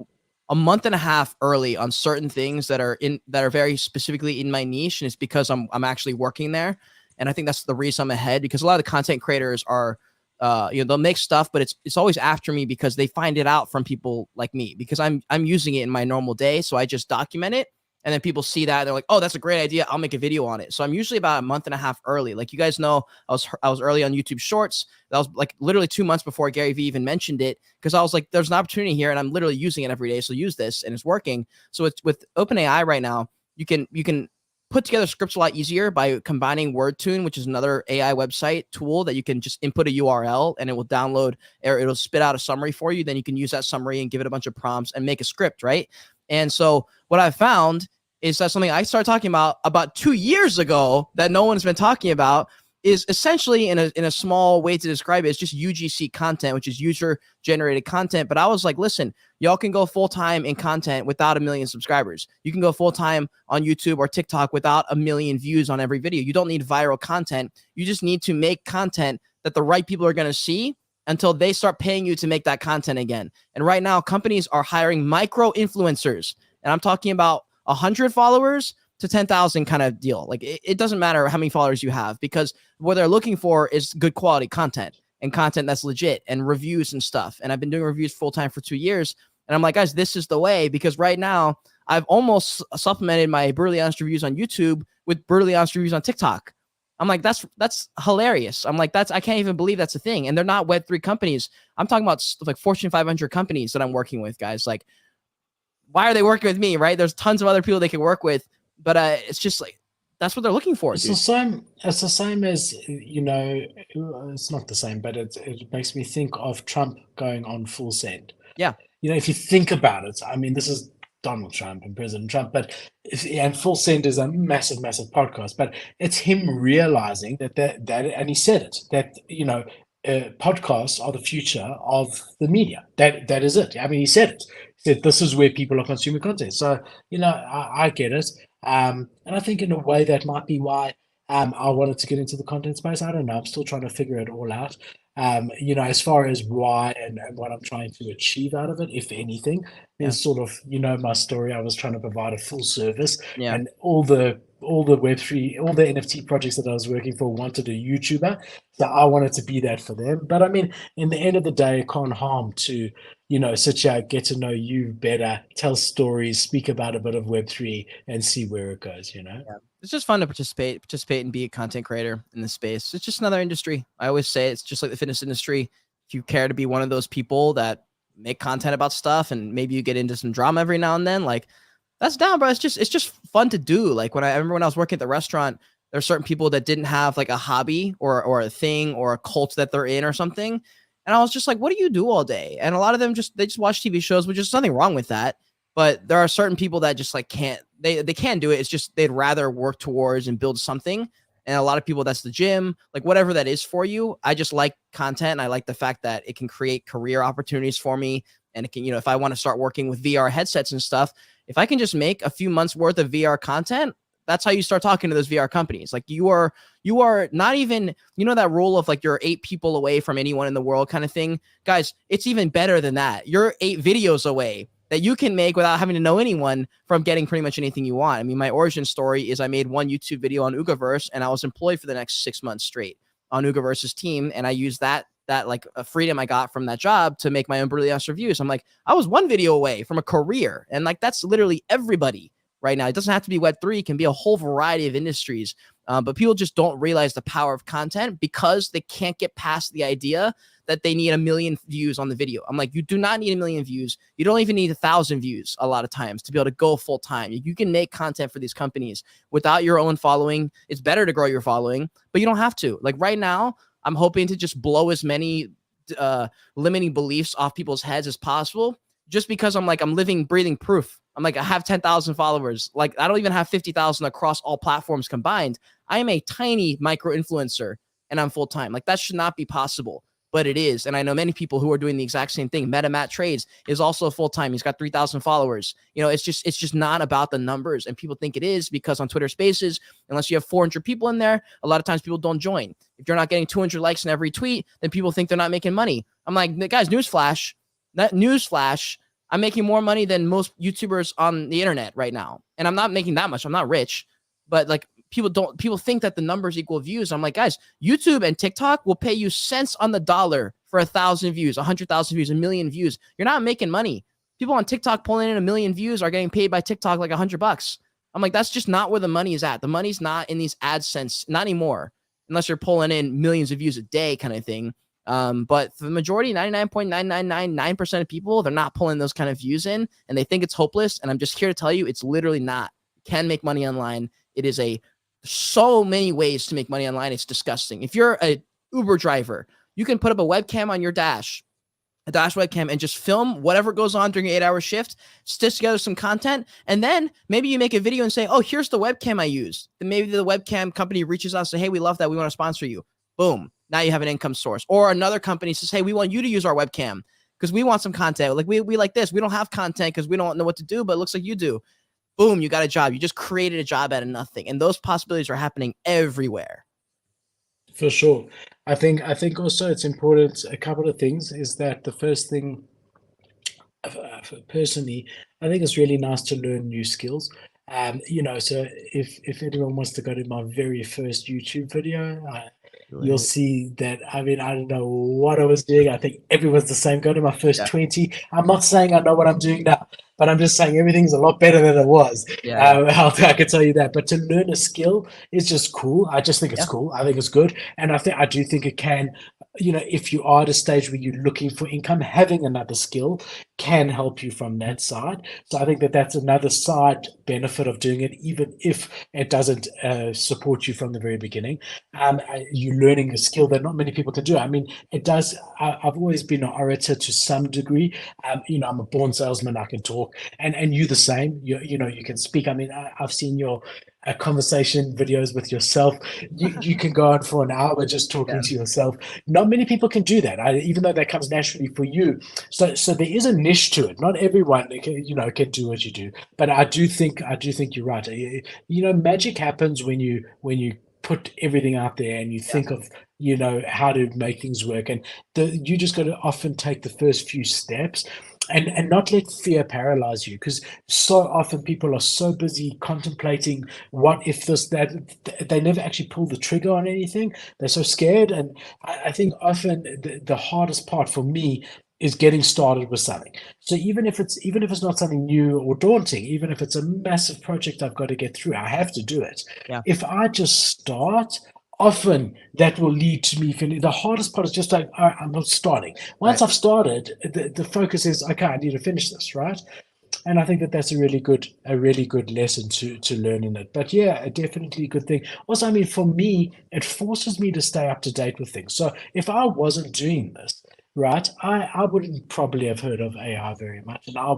a month and a half early on certain things that are very specifically in my niche, and it's because I'm actually working there. And I think that's the reason I'm ahead, because a lot of the content creators are they'll make stuff, but it's always after me because they find it out from people like me, because I'm using it in my normal day. So I just document it, and then people see that, they're like, oh, that's a great idea, I'll make a video on it. So I'm usually about a month and a half early. Like, you guys know, I was early on YouTube Shorts. That was like literally 2 months before Gary Vee even mentioned it, because I was like, there's an opportunity here and I'm literally using it every day, so use this, and it's working. So it's with OpenAI right now, you can put together scripts a lot easier by combining WordTune, which is another AI website tool that you can just input a URL and it will download, or it'll spit out a summary for you. Then you can use that summary and give it a bunch of prompts and make a script, right? And so what I've found is that something I started talking about 2 years ago that no one's been talking about is essentially, in a small way to describe it, is just UGC content, which is user generated content. But I was like, listen, y'all can go full time in content without 1 million subscribers. You can go full time on YouTube or TikTok without 1 million views on every video. You don't need viral content. You just need to make content that the right people are going to see until they start paying you to make that content again. And right now, companies are hiring micro influencers, and I'm talking about 100 followers to 10,000 kind of deal. Like, it doesn't matter how many followers you have, because what they're looking for is good quality content and content that's legit and reviews and stuff. And I've been doing reviews full time for 2 years. And I'm like, guys, this is the way, because right now I've almost supplemented my brutally honest reviews on YouTube with brutally honest reviews on TikTok. I'm like, that's hilarious. I'm like, I can't even believe that's a thing. And they're not Web3 companies. I'm talking about like Fortune 500 companies that I'm working with, guys. Like, why are they working with me, right? There's tons of other people they can work with, but it's just like, that's what they're looking for. It's the same. It's the same as, it's not the same, but it makes me think of Trump going on full send. Yeah. If you think about it, I mean, this is Donald Trump and President Trump, and full send is a massive, massive podcast, but it's him realizing that and he said it, that, podcasts are the future of the media. That is it. I mean, he said it. He said, this is where people are consuming content. So, I get it. And I think in a way that might be why I wanted to get into the content space. I don't know. I'm still trying to figure it all out. As far as why and what I'm trying to achieve out of it, if anything, is sort of, my story. I was trying to provide a full service, and all the Web3, all the NFT projects that I was working for wanted a YouTuber. So I wanted to be that for them. But I mean, in the end of the day, it can't harm to, sit here, get to know you better, tell stories, speak about a bit of Web3 and see where it goes, Yeah. It's just fun to participate and be a content creator in this space. It's just another industry. I always say it's just like the fitness industry. If you care to be one of those people that make content about stuff and maybe you get into some drama every now and then, like, that's down, bro. It's just fun to do. Like, I remember when I was working at the restaurant, there are certain people that didn't have like a hobby or a thing or a cult that they're in or something. And I was just like, what do you do all day? And a lot of them they just watch TV shows, which is nothing wrong with that. But there are certain people that just like they can't do it. It's just they'd rather work towards and build something. And a lot of people, that's the gym, like whatever that is for you. I just like content. And I like the fact that it can create career opportunities for me. And it can, if I want to start working with VR headsets and stuff, if I can just make a few months worth of VR content, that's how you start talking to those VR companies. Like, you are not even, that rule of like you're 8 people away from anyone in the world kind of thing. Guys, it's even better than that. You're 8 videos away that you can make without having to know anyone from getting pretty much anything you want. I mean, my origin story is I made one YouTube video on Ugaverse, and I was employed for the next 6 months straight on Ugaverse's team. And I used that like a freedom I got from that job to make my own brutally honest reviews. I'm like, I was 1 video away from a career. And like, that's literally everybody right now. It doesn't have to be Web3. It can be a whole variety of industries. But people just don't realize the power of content because they can't get past the idea that they need 1 million views on the video. I'm like, you do not need 1 million views. You don't even need 1,000 views a lot of times to be able to go full time. You can make content for these companies without your own following. It's better to grow your following, but you don't have to. Like right now, I'm hoping to just blow as many limiting beliefs off people's heads as possible, just because I'm living, breathing proof. I'm like, I have 10,000 followers. Like, I don't even have 50,000 across all platforms combined. I am a tiny micro influencer and I'm full time. Like, that should not be possible, but it is. And I know many people who are doing the exact same thing. MetaMat Trades is also full time. He's got 3,000 followers. You know, it's just not about the numbers. And people think it is because on Twitter Spaces, unless you have 400 people in there, a lot of times people don't join. If you're not getting 200 likes in every tweet, then people think they're not making money. I'm like, guys, newsflash, I'm making more money than most YouTubers on the internet right now. And I'm not making that much. I'm not rich, but like people think that the numbers equal views. I'm like, guys, YouTube and TikTok will pay you cents on the dollar for 1,000 views, 100,000 views, 1 million views. You're not making money. People on TikTok pulling in 1 million views are getting paid by TikTok like $100. I'm like, that's just not where the money is at. The money's not in these AdSense, not anymore, unless you're pulling in millions of views a day kind of thing. But for the majority, 99.9999% of people, they're not pulling those kind of views in and they think it's hopeless. And I'm just here to tell you, it's literally not. You can make money online. It is so many ways to make money online. It's disgusting. If you're a Uber driver, you can put up a webcam on your dash, a dash webcam, and just film whatever goes on during your 8-hour shift, stitch together some content, and then maybe you make a video and say, oh, here's the webcam I used. Then maybe the webcam company reaches out and say, hey, we love that. We want to sponsor you. Boom. Now you have an income source. Or another company says, hey, we want you to use our webcam because we want some content. Like we like this. We don't have content because we don't know what to do, but it looks like you do. Boom, you got a job. You just created a job out of nothing. And those possibilities are happening everywhere. For sure. I think also it's important, a couple of things is that the first thing, personally, I think it's really nice to learn new skills. You know, so if anyone wants to go to my very first YouTube video, you'll see that, I mean, I don't know what I was doing. I think everyone's the same. Go to my first 20. I'm not saying I know what I'm doing now, but I'm just saying everything's a lot better than it was. I can tell you that. But to learn a skill is just cool. I just think it's cool. I think it's good. And I do think it can, you know, if you are at a stage where you're looking for income, having another skill can help you from that side. So I think that that's another side benefit of doing it, even if it doesn't support you from the very beginning. You're learning a skill that not many people can do. I mean, it does. I've always been an orator to some degree. You know, I'm a born salesman. I can talk, and you the same. You know, you can speak. I mean, I've seen your conversation videos with yourself. You can go on for an hour just talking to yourself. Not many people can do that, even though that comes naturally for you. So there is a niche to it. Not everyone can do what you do. But I do think you're right. You know, magic happens when you put everything out there and you think of, you know, how to make things work. And you just got to often take the first few steps and not let fear paralyze you, because so often people are so busy contemplating what if this, that, they never actually pull the trigger on anything. They're so scared. And I think often the hardest part for me is getting started with something. So even if it's not something new or daunting, even if it's a massive project I've got to get through, I have to do it. If I just start, often that will lead to me feeling. The hardest part is just like, all right, I'm not starting. Once I've started, the focus is, okay, I need to finish this, right? And I think that that's a really good lesson to learn in it. But yeah, definitely a good thing. Also, I mean, for me, it forces me to stay up to date with things. So if I wasn't doing this, right, I wouldn't probably have heard of AI very much, and I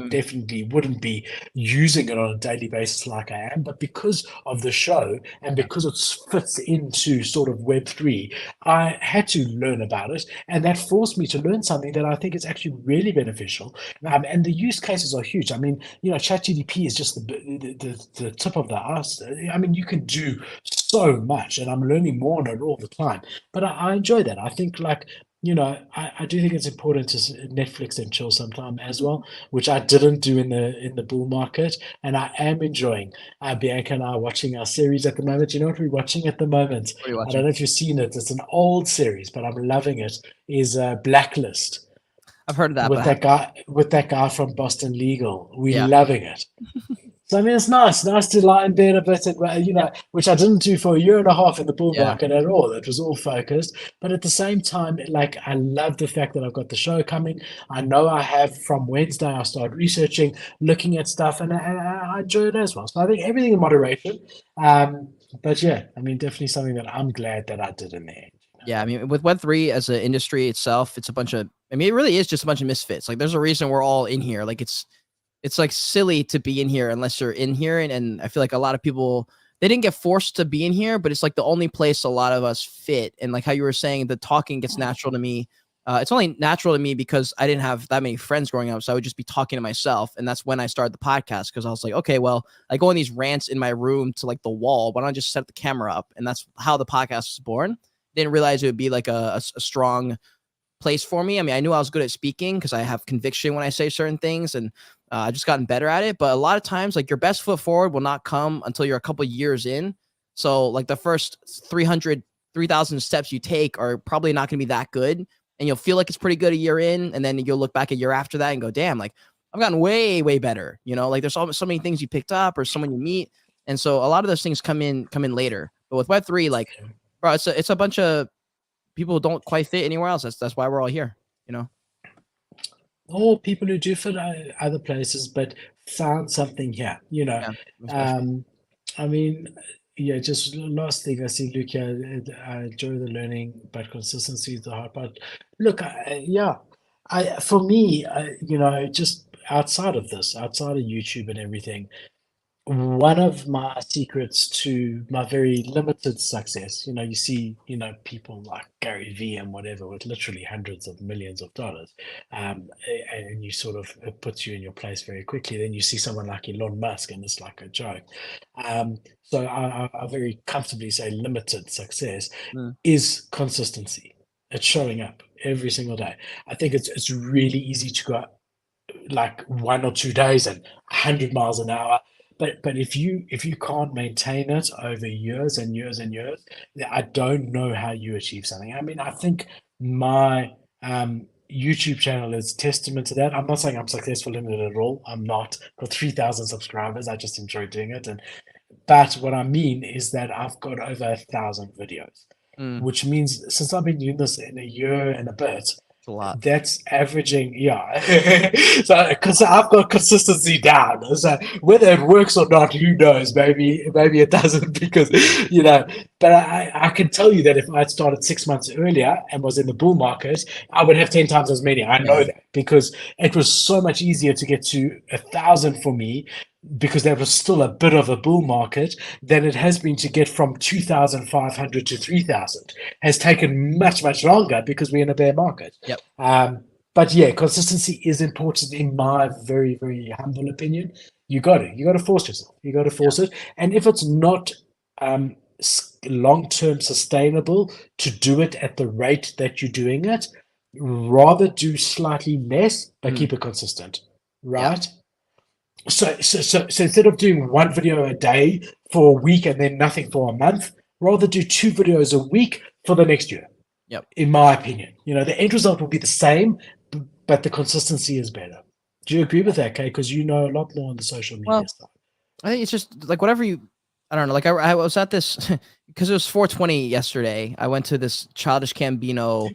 definitely wouldn't be using it on a daily basis like I am. But because of the show and because it fits into sort of Web3, I had to learn about it, and that forced me to learn something that I think is actually really beneficial. And the use cases are huge. I mean, you know, ChatGPT is just the tip of the iceberg. I mean, you can do so much, and I'm learning more on it all the time. But I enjoy that. I think, like, you know, I do think it's important to Netflix and chill sometime as well, which I didn't do in the bull market, and I am enjoying. Bianca and I are watching our series at the moment. You know what we're watching at the moment? What are you watching? I don't know if you've seen it. It's an old series, but I'm loving it. Is Blacklist. I've heard of that. With that guy from Boston Legal. We're loving it. So I mean, it's nice to lie in bed a bit, and which I didn't do for a year and a half in the bull Yeah. market at all. It was all focused, but at the same time, like I love the fact that I've got the show coming. I know I have from Wednesday. I start researching, looking at stuff, and I enjoy it as well. So I think everything in moderation. But yeah, I mean, definitely something that I'm glad that I did in the end. Yeah, I mean, with Web3 as an industry itself, it's a bunch of, I mean, it really is just a bunch of misfits. Like, there's a reason we're all in here. Like, it's like silly to be in here unless you're in here. And I feel like a lot of people, they didn't get forced to be in here, but it's like the only place a lot of us fit. And like how you were saying, the talking gets natural to me. It's only natural to me because I didn't have that many friends growing up. So I would just be talking to myself. And that's when I started the podcast, because I was like, okay, well, I go on these rants in my room to like the wall. Why don't I just set the camera up? And that's how the podcast was born. Didn't realize it would be like a strong place for me. I mean, I knew I was good at speaking because I have conviction when I say certain things, and I've just gotten better at it. But a lot of times, like, your best foot forward will not come until you're a couple years in. So like the first 3,000 steps you take are probably not going to be that good. And you'll feel like it's pretty good a year in. And then you'll look back a year after that and go, damn, like I've gotten way, way better. Like there's so many things you picked up or someone you meet. And so a lot of those things come in later. But with Web3, like, bro, it's a bunch of people who don't quite fit anywhere else. That's why we're all here, Or people who do fit other places, but found something here. Yeah, especially. I mean, yeah. Just last thing I see, Luke. I enjoy the learning, but consistency is the hard part. Look, for me, just outside of this, outside of YouTube and everything, one of my secrets to my very limited success, you see, people like Gary V and whatever with literally hundreds of millions of dollars, and you sort of, it puts you in your place very quickly. Then you see someone like Elon Musk, and it's like a joke. So I very comfortably say limited success is consistency. It's showing up every single day. I think it's really easy to go like 1 or 2 days and 100 miles an hour. But if you can't maintain it over years and years and years, I don't know how you achieve something. I mean, I think my YouTube channel is testament to that. I'm not saying I'm successful in it at all. I'm not. Got 3,000 subscribers. I just enjoy doing it. But what I mean is that I've got over 1,000 videos, which means since I've been doing this in a year and a bit, It's a lot. that's averaging, yeah. So, because I've got consistency down. So whether it works or not, who knows? Maybe it doesn't, because But I can tell you that if I'd started 6 months earlier and was in the bull market, I would have 10 times as many. I know that because it was so much easier to get to 1,000 for me, because there was still a bit of a bull market, than it has been to get from 2,500 to 3,000. Has taken much, much longer because we're in a bear market. Yep. But yeah, consistency is important in my very, very humble opinion. You got to force yourself. You got to force it. And if it's not long-term sustainable to do it at the rate that you're doing it, rather do slightly less, but keep it consistent, right? Yep. So instead of doing one video a day for a week and then nothing for a month, rather do 2 videos a week for the next year. Yep. In my opinion, the end result will be the same, but the consistency is better. Do you agree with that, Cade? Because you know a lot more on the social media side. I think it's just like whatever I don't know. Like I was at this because it was 420 yesterday. I went to this Childish Gambino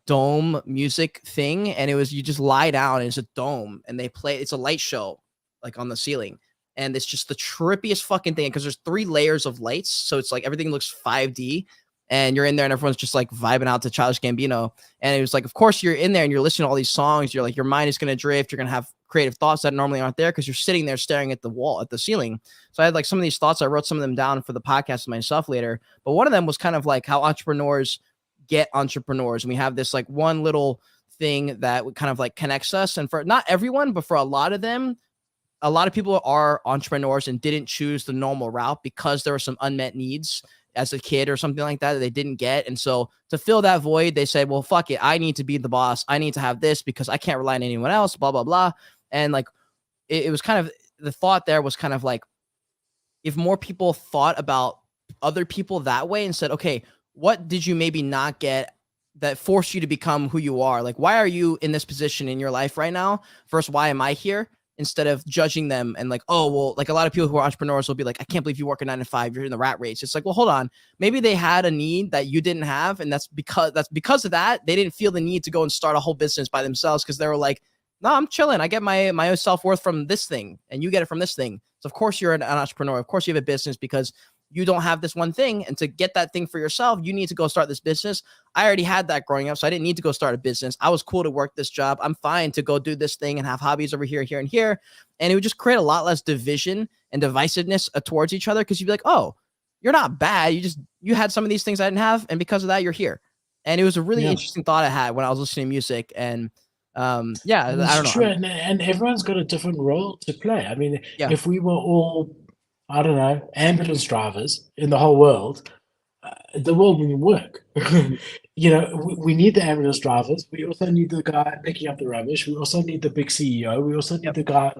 dome music thing, and it was, you just lie down and it's a dome and they play, it's a light show like on the ceiling, and it's just the trippiest fucking thing because there's 3 layers of lights, so it's like everything looks 5D, and you're in there and everyone's just like vibing out to Childish Gambino. And it was like, of course you're in there and you're listening to all these songs, you're like, your mind is going to drift, you're going to have creative thoughts that normally aren't there because you're sitting there staring at the wall, at the ceiling. So I had like some of these thoughts, I wrote some of them down for the podcast myself later, but one of them was kind of like how entrepreneurs get entrepreneurs, and we have this like one little thing that kind of like connects us. And for not everyone, but for a lot of them, a lot of people are entrepreneurs and didn't choose the normal route because there were some unmet needs as a kid or something like that they didn't get. And so to fill that void, they said, well, fuck it, I need to be the boss, I need to have this because I can't rely on anyone else, blah blah blah. And like it was kind of, the thought there was kind of like, if more people thought about other people that way and said, okay, what did you maybe not get that forced you to become who you are? Like, why are you in this position in your life right now? First, why am I here? instead of judging them and like, oh, well, like a lot of people who are entrepreneurs will be like, I can't believe you work a 9 to 5, you're in the rat race. It's like, well, hold on. Maybe they had a need that you didn't have. And that's because of that, they didn't feel the need to go and start a whole business by themselves because they were like, no, I'm chilling. I get my own self-worth from this thing and you get it from this thing. So of course you're an entrepreneur. Of course you have a business because you don't have this one thing. And to get that thing for yourself, you need to go start this business. I already had that growing up, so I didn't need to go start a business. I was cool to work this job. I'm fine to go do this thing and have hobbies over here, here, and here. And it would just create a lot less division and divisiveness towards each other because you'd be like, oh, you're not bad. You had some of these things I didn't have. And because of that, you're here. And it was a really interesting thought I had when I was listening to music. And yeah, I don't know. True. And everyone's got a different role to play. I mean, if we were all, I don't know, ambulance drivers in the whole world, the world wouldn't work. We need the ambulance drivers. We also need the guy picking up the rubbish. We also need the big CEO. We also need the guy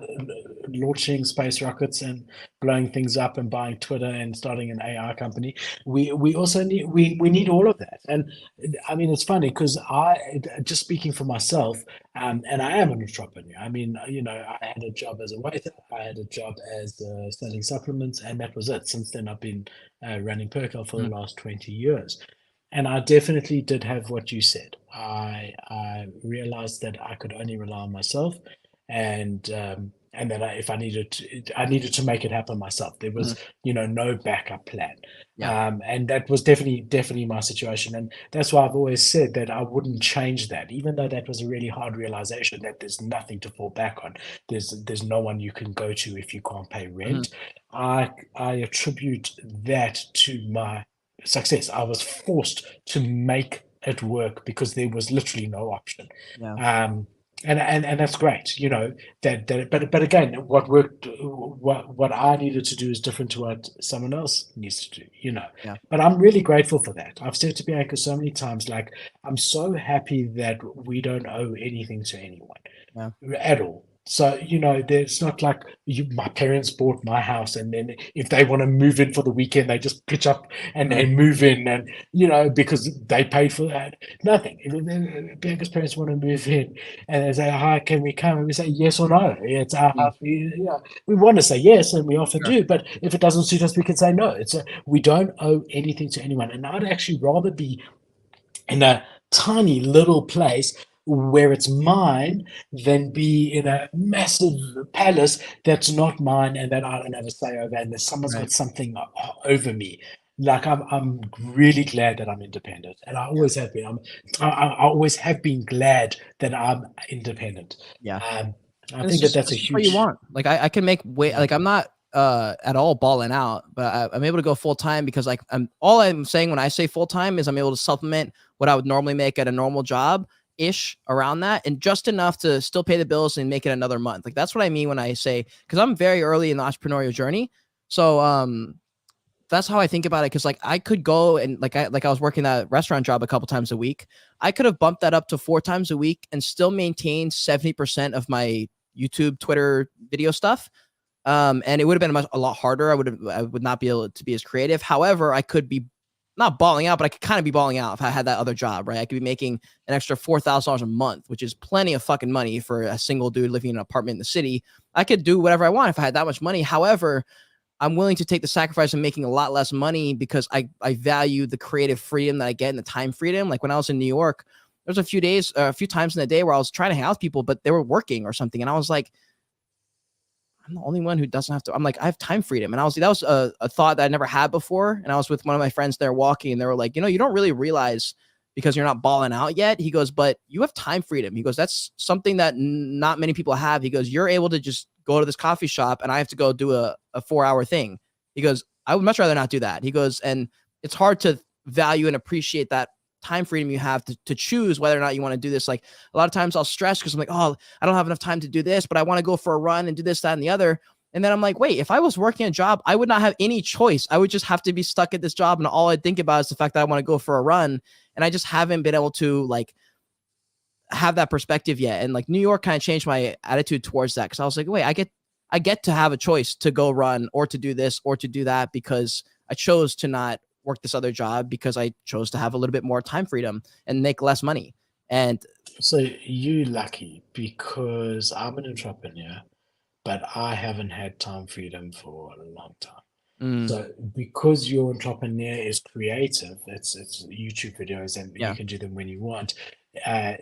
launching space rockets and blowing things up and buying Twitter and starting an AI company. We also need all of that. And I mean, it's funny because just speaking for myself, and I am an entrepreneur. I mean, I had a job as a waiter. I had a job as selling supplements, and that was it. Since then, I've been running Perkel for the last 20 years. And I definitely did have what you said. I realized that I could only rely on myself, and that if I needed to make it happen myself. There was no backup plan. And that was definitely my situation. And that's why I've always said that I wouldn't change that, even though that was a really hard realization that there's nothing to fall back on. There's no one you can go to if you can't pay rent. I attribute that to my success. I was forced to make it work because there was literally no option. And that's great, but again, what worked, what I needed to do is different to what someone else needs to do, But I'm really grateful for that. I've said to Bianca so many times, like, I'm so happy that we don't owe anything to anyone at all. So, it's not like my parents bought my house and then if they want to move in for the weekend, they just pitch up and they move in and, because they paid for that. Nothing. If Bianca's parents want to move in and they say, hi, can we come? And we say yes or no. It's we want to say yes and we often do, but if it doesn't suit us, we can say no. We don't owe anything to anyone. And I'd actually rather be in a tiny little place where it's mine than be in a massive palace that's not mine and that I don't have a say over and that someone's got something over me. Like I'm really glad that I'm independent, and I always have been. I always have been glad that I'm independent. I think that's a huge. What you want. Like I can make way. Like I'm not at all balling out, but I'm able to go full time because like all I'm saying when I say full time is I'm able to supplement what I would normally make at a normal job ish around that, and just enough to still pay the bills and make it another month. Like that's what I mean when I say, because I'm very early in the entrepreneurial journey. So that's how I think about it. Because like I could go and like I was working that restaurant job a couple times a week. I could have bumped that up to 4 times a week and still maintain 70% of my YouTube, Twitter video stuff. And it would have been a lot harder. I would not be able to be as creative. However, I could be not balling out, but I could kind of be balling out if I had that other job, right? I could be making an extra $4,000 a month, which is plenty of fucking money for a single dude living in an apartment in the city. I could do whatever I want if I had that much money. However, I'm willing to take the sacrifice of making a lot less money because I value the creative freedom that I get and the time freedom. Like when I was in New York, there was a few times in the day where I was trying to hang out with people, but they were working or something. And I was like, I'm the only one who doesn't have to. I'm like, I have time freedom. And that was a thought that I never had before. And I was with one of my friends there walking and they were like, you don't really realize because you're not balling out yet. He goes, but you have time freedom. He goes, that's something that not many people have. He goes, you're able to just go to this coffee shop and I have to go do a 4-hour thing. He goes, I would much rather not do that. He goes, and it's hard to value and appreciate that time freedom you have to choose whether or not you want to do this. Like a lot of times I'll stress because I'm like, oh, I don't have enough time to do this, but I want to go for a run and do this, that, and the other. And then I'm like, wait, if I was working a job, I would not have any choice. I would just have to be stuck at this job. And all I think about is the fact that I want to go for a run. And I just haven't been able to like have that perspective yet. And like New York kind of changed my attitude towards that. Cause I was like, wait, I get to have a choice to go run or to do this or to do that because I chose to not work this other job because I chose to have a little bit more time freedom and make less money. And so you lucky because I'm an entrepreneur but I haven't had time freedom for a long time. Mm, So because your entrepreneur is creative, it's YouTube videos and you yeah. can do them when you want.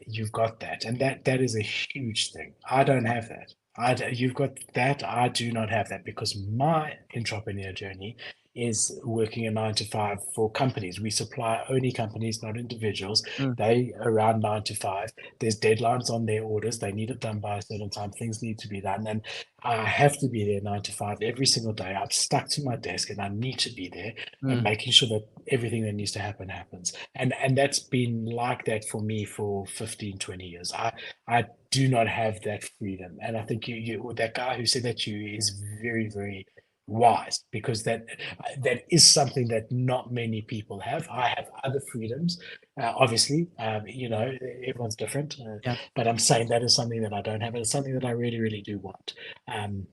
You've got that, and that is a huge thing. I don't have that. You've got that. I do not have that because my entrepreneur journey is working a 9 to 5 for companies. We supply only companies, not individuals. Mm, They around 9 to 5. There's deadlines on their orders. They need it done by a certain time. Things need to be done, and I have to be there 9 to 5 every single day. I'm stuck to my desk and I need to be there and mm, making sure that everything that needs to happen happens. And that's been like that for me for 15, 20 years. I do not have that freedom. And I think that guy who said that to you is very, very wise because that is something that not many people have. I have other freedoms, obviously. Everyone's different, yeah. but I'm saying that is something that I don't have. And it's something that I really, really do want. Um,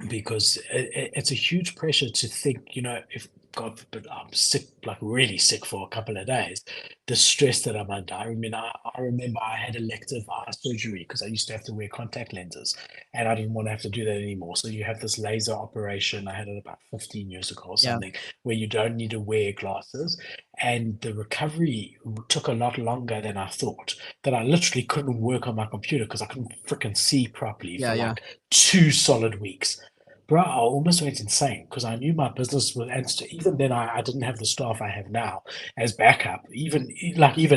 because it's a huge pressure to think, if God forbid I'm sick, like really sick for a couple of days, the stress that I'm under. I mean, I remember I had elective eye surgery because I used to have to wear contact lenses and I didn't want to have to do that anymore. So you have this laser operation. I had it about 15 years ago or Yeah. something where you don't need to wear glasses. And the recovery took a lot longer than I thought, that I literally couldn't work on my computer because I couldn't freaking see properly Yeah. for Yeah. like 2 solid weeks. Bro, I almost went insane because I knew my business was, and even then, I didn't have the staff I have now as backup. Even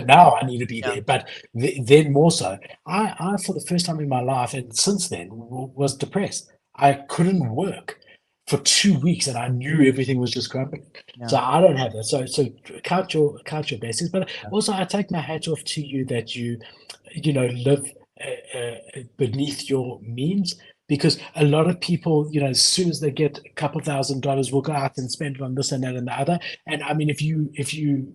now, I need to be Yeah. there, but then more so. I, for the first time in my life, and since then, was depressed. I couldn't work for 2 weeks, and I knew everything was just crumbling. Yeah. So I don't have that. So count your blessings, but Yeah. also I take my hat off to you that live beneath your means, because a lot of people, as soon as they get a couple $1,000, will go out and spend it on this and that and the other. And I mean, if you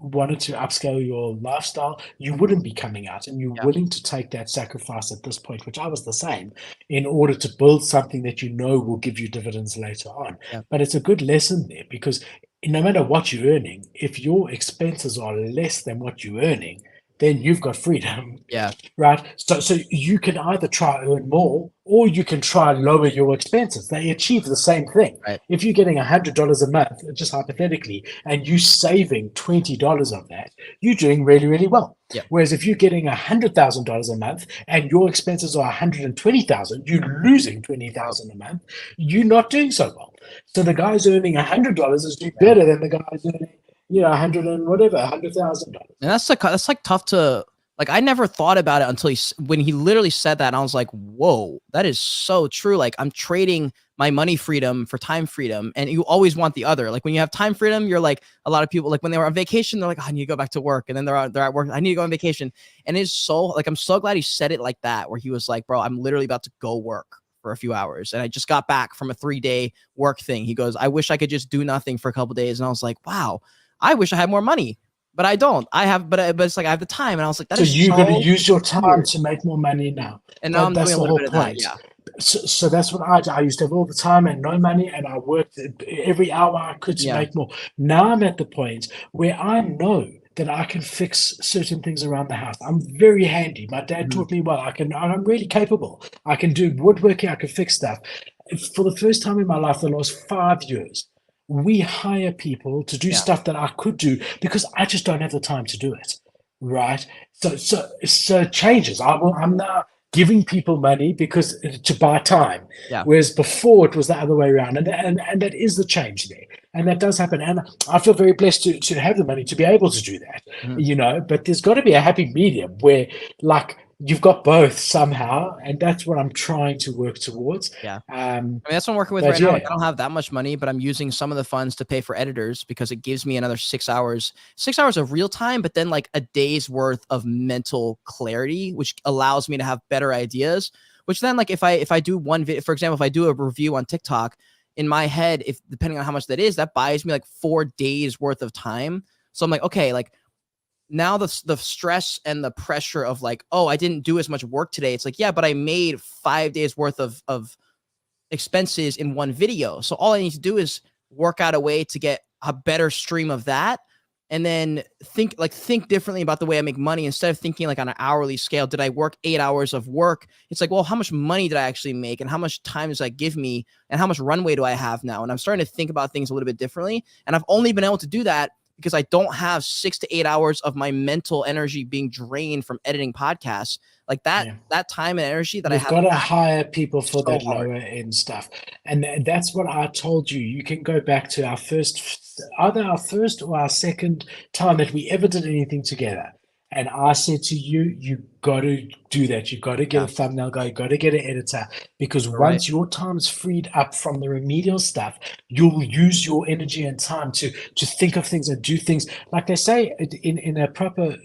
wanted to upscale your lifestyle, you wouldn't be coming out, and you're Yeah. willing to take that sacrifice at this point, which I was the same, in order to build something that will give you dividends later on. Yeah. But it's a good lesson there, because no matter what you're earning, if your expenses are less than what you're earning, then you've got freedom. Yeah. Right. So you can either try earn more, or you can try lower your expenses. They achieve the same thing. Right. If you're getting $100 a month, just hypothetically, and you saving $20 of that, you're doing really, really well. Yeah. Whereas if you're getting $100,000 a month and your expenses are 120,000, you're losing 20,000 a month. You're not doing so well. So the guy's earning $100 is doing Yeah. better than the guy's earning, $100,000. And that's like tough to, like, I never thought about it until when he literally said that, and I was like, whoa, that is so true. Like, I'm trading my money freedom for time freedom, and you always want the other. Like, when you have time freedom, you're like, a lot of people, like when they were on vacation, they're like, oh, I need to go back to work, and then they're at work, I need to go on vacation. And it's so, like, I'm so glad he said it like that, where he was like, bro, I'm literally about to go work for a few hours, and I just got back from a 3-day work thing. He goes, I wish I could just do nothing for a couple days. And I was like, wow, I wish I had more money. But I don't. I have, but it's like I have the time, and I was like, that is you're going to so use your time weird. to make more money now. And now I'm That's doing a the little whole bit of that. point. Yeah. So that's what I did. I used to have all the time and no money, and I worked every hour I could to Yeah. make more. Now I'm at the point where I know that I can fix certain things around the house. I'm very handy. My dad taught me well. I'm really capable. I can do woodworking. I can fix stuff. For the first time in my life, the last 5 years, we hire people to do Yeah. stuff that I could do because I just don't have the time to do it. Right. So it changes. I'm now giving people money because to buy time. Yeah. Whereas before it was the other way around. And that is the change there. And that does happen. And I feel very blessed to have the money to be able to do that, but there's got to be a happy medium where, like, you've got both somehow, and that's what I'm trying to work towards. Yeah. I mean, that's what I'm working with but right now. Like, yeah. I don't have that much money, but I'm using some of the funds to pay for editors because it gives me another 6 hours of real time, but then like a day's worth of mental clarity, which allows me to have better ideas. Which then, like, if I do one video, for example, if I do a review on TikTok, in my head, if depending on how much that is, that buys me like 4 days worth of time. So I'm like, okay, like, now the stress and the pressure of like, oh, I didn't do as much work today. It's like, yeah, but I made 5 days worth of expenses in one video. So all I need to do is work out a way to get a better stream of that. and then think differently about the way I make money instead of thinking like on an hourly scale. Did I work 8 hours of work? It's like, well, how much money did I actually make, and how much time does that give me, and how much runway do I have now? And I'm starting to think about things a little bit differently. And I've only been able to do that because I don't have 6 to 8 hours of my mental energy being drained from editing podcasts. Like that time and energy that You've got to hire people for that lower end stuff. And that's what I told you. You can go back to either our first or our second time that we ever did anything together. And I said to you, you got to do that. You've got to get a thumbnail guy. You've got to get an editor, because once your time's freed up from the remedial stuff, you'll use your energy and time to think of things and do things. Like they say in a proper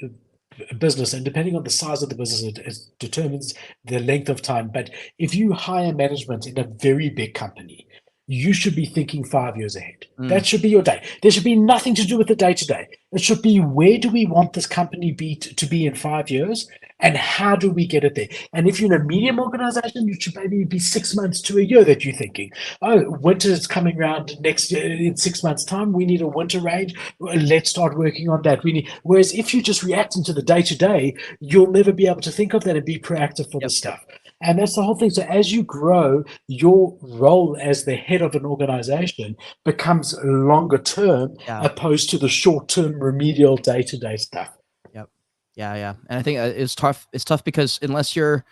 business, and depending on the size of the business, it determines the length of time. But if you hire management in a very big company, you should be thinking 5 years ahead. That should be your day. There should be nothing to do with the day-to-day. It should be, where do we want this company to be in 5 years, and how do we get it there? And if you're in a medium organization, you should maybe be 6 months to a year that you're thinking, oh, winter is coming around next year. In 6 months' time, we need a winter range. Let's start working on that. Whereas if you just reacting to the day-to-day, you'll never be able to think of that and be proactive for the stuff. And that's the whole thing. So as you grow, your role as the head of an organization becomes longer term, opposed to the short term remedial day-to-day stuff. Yeah. And I think it's tough. It's tough because unless you're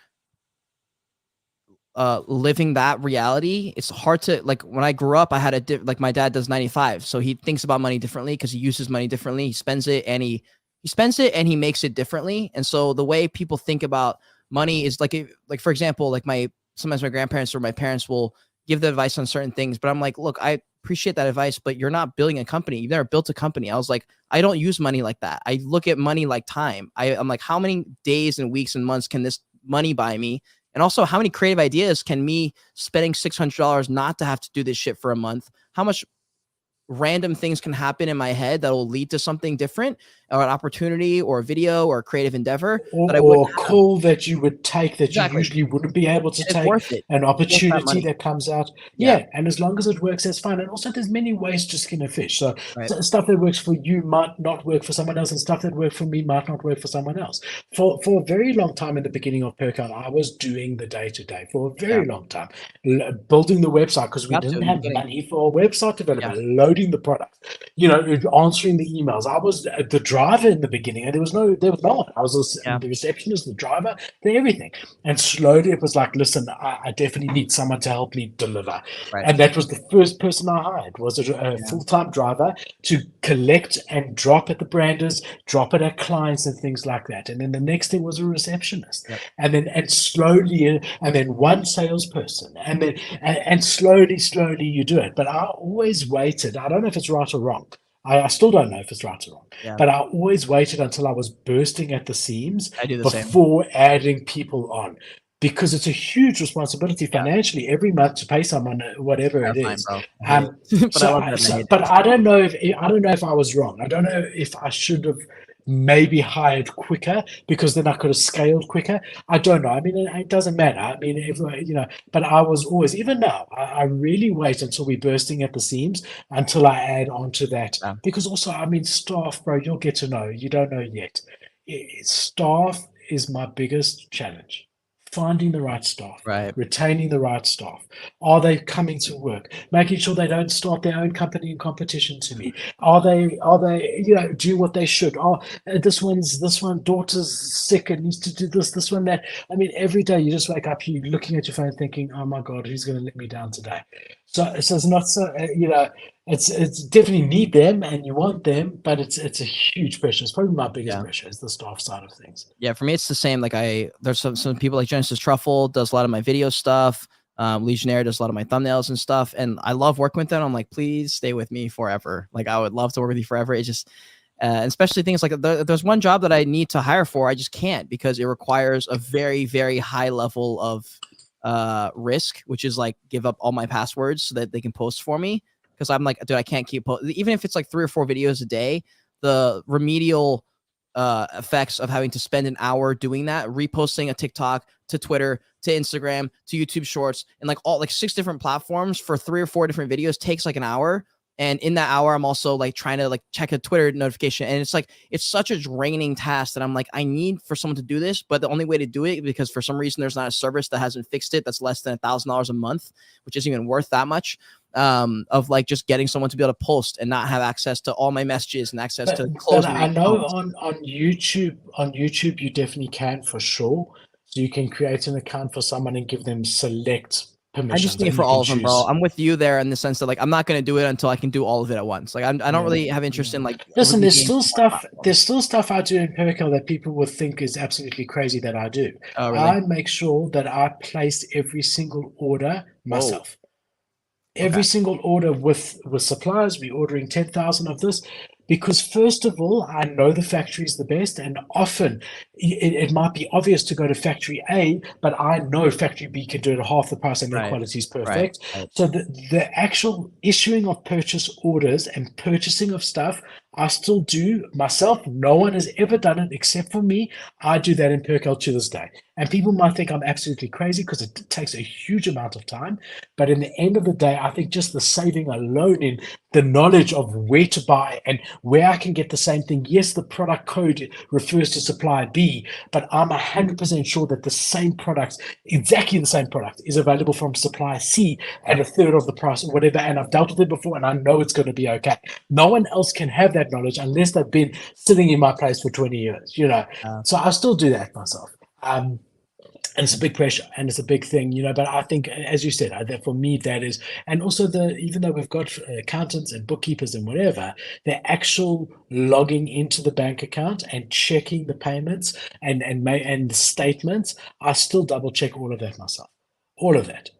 living that reality, it's hard to, like, when I grew up, I had like my dad does 95. So he thinks about money differently because he uses money differently. He spends it and he and he makes it differently. And so the way people think about money is like for example, like sometimes my grandparents or my parents will give the advice on certain things, but I'm like, look, I appreciate that advice, but you're not building a company. You've never built a company. I was like, I don't use money like that. I look at money like time. I'm like, how many days and weeks and months can this money buy me? And also, how many creative ideas can me spending $600 not to have to do this shit for a month? How much random things can happen in my head that will lead to something different, or an opportunity or a video or a creative endeavor or a call that you would take that you usually wouldn't be able to take, worth it. an opportunity that comes out. And as long as it works, that's fine. And also, there's many ways to skin a fish. So stuff that works for you might not work for someone else, and stuff that works for me might not work for someone else. For a very long time in the beginning of Percon, I was doing the day-to-day for a very long time, building the website, because we didn't have money for a website development, loading the product, answering the emails. I was the driver in the beginning, and there was no one. I was the receptionist, the driver, everything. And slowly it was like, listen, I definitely need someone to help me deliver. And that was the first person I hired, was a full-time driver to collect and drop at the branders, drop it at clients and things like that. And then the next thing was a receptionist, and then slowly one salesperson, and slowly you do it. But I always waited. I don't know if it's right or wrong. I still don't know if it's right or wrong, but I always waited until I was bursting at the seams before adding people on, because it's a huge responsibility financially every month to pay someone whatever it is. But I don't know if I was wrong. I don't know if I should have maybe hired quicker, because then I could have scaled quicker. I don't know. I mean, it doesn't matter. I mean, but I was always, even now, I really wait until we're bursting at the seams until I add on to that. Because also, I mean, staff, bro, you'll get to know. You don't know yet. Staff is my biggest challenge. Finding the right staff, retaining the right staff. Are they coming to work? Making sure they don't start their own company in competition to me. Are they do what they should? This one daughter's sick and needs to do this one that. I mean, every day you just wake up, you're looking at your phone thinking, oh my God, who's going to let me down today? So it's not so, it's definitely need them and you want them, but it's a huge pressure. It's probably my biggest pressure is the staff side of things. Yeah, for me, it's the same. Like there's some people like Genesis Truffle does a lot of my video stuff. Legionnaire does a lot of my thumbnails and stuff. And I love working with them. I'm like, please stay with me forever. Like I would love to work with you forever. It's just, especially things like there's one job that I need to hire for. I just can't, because it requires a very, very high level of risk, which is like give up all my passwords so that they can post for me. Because I'm like, dude, I can't keep even if it's like 3 or 4 videos a day, the remedial effects of having to spend an hour doing that, reposting a TikTok to Twitter to Instagram to YouTube Shorts and like 6 different platforms for 3 or 4 different videos takes like an hour. And in that hour, I'm also like trying to like check a Twitter notification. And it's like, it's such a draining task that I'm like, I need for someone to do this. But the only way to do it, because for some reason, there's not a service that hasn't fixed it that's less than $1,000 a month, which isn't even worth that much, of like just getting someone to be able to post and not have access to all my messages and access to close. But I know on YouTube, you definitely can for sure. So you can create an account for someone and give them select permissions. I just need it for all of them, bro. I'm with you there in the sense that like I'm not going to do it until I can do all of it at once. Like I don't really have interest in like. Listen, there's still stuff I do in Perkel that people would think is absolutely crazy that I do. Oh, really? I make sure that I place every single order myself. Every single order with suppliers. We're ordering 10,000 of this. Because first of all, I know the factory is the best, and often it might be obvious to go to factory A, but I know factory B can do it at half the price and their quality is perfect. Right. So the actual issuing of purchase orders and purchasing of stuff, I still do myself. No one has ever done it except for me. I do that in Perkel to this day. And people might think I'm absolutely crazy because it takes a huge amount of time. But in the end of the day, I think just the saving alone in the knowledge of where to buy and where I can get the same thing. Yes, the product code refers to supplier B, but I'm 100% sure that the same product, exactly the same product, is available from supplier C at a third of the price or whatever. And I've dealt with it before and I know it's going to be okay. No one else can have that knowledge unless they've been sitting in my place for 20 years, you know. So I still do that myself. And it's a big pressure and it's a big thing, you know, but I think, as you said, that for me, that is, and also even though we've got accountants and bookkeepers and whatever, the actual logging into the bank account and checking the payments and the statements, I still double check all of that myself, all of that.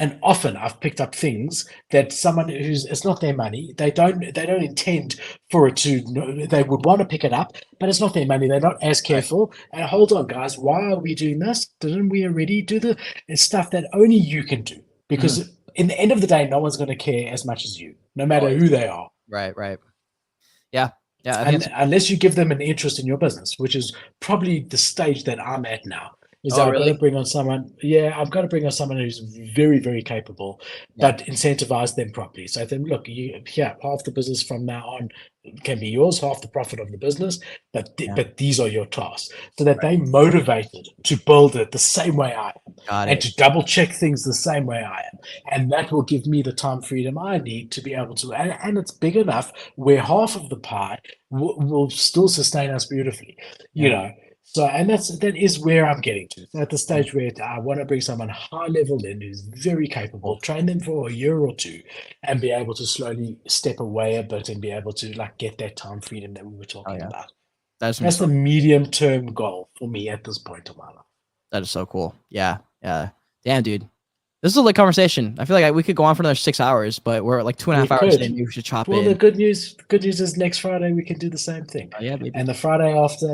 And often I've picked up things that someone it's not their money. They don't intend for it to. They would want to pick it up, but it's not their money. They're not as careful. And hold on, guys, why are we doing this? Didn't we already do the stuff that only you can do? Because in the end of the day, no one's going to care as much as you, no matter who they are. Right. Yeah. And unless you give them an interest in your business, which is probably the stage that I'm at now. I've got to bring on someone. Yeah, I've got to bring on someone who's very, very capable, but incentivize them properly. So then, look, half the business from now on can be yours, half the profit of the business, but these are your tasks, so that they're motivated to build it the same way I am, and to double check things the same way I am, and that will give me the time freedom I need to be able to. And it's big enough where half of the pie will still sustain us beautifully, you know. So, and that is where I'm getting to. At the stage where I want to bring someone high level in who's very capable, train them for a year or two, and be able to slowly step away a bit and be able to like get that time freedom that we were talking about. That's the medium term goal for me at this point of my life. That is so cool. Yeah. Damn, dude. This is a lit conversation. I feel like we could go on for another 6 hours, but we're at like 2.5 hours in. We should chop in. Well, the good news is next Friday we can do the same thing. Oh, yeah, baby. And the Friday after.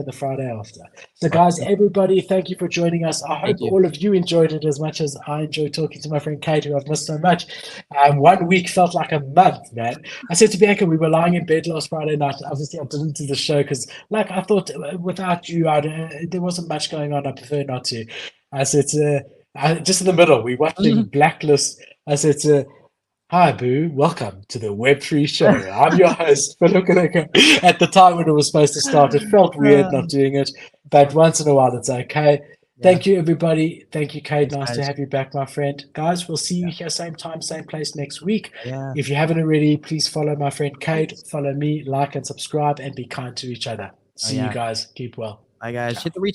So, guys, everybody, thank you for joining us. I hope all of you enjoyed it as much as I enjoyed talking to my friend Cade, who I've missed so much. 1 week felt like a month, man. I said to Bianca, we were lying in bed last Friday night. Obviously, I didn't do the show because, like, I thought without you, there wasn't much going on. I prefer not to. I said just in the middle, we watching Blacklist. I said hi, Boo. Welcome to the Web3 show. I'm your host, Philip. At the time when it was supposed to start, it felt weird not doing it, but once in a while, it's okay. Thank you, everybody. Thank you, Cade. Nice to have you back, my friend. Guys, we'll see you here, same time, same place next week. If you haven't already, please follow my friend Cade. Follow me, like and subscribe, and be kind to each other. See you guys. Keep well. Bye, guys. Ciao. Hit the retweet.